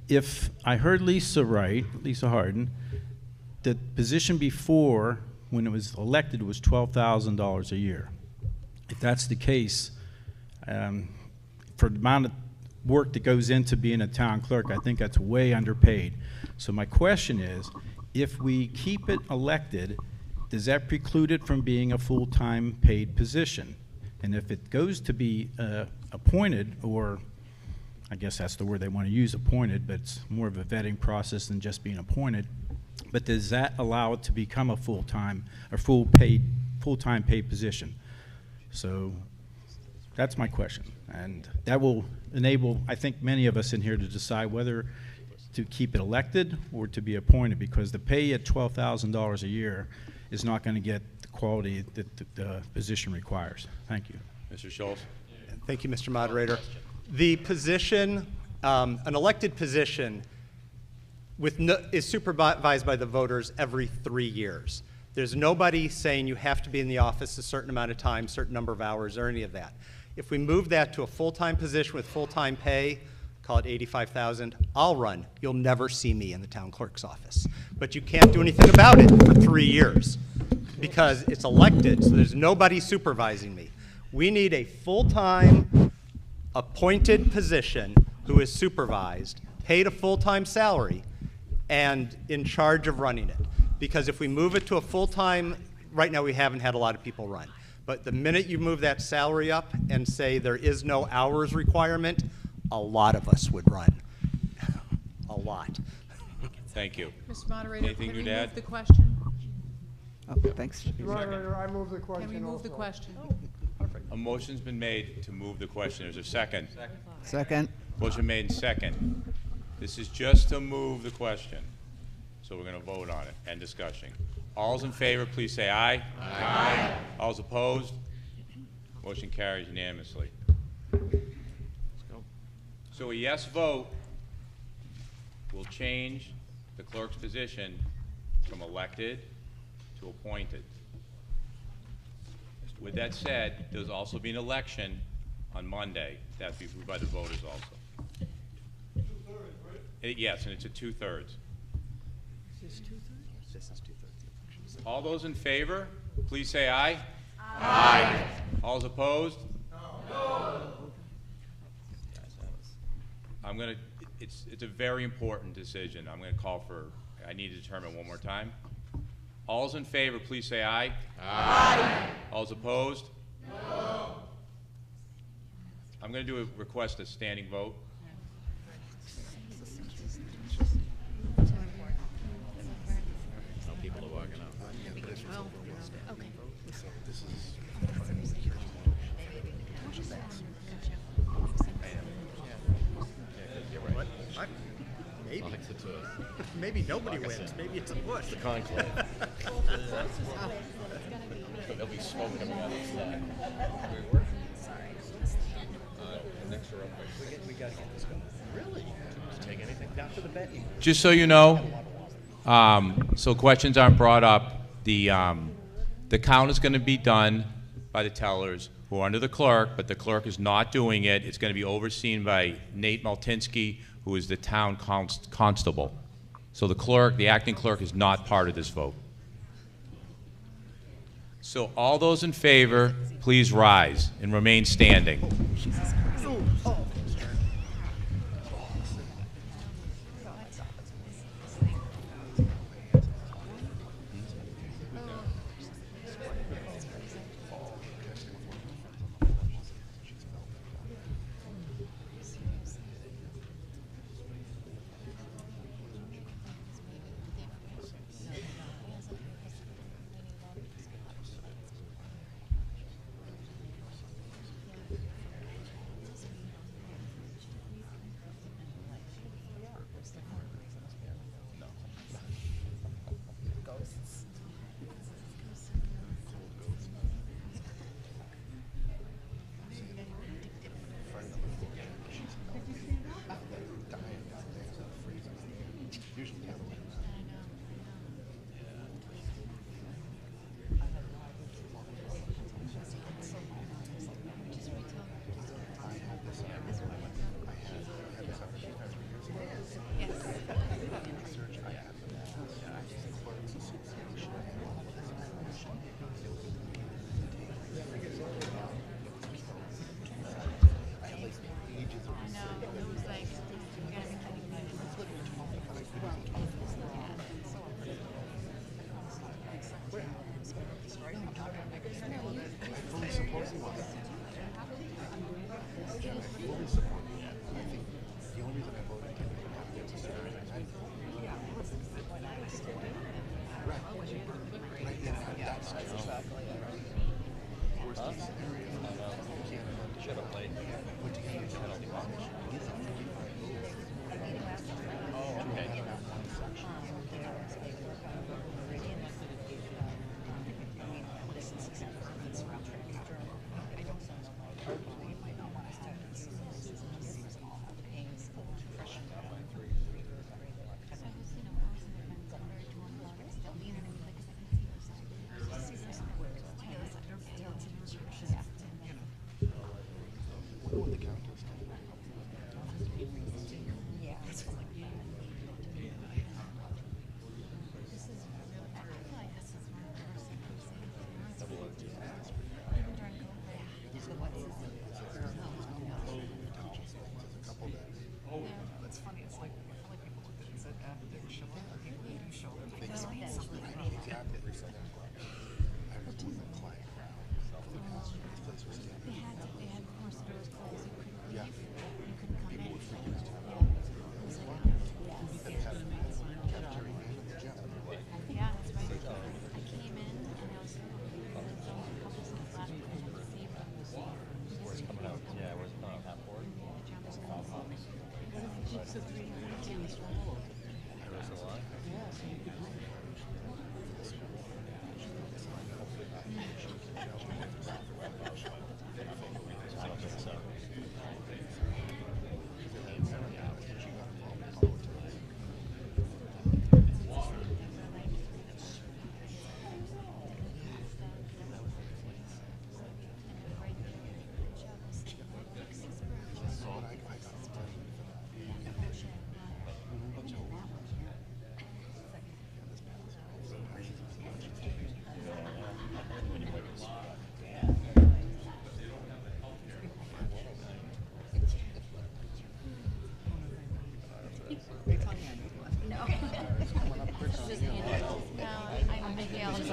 if I heard Lisa right, Lisa Harden, the position before, when it was elected, was $12,000 a year. If that's the case, for the amount of work that goes into being a town clerk, I think that's way underpaid. So my question is, if we keep it elected, does that preclude it from being a full-time paid position? And if it goes to be appointed or I guess that's the word they want to use, appointed, but it's more of a vetting process than just being appointed. But does that allow it to become a full-time paid position? So that's my question. And that will enable, I think, many of us in here to decide whether to keep it elected or to be appointed, because the pay at $12,000 a year is not going to get the quality that the position requires. Thank you. Mr. Schultz. Thank you, Mr. Moderator. The position, an elected position, is supervised by the voters every 3 years. There's nobody saying you have to be in the office a certain amount of time, certain number of hours, or any of that. If we move that to a full-time position with full-time pay, call it $85,000, I'll run. You'll never see me in the town clerk's office. But you can't do anything about it for 3 years because it's elected, so there's nobody supervising me. We need a full-time appointed position who is supervised, paid a full-time salary, and in charge of running it. Because if we move it to a full-time, right now we haven't had a lot of people run. But the minute you move that salary up and say there is no hours requirement, a lot of us would run. A lot. Thank you. Mr. Moderator, Anything can we you'd add? move the question? Oh, thanks. Moderator, I move the question Can we move the also. question? A motion's been made to move the question. Is there a second? Second. Motion made and second. This is just to move the question. So we're going to vote on it and discussion. All's in favor, please say aye. Aye. All's opposed? Motion carries unanimously. Let's go. So a yes vote will change the clerk's position from elected to appointed. With that said, there's also be an election on Monday. That's be approved by the voters also. 2/3, right? Yes, and it's a 2/3. Is this 2/3? This is 2/3. All those in favor, please say aye. Aye. All's opposed? No. I'm going to, it's a very important decision. I'm going to call for, I need to determine one more time. All's in favor, please say aye. Aye. All's opposed? No. I'm going to request a standing vote. People are walking out. Okay. Maybe. Maybe nobody wins. Maybe it's a push. The conclave. There'll be smoke coming out of the flag. Next are up. We got to get this going. Really? Did you take anything? Down to the bet. Just so you know, so questions aren't brought up, the count is going to be done by the tellers who are under the clerk, but the clerk is not doing it. It's going to be overseen by Nate Maltinsky, who is the town constable. So the clerk, the acting clerk, is not part of this vote. So all those in favor, please rise and remain standing.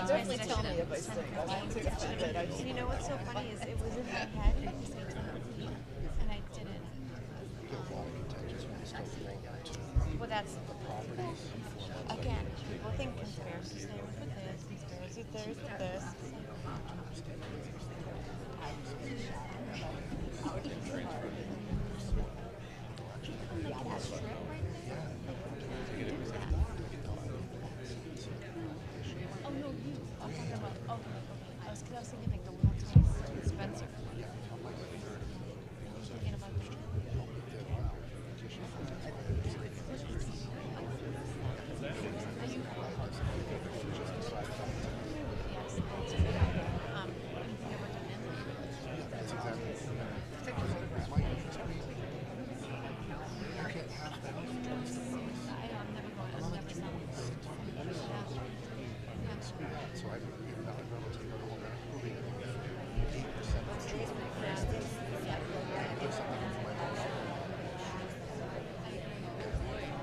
Definitely tell me if I sing. And you know what's so funny is it was in my head and I didn't. Well, that's again. People think conspiracy theories with this, conspiracy theories with this. I was thinking like the little tiny Spencer. Thinking about the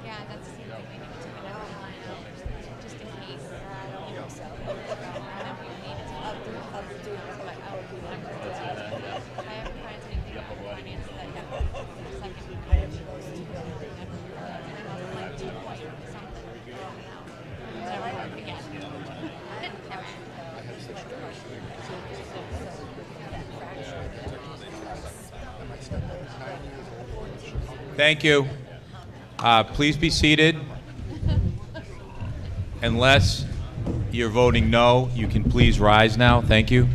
yeah, that's the same thing. We need to take it out of the lineup just in case. I haven't found anything about finance that second. I have like 2 point something now. Never work again. Never. Thank you. Please be seated. Unless you're voting no, you can please rise now. Thank you.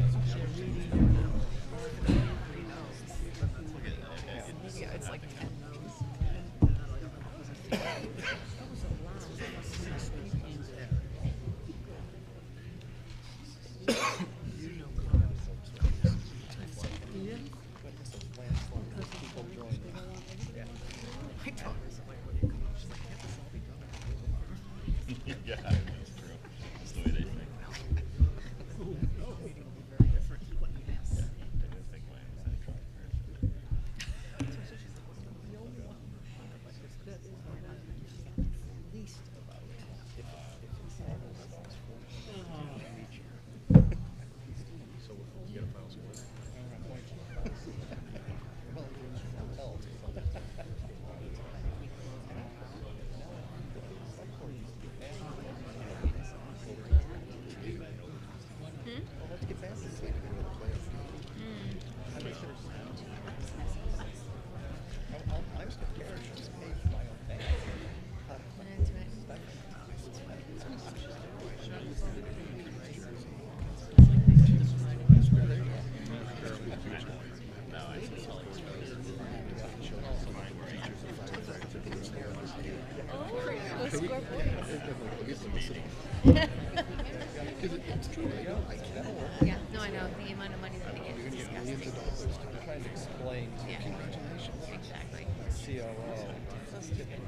Yeah, that's true. That's the way they think. the amount of money that they get is disgusting. I'm trying to explain. Yeah. Congratulations. Exactly. COO. So stupid.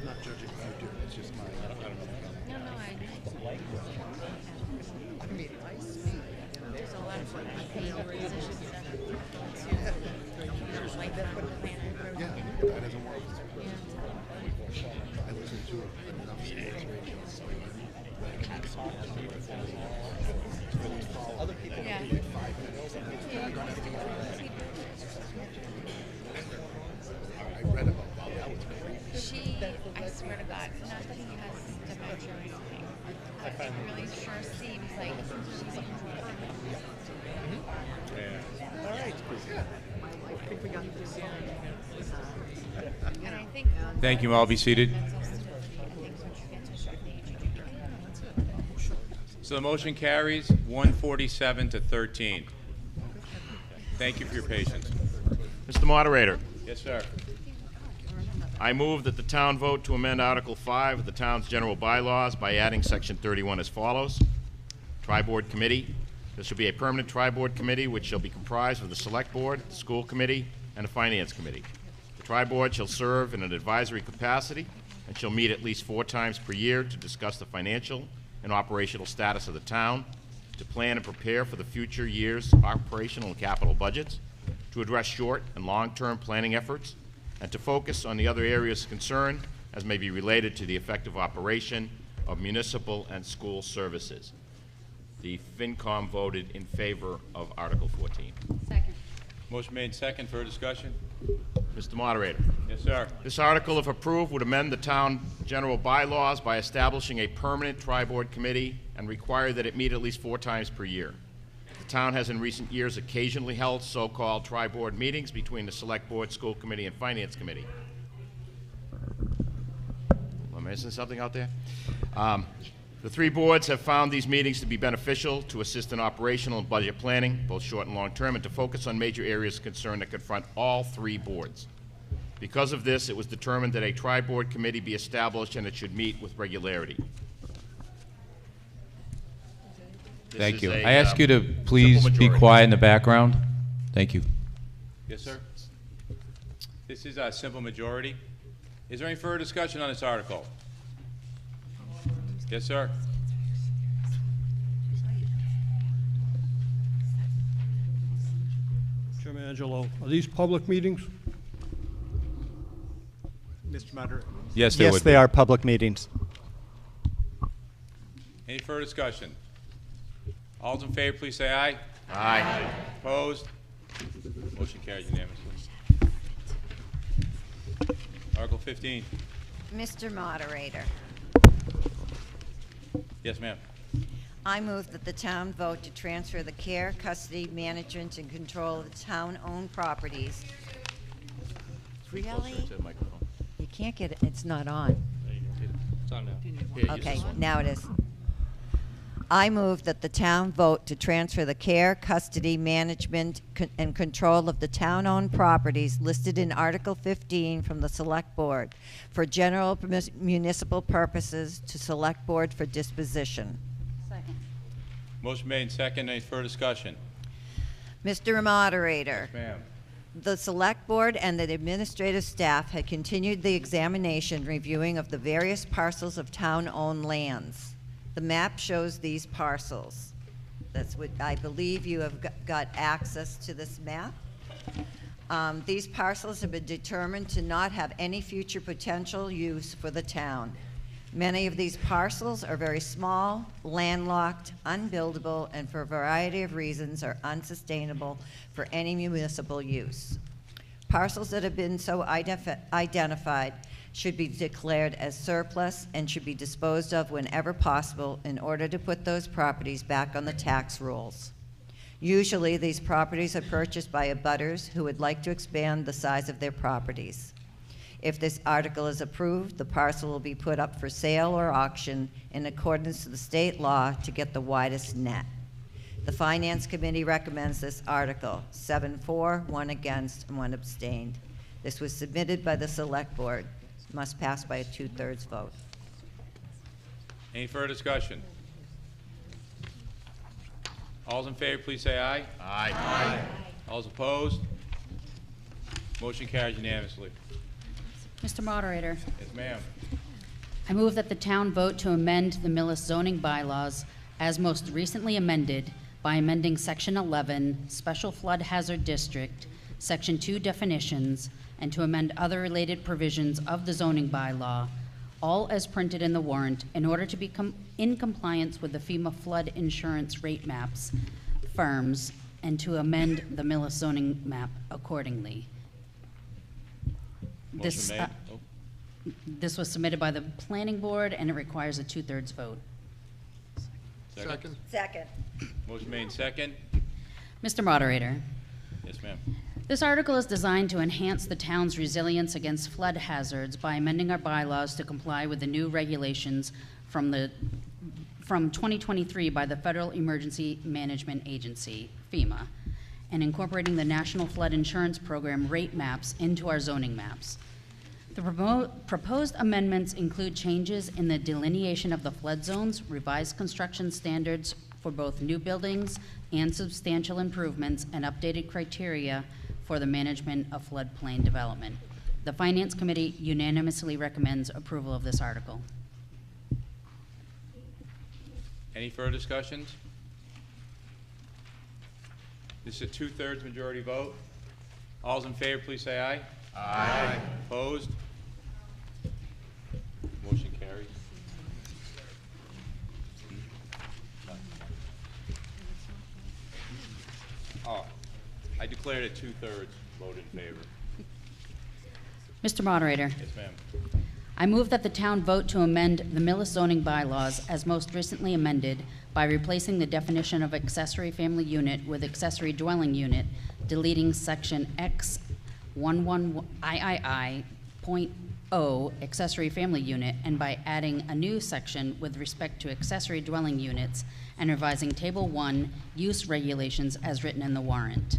I'm not judging what you do. It's just my. I don't know. No, I know. I mean, There's a lot of paid positions that to like that on the planet. yeah, that doesn't work. I listen to enough sports radio. Other people Yeah. do like 5 minutes. I read about that. That was crazy. I swear to God, not that he has dementia or anything, but it really sure seems like she's a All right. I think we got this. And I think Thank you. All be seated. So the motion carries 147 to 13. Thank you for your patience. Mr. Moderator, Yes, sir. I move that the town vote to amend Article 5 of the town's general bylaws by adding Section 31 as follows. Tri-Board Committee. There shall be a permanent Tri-Board Committee which shall be comprised of the Select Board, the School Committee, and the Finance Committee. The Tri-Board shall serve in an advisory capacity and shall meet at least 4 times per year to discuss the financial and operational status of the town, to plan and prepare for the future year's operational and capital budgets, to address short and long-term planning efforts, and to focus on the other areas of concern as may be related to the effective operation of municipal and school services. The FinCom voted in favor of Article 14. Second. Motion made second for discussion. Mr. Moderator. Yes, sir. This article, if approved, would amend the town general bylaws by establishing a permanent tri-board committee and require that it meet at least 4 times per year. The town has in recent years occasionally held so-called tri-board meetings between the Select Board, School Committee, and Finance Committee. Am I missing something out there? The 3 boards have found these meetings to be beneficial to assist in operational and budget planning, both short and long term, and to focus on major areas of concern that confront all 3 boards. Because of this, it was determined that a tri-board committee be established and it should meet with regularity. Thank you. I ask you to please be quiet in the background. Thank you. Yes, sir. This is a simple majority. Is there any further discussion on this article? Yes, sir. Jim Angelo, are these public meetings? Mr. Moderator? Yes, they would Yes, be. they are public meetings. Any further discussion? All those in favor, please say aye. Aye. Opposed? Motion carries unanimously. Article 15. Mr. Moderator, Yes, ma'am. I move that the town vote to transfer the care, custody, management, and control of the town-owned properties. Really? To the microphone. You can't get it, it's not on. It's on now. Okay, now it is. I move that the town vote to transfer the care, custody, management, and control of the town-owned properties listed in Article 15 from the Select Board for general municipal purposes to Select Board for disposition. Second. Motion made and second. Any further discussion? Mr. Moderator. Yes, ma'am. The Select Board and the administrative staff had continued the examination reviewing of the various parcels of town-owned lands. The map shows these parcels. That's what I believe you have got access to this map. These parcels have been determined to not have any future potential use for the town. Many of these parcels are very small, landlocked, unbuildable, and for a variety of reasons are unsustainable for any municipal use. Parcels that have been so identified should be declared as surplus and should be disposed of whenever possible in order to put those properties back on the tax rolls. Usually, these properties are purchased by abutters who would like to expand the size of their properties. If this article is approved, the parcel will be put up for sale or auction in accordance to the state law to get the widest net. The Finance Committee recommends this article, 7 for, 1 against, and 1 abstained. This was submitted by the Select Board. Must pass by a 2/3 vote. Any further discussion? All's in favor, please say aye. Aye. All's opposed? Motion carries unanimously. Mr. Moderator, Yes, ma'am. I move that the town vote to amend the Millis zoning bylaws as most recently amended by amending Section 11, Special Flood Hazard District, Section 2 definitions, and to amend other related provisions of the zoning bylaw, all as printed in the warrant, in order to become in compliance with the FEMA flood insurance rate maps firms, and to amend the Millis zoning map accordingly. Motion made. This was submitted by the planning board, and it requires a 2/3 vote. Second. Second. Motion made second. Mr. Moderator, Yes, ma'am. this article is designed to enhance the town's resilience against flood hazards by amending our bylaws to comply with the new regulations from 2023 by the Federal Emergency Management Agency, FEMA, and incorporating the National Flood Insurance Program rate maps into our zoning maps. The proposed amendments include changes in the delineation of the flood zones, revised construction standards for both new buildings and substantial improvements, and updated criteria for the management of floodplain development. The Finance Committee unanimously recommends approval of this article. Any further discussions? This is a 2/3 majority vote. All's in favor, please say aye. Aye. Opposed? Motion carries. Oh, I declared it 2/3 vote in favor. Mr. Moderator, Yes, ma'am. I move that the town vote to amend the Millis zoning bylaws as most recently amended by replacing the definition of accessory family unit with accessory dwelling unit, deleting section X11 III.0 accessory family unit, and by adding a new section with respect to accessory dwelling units and revising Table 1 use regulations as written in the warrant.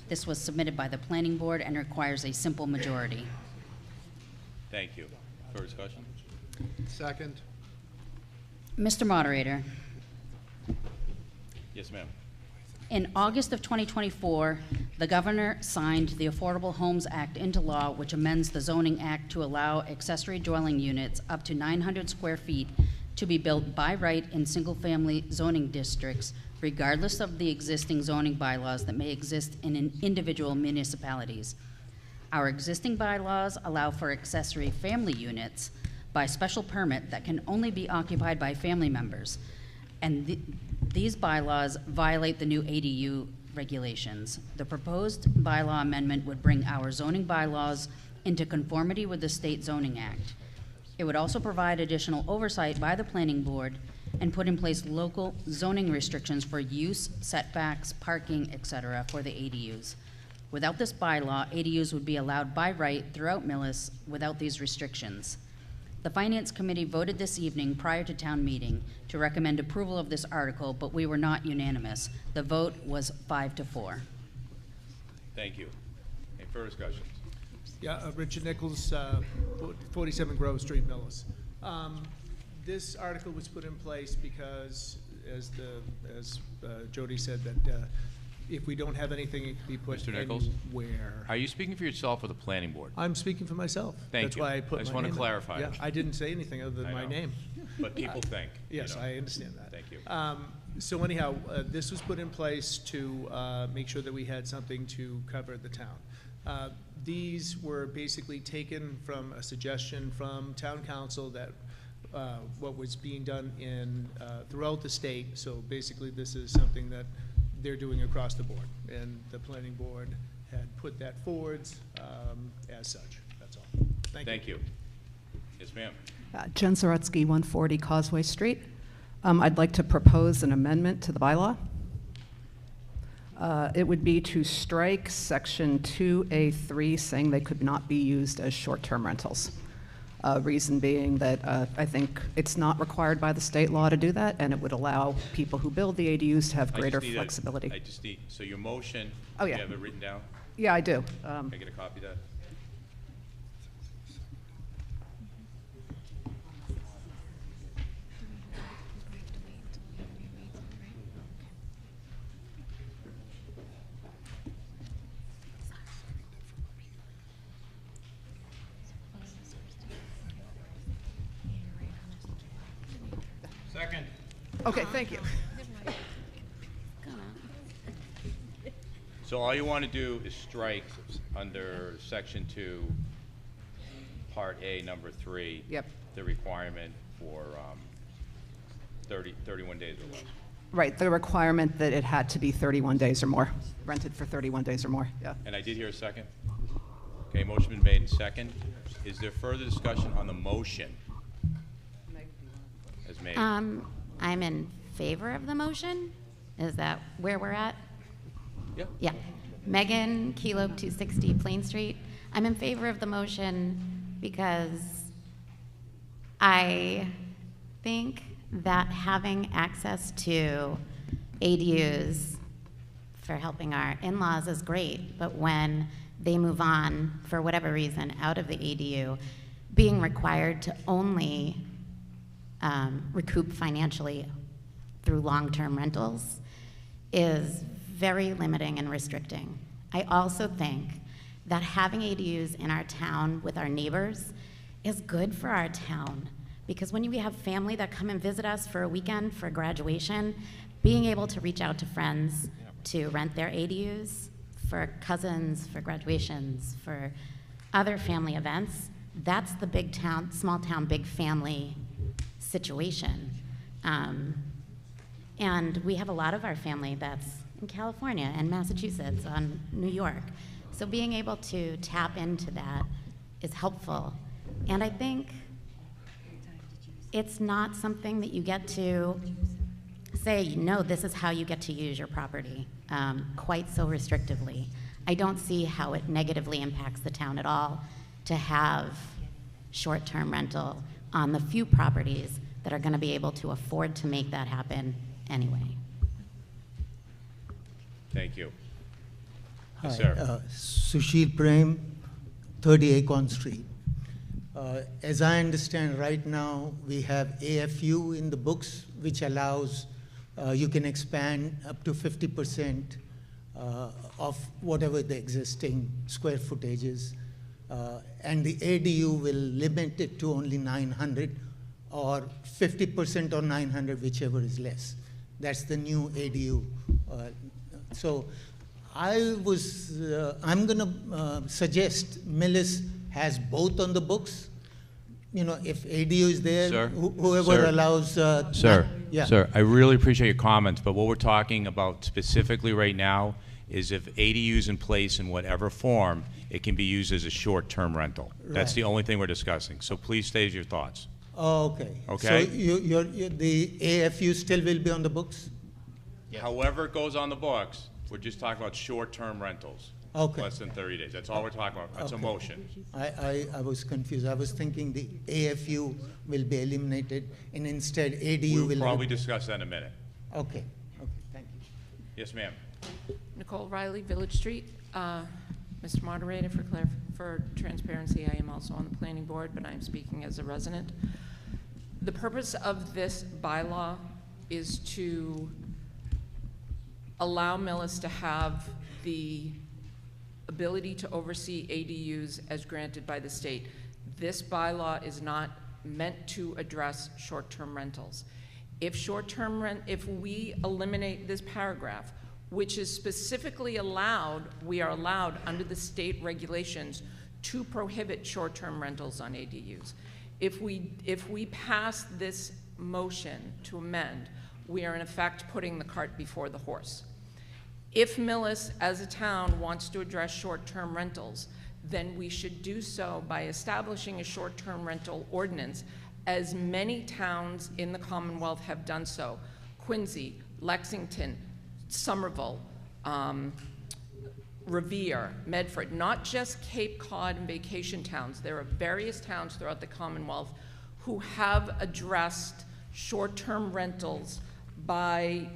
This was submitted by the planning board and requires a simple majority. Thank you. Further discussion? Second. Mr. Moderator, Yes, ma'am. in August of 2024, the governor signed the Affordable Homes Act into law, which amends the zoning act to allow accessory dwelling units up to 900 square feet to be built by right in single-family zoning districts, regardless of the existing zoning bylaws that may exist in individual municipalities. Our existing bylaws allow for accessory family units by special permit that can only be occupied by family members. And these bylaws violate the new ADU regulations. The proposed bylaw amendment would bring our zoning bylaws into conformity with the state zoning act. It would also provide additional oversight by the planning board and put in place local zoning restrictions for use, setbacks, parking, etc. for the ADUs. Without this bylaw, ADUs would be allowed by right throughout Millis without these restrictions. The Finance Committee voted this evening prior to town meeting to recommend approval of this article, but we were not unanimous. The vote was 5-4. Thank you. Any further discussions? Yeah, Richard Nichols, 47 Grove Street, Millis. This article was put in place because, as Jody said, that if we don't have anything, it can be put Mr. Nichols? anywhere. Are you speaking for yourself or the planning board? I'm speaking for myself. Thank That's you. why I put I just my want to name in. clarify. Yeah, I didn't say anything other than I my know. name. But people think. you Yes, know. I understand that. Thank you. So anyhow, this was put in place to make sure that we had something to cover the town. These were basically taken from a suggestion from town council that what was being done in throughout the state. So basically, this is something that they're doing across the board, and the planning board had put that forwards as such. That's all. Thank you. Yes, ma'am. Jen Zaretsky, 140 Causeway Street. I'd like to propose an amendment to the bylaw. It would be to strike section 2A3 saying they could not be used as short-term rentals. Reason being that I think it's not required by the state law to do that, and it would allow people who build the ADUs to have greater flexibility. I just need, so your motion, Oh, yeah. you have it written down? Yeah, I do. Can I get a copy of that? Second. Okay, thank you. So all you want to do is strike under section 2, part A, number 3. Yep. The requirement for 31 days or less. Right, the requirement that it had to be 31 days or more, rented for 31 days or more, yeah. And I did hear a second. Okay, motion been made in second. Is there further discussion on the motion as made? I'm in favor of the motion. Is that where we're at? Yeah. Yeah. Megan, Kelo 260 Plain Street. I'm in favor of the motion because I think that having access to ADUs for helping our in-laws is great, but when they move on, for whatever reason, out of the ADU, being required to only recoup financially through long-term rentals is very limiting and restricting. I also think that having ADUs in our town with our neighbors is good for our town, because when we have family that come and visit us for a weekend for graduation, being able to reach out to friends to rent their ADUs for cousins, for graduations, for other family events, that's the big town, small town, big family situation. And we have a lot of our family that's in California and Massachusetts, and New York. So being able to tap into that is helpful. And I think it's not something that you get to say, no, this is how you get to use your property quite so restrictively. I don't see how it negatively impacts the town at all to have short-term rental on the few properties that are going to be able to afford to make that happen anyway. Thank you. Hi, Yes, sir. Sushil Prem, 30 Acorn Street. As I understand right now, we have AFU in the books, which allows you can expand up to 50% of whatever the existing square footage is. And the ADU will limit it to only 900 or 50% or 900, whichever is less. That's the new ADU. So I'm going to suggest Millis has both on the books. You know, if ADU is there, Sir? whoever Sir? allows. Sir, Yeah. sir, I really appreciate your comments, but what we're talking about specifically right now is if ADU's in place in whatever form, it can be used as a short-term rental. That's Right. the only thing we're discussing. So please state your thoughts. Oh, okay. Okay. So the AFU still will be on the books? However it goes on the books, we're just talking about short-term rentals. Okay. Less than 30 days. That's all we're talking about. That's a Okay. motion. I was confused. I was thinking the AFU will be eliminated and instead ADU will. We'll probably discuss that in a minute. Okay, okay, thank you. Yes, ma'am. Nicole Riley, Village Street. Mr. Moderator, for transparency, I am also on the planning board, but I am speaking as a resident. The purpose of this bylaw is to allow Millis to have the ability to oversee ADUs as granted by the state. This bylaw is not meant to address short-term rentals. If we eliminate this paragraph, which is specifically allowed, we are allowed under the state regulations to prohibit short-term rentals on ADUs. If we pass this motion to amend, we are in effect putting the cart before the horse. If Millis, as a town, wants to address short-term rentals, then we should do so by establishing a short-term rental ordinance, as many towns in the Commonwealth have done so. Quincy, Lexington, Somerville, Revere, Medford, not just Cape Cod and vacation towns. There are various towns throughout the Commonwealth who have addressed short-term rentals by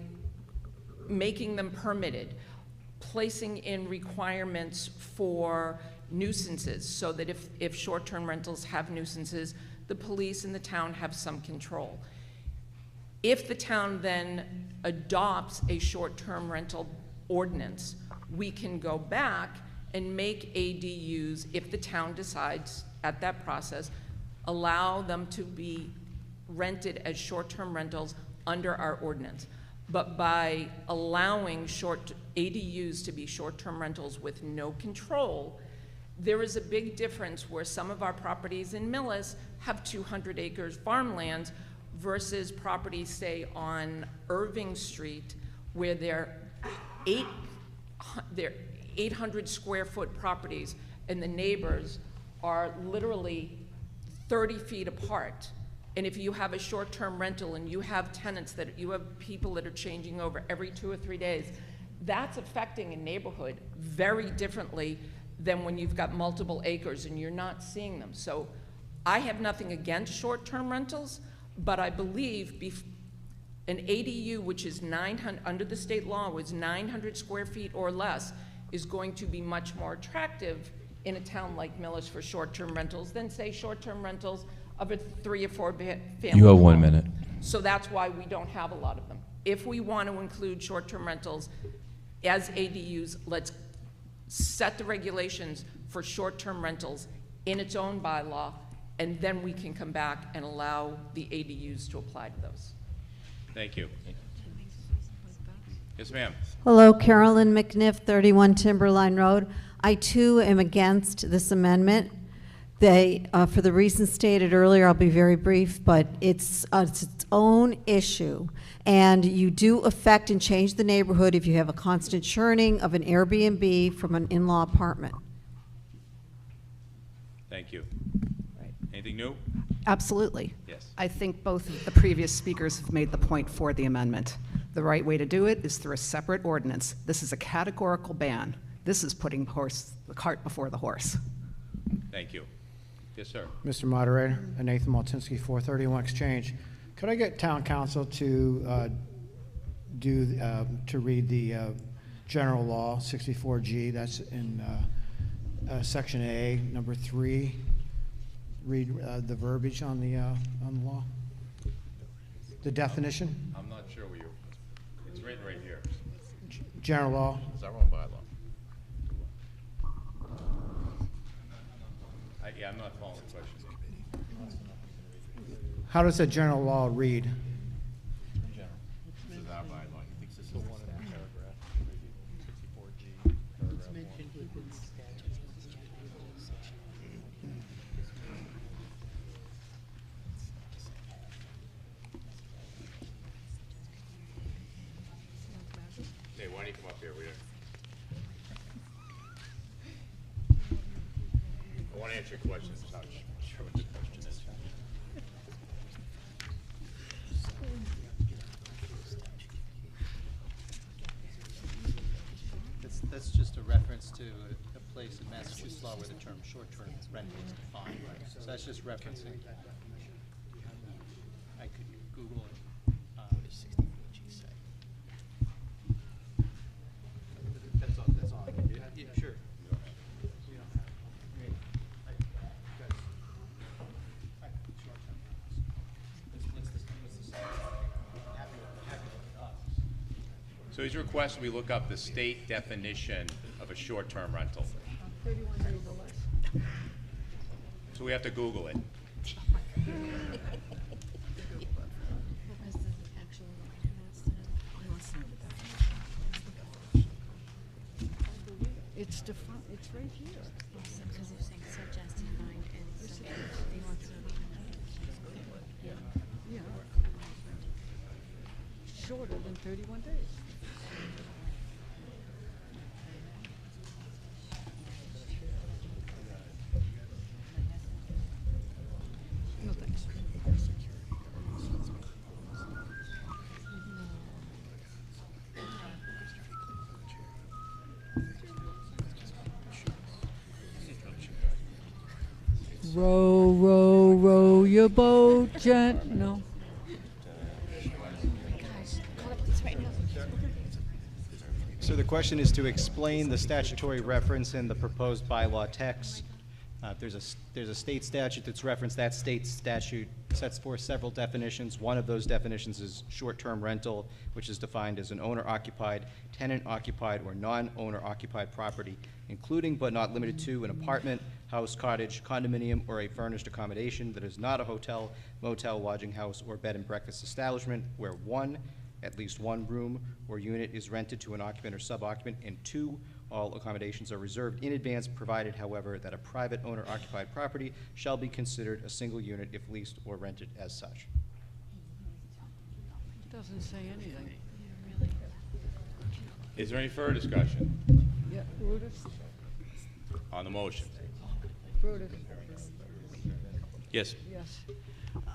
making them permitted, placing in requirements for nuisances so that if short-term rentals have nuisances, the police in the town have some control. If the town then adopts a short-term rental ordinance, we can go back and make ADUs, if the town decides at that process, allow them to be rented as short-term rentals under our ordinance. But by allowing ADUs to be short-term rentals with no control, there is a big difference where some of our properties in Millis have 200 acres farmland versus properties, say, on Irving Street, where they're 800 square foot properties, and the neighbors are literally 30 feet apart. And if you have a short-term rental and you have tenants you have people that are changing over every 2 or 3 days, that's affecting a neighborhood very differently than when you've got multiple acres and you're not seeing them. So I have nothing against short-term rentals, but I believe an ADU, which is 900, under the state law, was 900 square feet or less, is going to be much more attractive in a town like Millis for short-term rentals than, say, short-term rentals of a 3 or 4 family. You have 1 minute. So that's why we don't have a lot of them. If we want to include short-term rentals as ADUs, let's set the regulations for short-term rentals in its own bylaw, and then we can come back and allow the ADUs to apply to those. Thank you. Yes, ma'am. Hello, Carolyn McNiff, 31 Timberline Road. I too am against this amendment. For the reasons stated earlier, I'll be very brief, but it's its own issue. And you do affect and change the neighborhood if you have a constant churning of an Airbnb from an in-law apartment. Thank you. Anything new? Absolutely. Yes. I think both of the previous speakers have made the point for the amendment. The right way to do it is through a separate ordinance. This is a categorical ban. This is putting the cart before the horse. Thank you. Yes, sir. Mr. Moderator, Nathan Maltinsky, 431 Exchange. Could I get town council to read the general law 64G? That's in section A, number 3. Read the verbiage on the law. The definition. I'm not sure where it's written right here. General law. It's our own bylaw. Yeah, I'm not following the question. How does the general law read? This is our bylaw. He thinks this is the one in the paragraph. 64G, paragraph 1. Hey, why don't you come up here? I want to answer your questions. I'm not sure what the question is. That's just a reference to a place in Massachusetts law where the term short-term rental is defined. So that's just referencing. I could Google it. What does 64G say? That's all. Yeah, sure. So he's requesting we look up the state definition of a short-term rental. 31 days or less. So we have to Google it. It's defined, it's right here. Because you're saying such as defined in section, they want to. Yeah. Shorter than 31 days. No thanks. Row, row, row your boat gent. No. So the question is to explain the statutory reference in the proposed bylaw text There's a state statute that's referenced. That state statute sets forth several definitions. One of those definitions is short-term rental, which is defined as an owner-occupied, tenant-occupied, or non-owner-occupied property, including but not limited to an apartment, house, cottage, condominium, or a furnished accommodation that is not a hotel, motel, lodging house, or bed and breakfast establishment where at least one room or unit is rented to an occupant or sub-occupant, and 2, all accommodations are reserved in advance, provided, however, that a private owner-occupied property shall be considered a single unit if leased or rented as such. It doesn't say anything. Is there any further discussion Yeah, Brutus? on the motion? Brutus? Yes. Yes.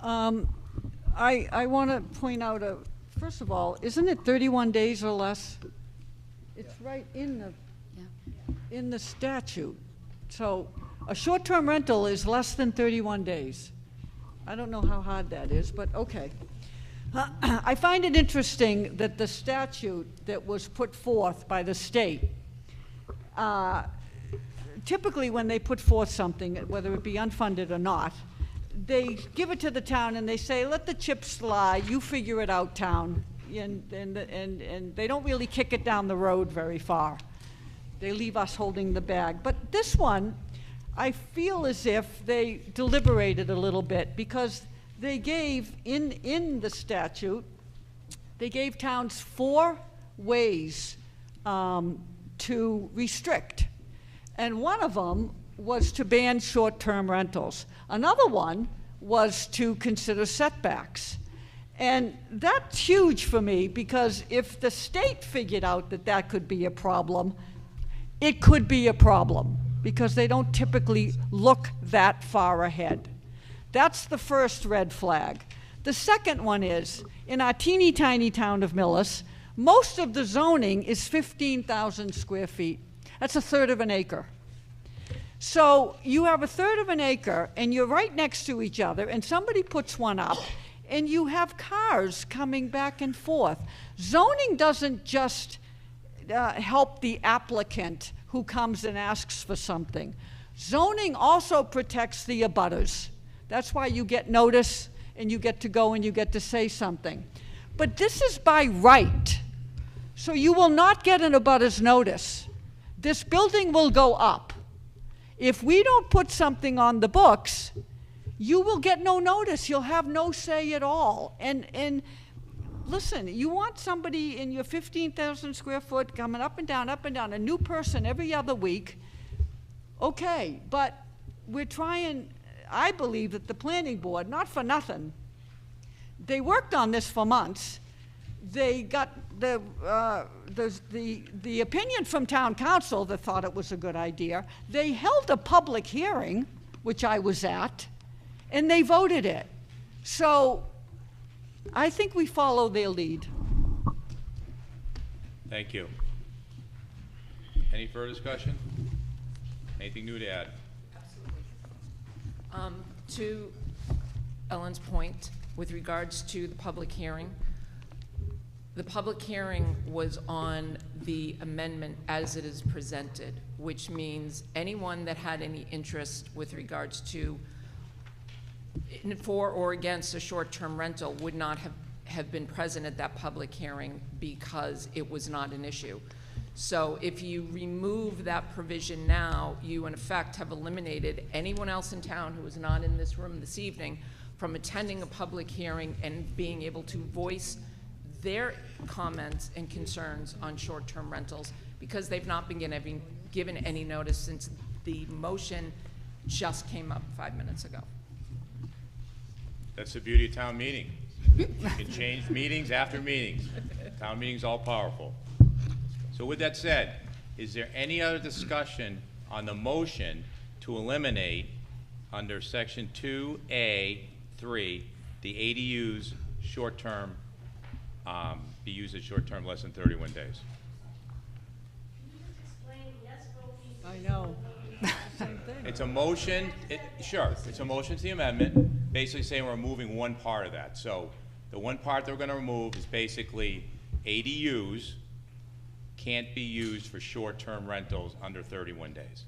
I want to point out, first of all, isn't it 31 days or less? It's right in the statute. So a short-term rental is less than 31 days. I don't know how hard that is, but okay. I find it interesting that the statute that was put forth by the state, typically when they put forth something, whether it be unfunded or not, they give it to the town and they say, let the chips slide, you figure it out, town. And they don't really kick it down the road very far. They leave us holding the bag. But this one, I feel as if they deliberated a little bit, because they gave, in the statute, they gave towns 4 ways to restrict. And one of them was to ban short-term rentals. Another one was to consider setbacks. And that's huge for me, because if the state figured out that that could be a problem, it could be a problem, because they don't typically look that far ahead. That's the first red flag. The second one is, in our teeny tiny town of Millis, most of the zoning is 15,000 square feet. That's 1/3 of an acre. So you have 1/3 of an acre, and you're right next to each other, and somebody puts one up, and you have cars coming back and forth. Zoning doesn't just help the applicant who comes and asks for something. Zoning also protects the abutters. That's why you get notice, and you get to go and you get to say something. But this is by right, so you will not get an abutter's notice. This building will go up. If we don't put something on the books, you will get no notice. You'll have no say at all. And listen, you want somebody in your 15,000 square foot coming up and down, a new person every other week, okay, but we're trying, I believe that the planning board, not for nothing, they worked on this for months. They got the opinion from town council that thought it was a good idea. They held a public hearing, which I was at, and they voted it. So I think we follow their lead. Thank you. Any further discussion? Anything new to add? To Ellen's point, with regards to the public hearing was on the amendment as it is presented, which means anyone that had any interest with regards to for or against a short-term rental would not have been present at that public hearing, because it was not an issue. So if you remove that provision now, you in effect have eliminated anyone else in town who is not in this room this evening from attending a public hearing and being able to voice their comments and concerns on short-term rentals, because they've not been given any notice since the motion just came up 5 minutes ago. That's the beauty of town meeting. You can change meetings after meetings. Town meeting's all powerful. So with that said, is there any other discussion on the motion to eliminate under section 2A3, the ADUs short-term, be used as short-term less than 31 days? I know. Same thing. It's a motion, sure, it's a motion to the amendment, basically saying we're removing one part of that. So the one part that we're going to remove is basically ADUs can't be used for short-term rentals under 31 days.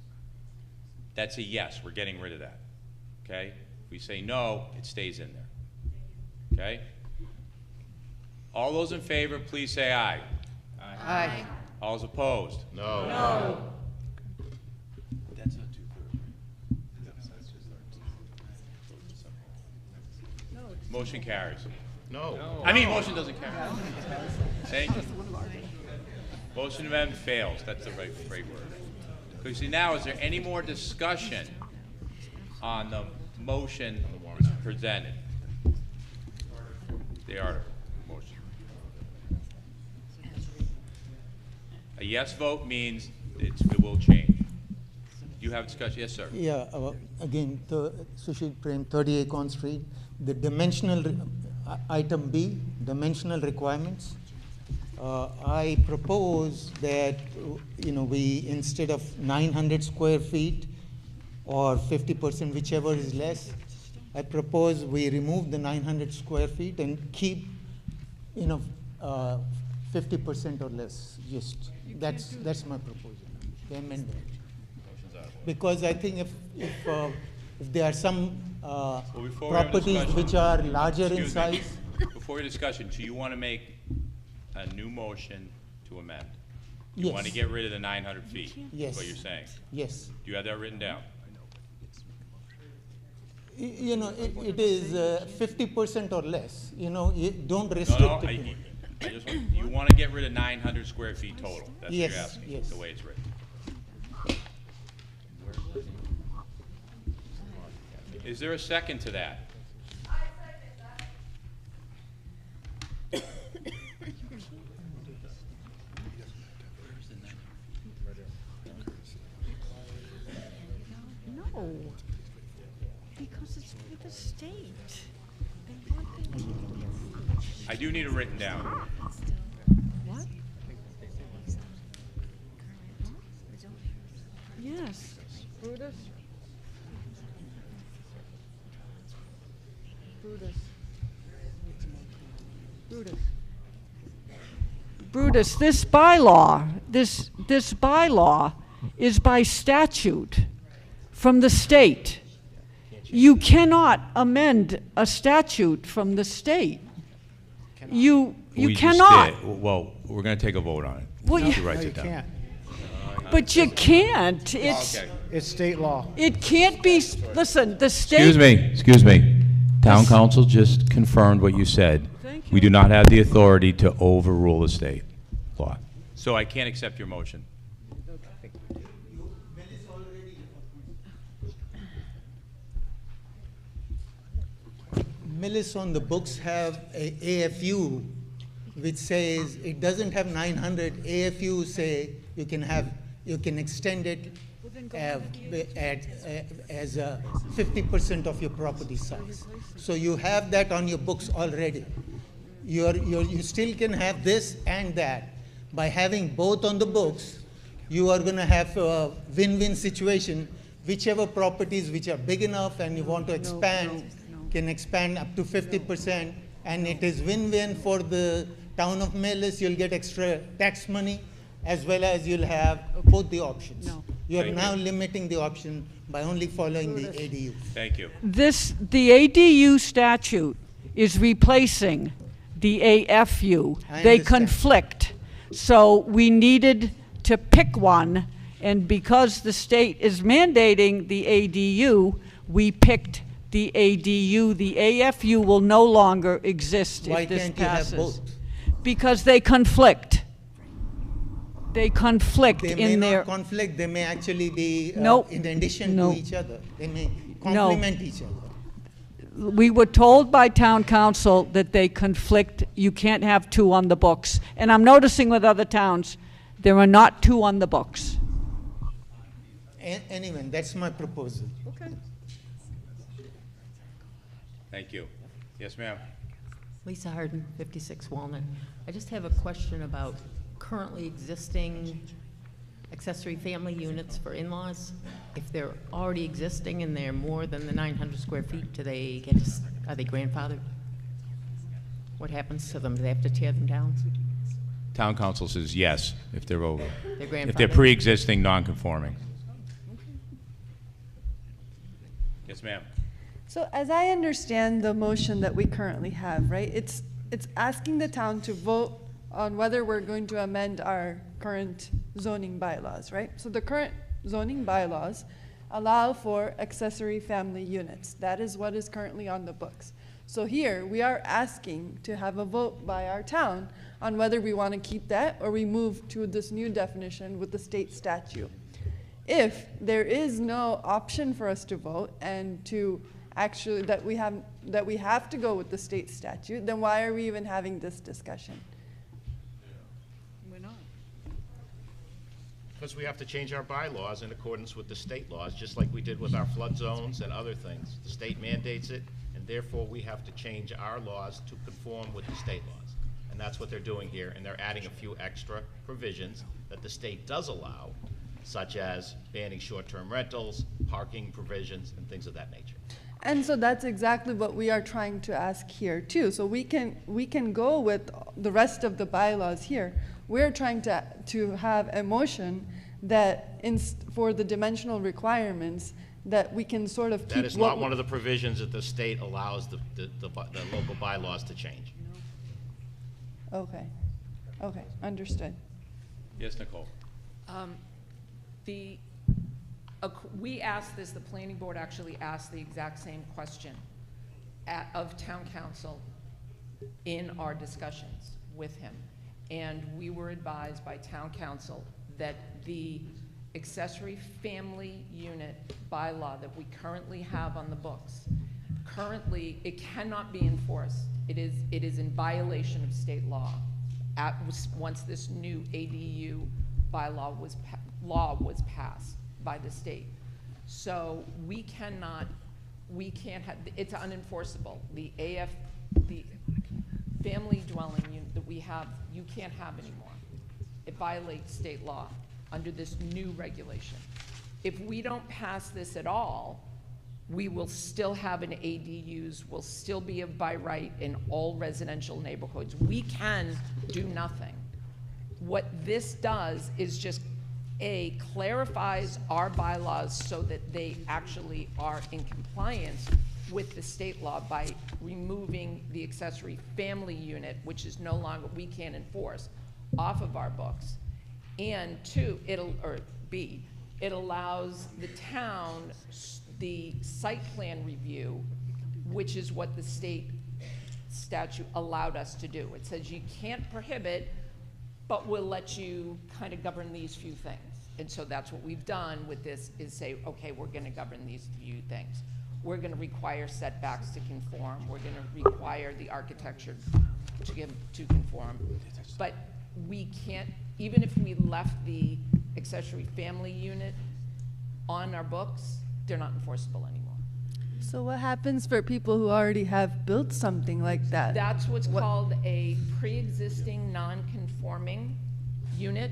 that's a yes, we're getting rid of that. Okay? If we say no, it stays in there. Okay? All those in favor, please say aye. Aye. All those opposed? No. No. Motion carries. No. I mean, motion doesn't carry. Thank you. Motion amendment fails. That's the right word. Because see, now, is there any more discussion on the motion presented? The article, motion. A yes vote means it will change. You have discussion? Yes, sir. Yeah, again, Sushil Prem, 30 Acorn Street. The dimensional, item B, dimensional requirements. I propose that, we, instead of 900 square feet or 50%, whichever is less, I propose we remove the 900 square feet and keep, 50% or less. Just, that's my proposal, the amendment. Because I think if there are some properties which are larger in size. Before your discussion, so you want to make a new motion to amend? You Yes. want to get rid of the 900 feet? Yes. Is what you're saying? Yes. Do you have that written down? It is 50% or less. You don't restrict No, it. I just want, you want to get rid of 900 square feet total? That's Yes, what you're asking, yes. the way it's written. Is there a second to that? No, because it's for the state. They want the- I do need it written down. What? Yes, Brutus? Brutus, this bylaw is by statute from the state. You cannot amend a statute from the state. You We just cannot. did. Well, we're going to take a vote on it. Well, She you- writes No, it you down. can't. But you can't. It's, Okay. It's state law. it can't be, listen, the state. Excuse me. Town council just confirmed what you said. Thank We do not have the authority to overrule the state law. So I can't accept your motion. Millis on the books have a AFU which says it doesn't have 900. AFU say you can extend it as 50% of your property size. So you have that on your books already. You still can have this and that. By having both on the books, you are going to have a win-win situation. Whichever properties which are big enough and you want to expand can expand up to 50%, and it is win-win for the town of Millis. You'll get extra tax money, as well as you'll have both the options. You are Thank now you. limiting the option by only following the ADU. Thank you. The ADU statute is replacing the AFU. I They understand. conflict. So we needed to pick one, and because the state is mandating the ADU, we picked the ADU. The AFU will no longer exist Why if this can't you have passes. both? Because they conflict. They conflict They may in not their. conflict, they may actually be Nope. in addition Nope. to each other. They may complement each other. We were told by town council that they conflict. You can't have two on the books. And I'm noticing with other towns, there are not two on the books. Anyway, that's my proposal. Okay. Thank you. Yes, ma'am. Lisa Harden, 56 Walnut. I just have a question about currently existing accessory family units for in-laws. If they're already existing and they're more than the 900 square feet, are they grandfathered? What happens to them? Do they have to tear them down? Town council says yes, if they're over. They're If they're grandfathered? pre-existing, non-conforming. Yes, ma'am. So as I understand the motion that we currently have, right, it's asking the town to vote on whether we're going to amend our current zoning bylaws, right? So the current zoning bylaws allow for accessory family units. That is what is currently on the books. So here, we are asking to have a vote by our town on whether we want to keep that or we move to this new definition with the state statute. If there is no option for us to vote and to actually, that we have to go with the state statute, then why are we even having this discussion? We're not. Because we have to change our bylaws in accordance with the state laws, just like we did with our flood zones and other things. The state mandates it, and therefore we have to change our laws to conform with the state laws. And that's what they're doing here, and they're adding a few extra provisions that the state does allow, such as banning short-term rentals, parking provisions, and things of that nature. And so that's exactly what we are trying to ask here too. So we can go with the rest of the bylaws here. We're trying to have a motion that for the dimensional requirements that we can sort of keep. That is not one of the provisions that the state allows the local bylaws to change. Okay, okay, understood. Yes, Nicole. We asked this, the planning board actually asked the exact same question of town council in our discussions with him. And we were advised by town council that the accessory family unit bylaw that we currently have on the books, currently it cannot be enforced. It is in violation of state law once this new ADU bylaw was passed by the state. So we can't have, it's unenforceable. The family dwelling unit that we have, you can't have anymore. It violates state law under this new regulation. If we don't pass this at all, we will still have an ADUs, will still be by right in all residential neighborhoods. We can do nothing. What this does is just clarifies our bylaws so that they actually are in compliance with the state law by removing the accessory family unit, which is no longer, we can't enforce, off of our books. And two, it allows the town the site plan review, which is what the state statute allowed us to do. It says you can't prohibit, but we'll let you kind of govern these few things. And so that's what we've done with this, is say, okay, we're gonna govern these few things. We're gonna require setbacks to conform. We're gonna require the architecture to conform. But we can't, even if we left the accessory family unit on our books, they're not enforceable anymore. So what happens for people who already have built something like that? That's what's called a pre-existing non-conforming unit.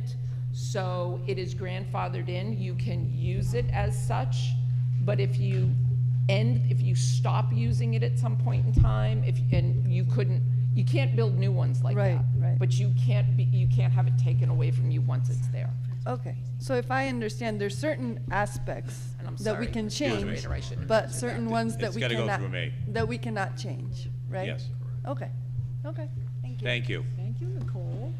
So it is grandfathered in. You can use it as such, but if you stop using it at some point in time, you can't build new ones like that. Right. But you can't have it taken away from you once it's there. Okay, so if I understand, there's certain aspects that we can change, but certain ones that we cannot change, right? Yes. Okay, okay, thank you. Thank you. Thank you, Nicole.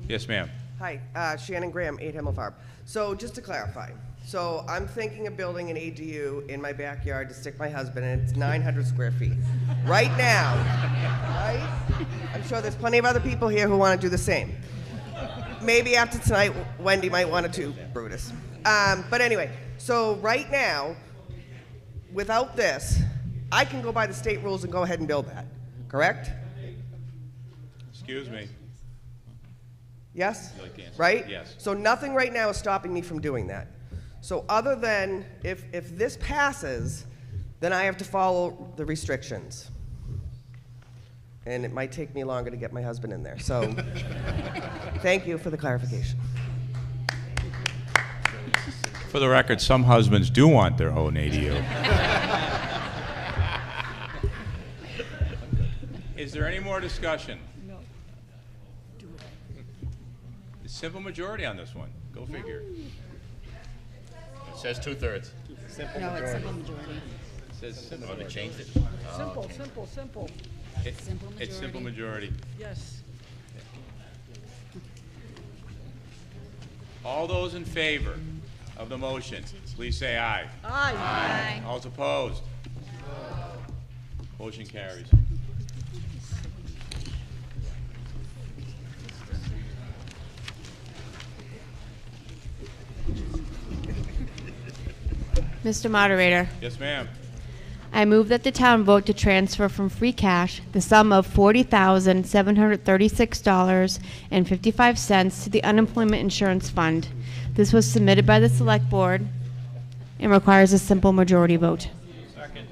Yes, ma'am. Hi, Shannon Graham, 8 Hemel Farm. So just to clarify, so I'm thinking of building an ADU in my backyard to stick my husband in. It's 900 square feet. Right now, right? I'm sure there's plenty of other people here who want to do the same. Maybe after tonight, Wendy might want to too, Brutus. But anyway, so right now, without this, I can go by the state rules and go ahead and build that, correct? Excuse me. Yes? You'd like to answer? Right? Yes. So nothing right now is stopping me from doing that. So other than, if this passes, then I have to follow the restrictions. And it might take me longer to get my husband in there. So thank you for the clarification. For the record, some husbands do want their own ADU. Is there any more discussion? No. Simple majority on this one. Go figure. It says 2/3. No, it's simple majority. It says simple. Oh, they changed it. Simple, simple, simple. It's simple majority. Yes. All those in favor of the motion, please say aye. Aye. Aye. All those opposed? Motion carries. Mr. Moderator, Yes, ma'am. I move that the town vote to transfer from free cash the sum of $40,736.55 to the Unemployment Insurance Fund. This was submitted by the Select Board and requires a simple majority vote. Second.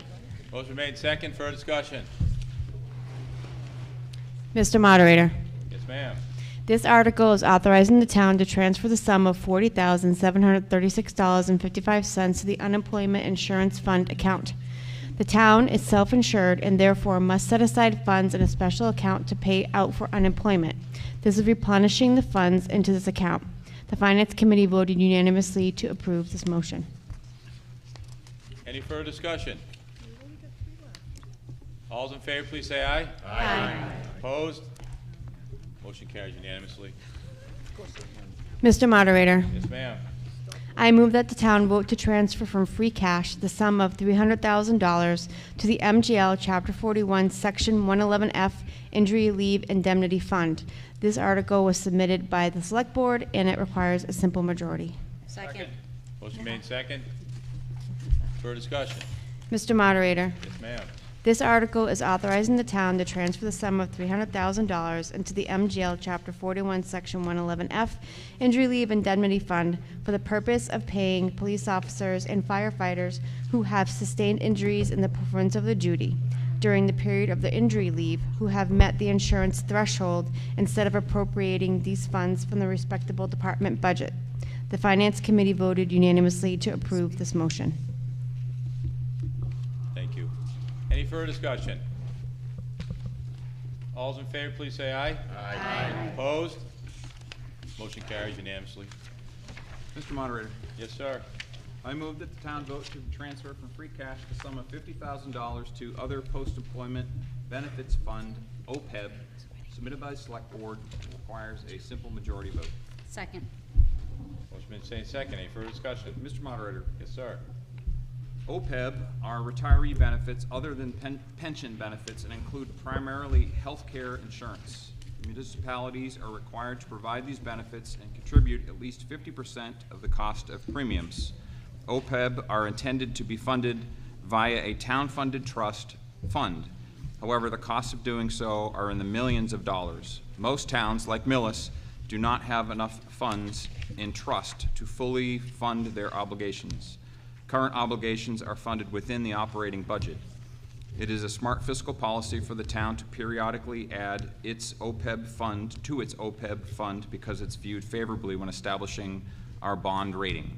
Motion made second for discussion. Mr. Moderator, Yes, ma'am. this article is authorizing the town to transfer the sum of $40,736.55 to the Unemployment Insurance Fund account. The town is self-insured and therefore must set aside funds in a special account to pay out for unemployment. This is replenishing the funds into this account. The Finance Committee voted unanimously to approve this motion. Any further discussion? All's in favor, please say aye. Aye. Opposed? Motion carries unanimously. Mr. Moderator, Yes, ma'am. I move that the town vote to transfer from free cash the sum of $300,000 to the MGL Chapter 41, Section 111F Injury Leave Indemnity Fund. This article was submitted by the Select Board and it requires a simple majority. Second. Motion made second. Further discussion? Mr. Moderator, Yes, ma'am. this article is authorizing the town to transfer the sum of $300,000 into the MGL Chapter 41, Section 111F Injury Leave Indemnity Fund for the purpose of paying police officers and firefighters who have sustained injuries in the performance of their duty during the period of the injury leave who have met the insurance threshold instead of appropriating these funds from the respectable department budget. The Finance Committee voted unanimously to approve this motion. Thank you. Any further discussion? All's in favor, please say aye. Aye. Opposed? Motion carries unanimously. Mr. Moderator, Yes, sir. I move that the town vote to transfer from free cash the sum of $50,000 to other post-employment benefits fund, OPEB, submitted by the Select Board, requires a simple majority vote. Second. Motion made second. Any further discussion? Mr. Moderator, Yes, sir. OPEB are retiree benefits other than pension benefits and include primarily health care insurance. Municipalities are required to provide these benefits and contribute at least 50% of the cost of premiums. OPEB are intended to be funded via a town-funded trust fund. However, the costs of doing so are in the millions of dollars. Most towns, like Millis, do not have enough funds in trust to fully fund their obligations. Current obligations are funded within the operating budget. It is a smart fiscal policy for the town to periodically add its OPEB fund to its OPEB fund because it's viewed favorably when establishing our bond rating.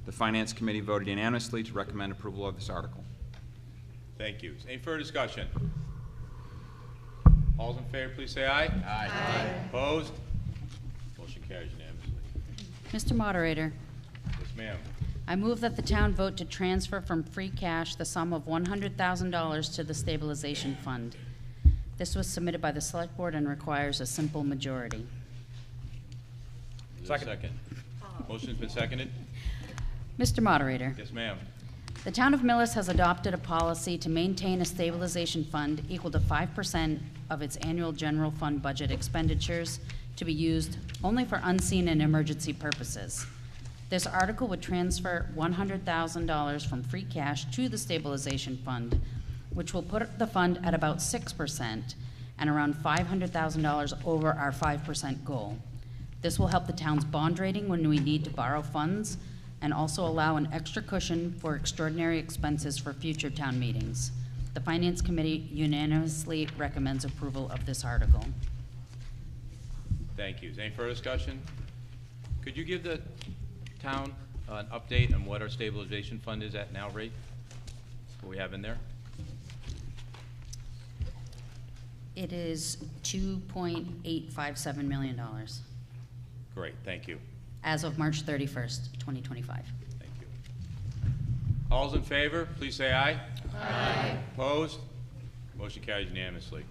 The Finance Committee voted unanimously to recommend approval of this article. Thank you. Any further discussion? All's in favor, please say aye. Aye. Opposed? Motion carries unanimously. Mr. Moderator, Yes, ma'am. I move that the town vote to transfer from free cash the sum of $100,000 to the stabilization fund. This was submitted by the Select Board and requires a simple majority. Is there a second. Motion's been seconded. Mr. Moderator, Yes, ma'am. the town of Millis has adopted a policy to maintain a stabilization fund equal to 5% of its annual general fund budget expenditures to be used only for unseen and emergency purposes. This article would transfer $100,000 from free cash to the stabilization fund, which will put the fund at about 6% and around $500,000 over our 5% goal. This will help the town's bond rating when we need to borrow funds and also allow an extra cushion for extraordinary expenses for future town meetings. The Finance Committee unanimously recommends approval of this article. Thank you. Is there any further discussion? Could you give the town an update on what our stabilization fund is at now rate? What we have in there? It is $2.857 million Great, thank you. as of March 31st, 2025. Thank you. All's in favor, please say aye. Aye. Opposed? Motion carries unanimously.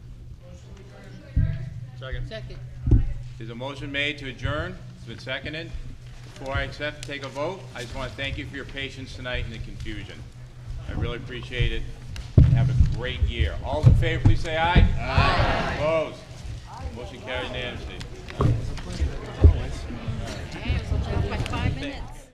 Second. There's a motion made to adjourn. It's been seconded. Before I take a vote, I just want to thank you for your patience tonight and the confusion. I really appreciate it. And have a great year. All in favor, please say aye. Aye. Opposed? Motion carries unanimously. By 5 minutes.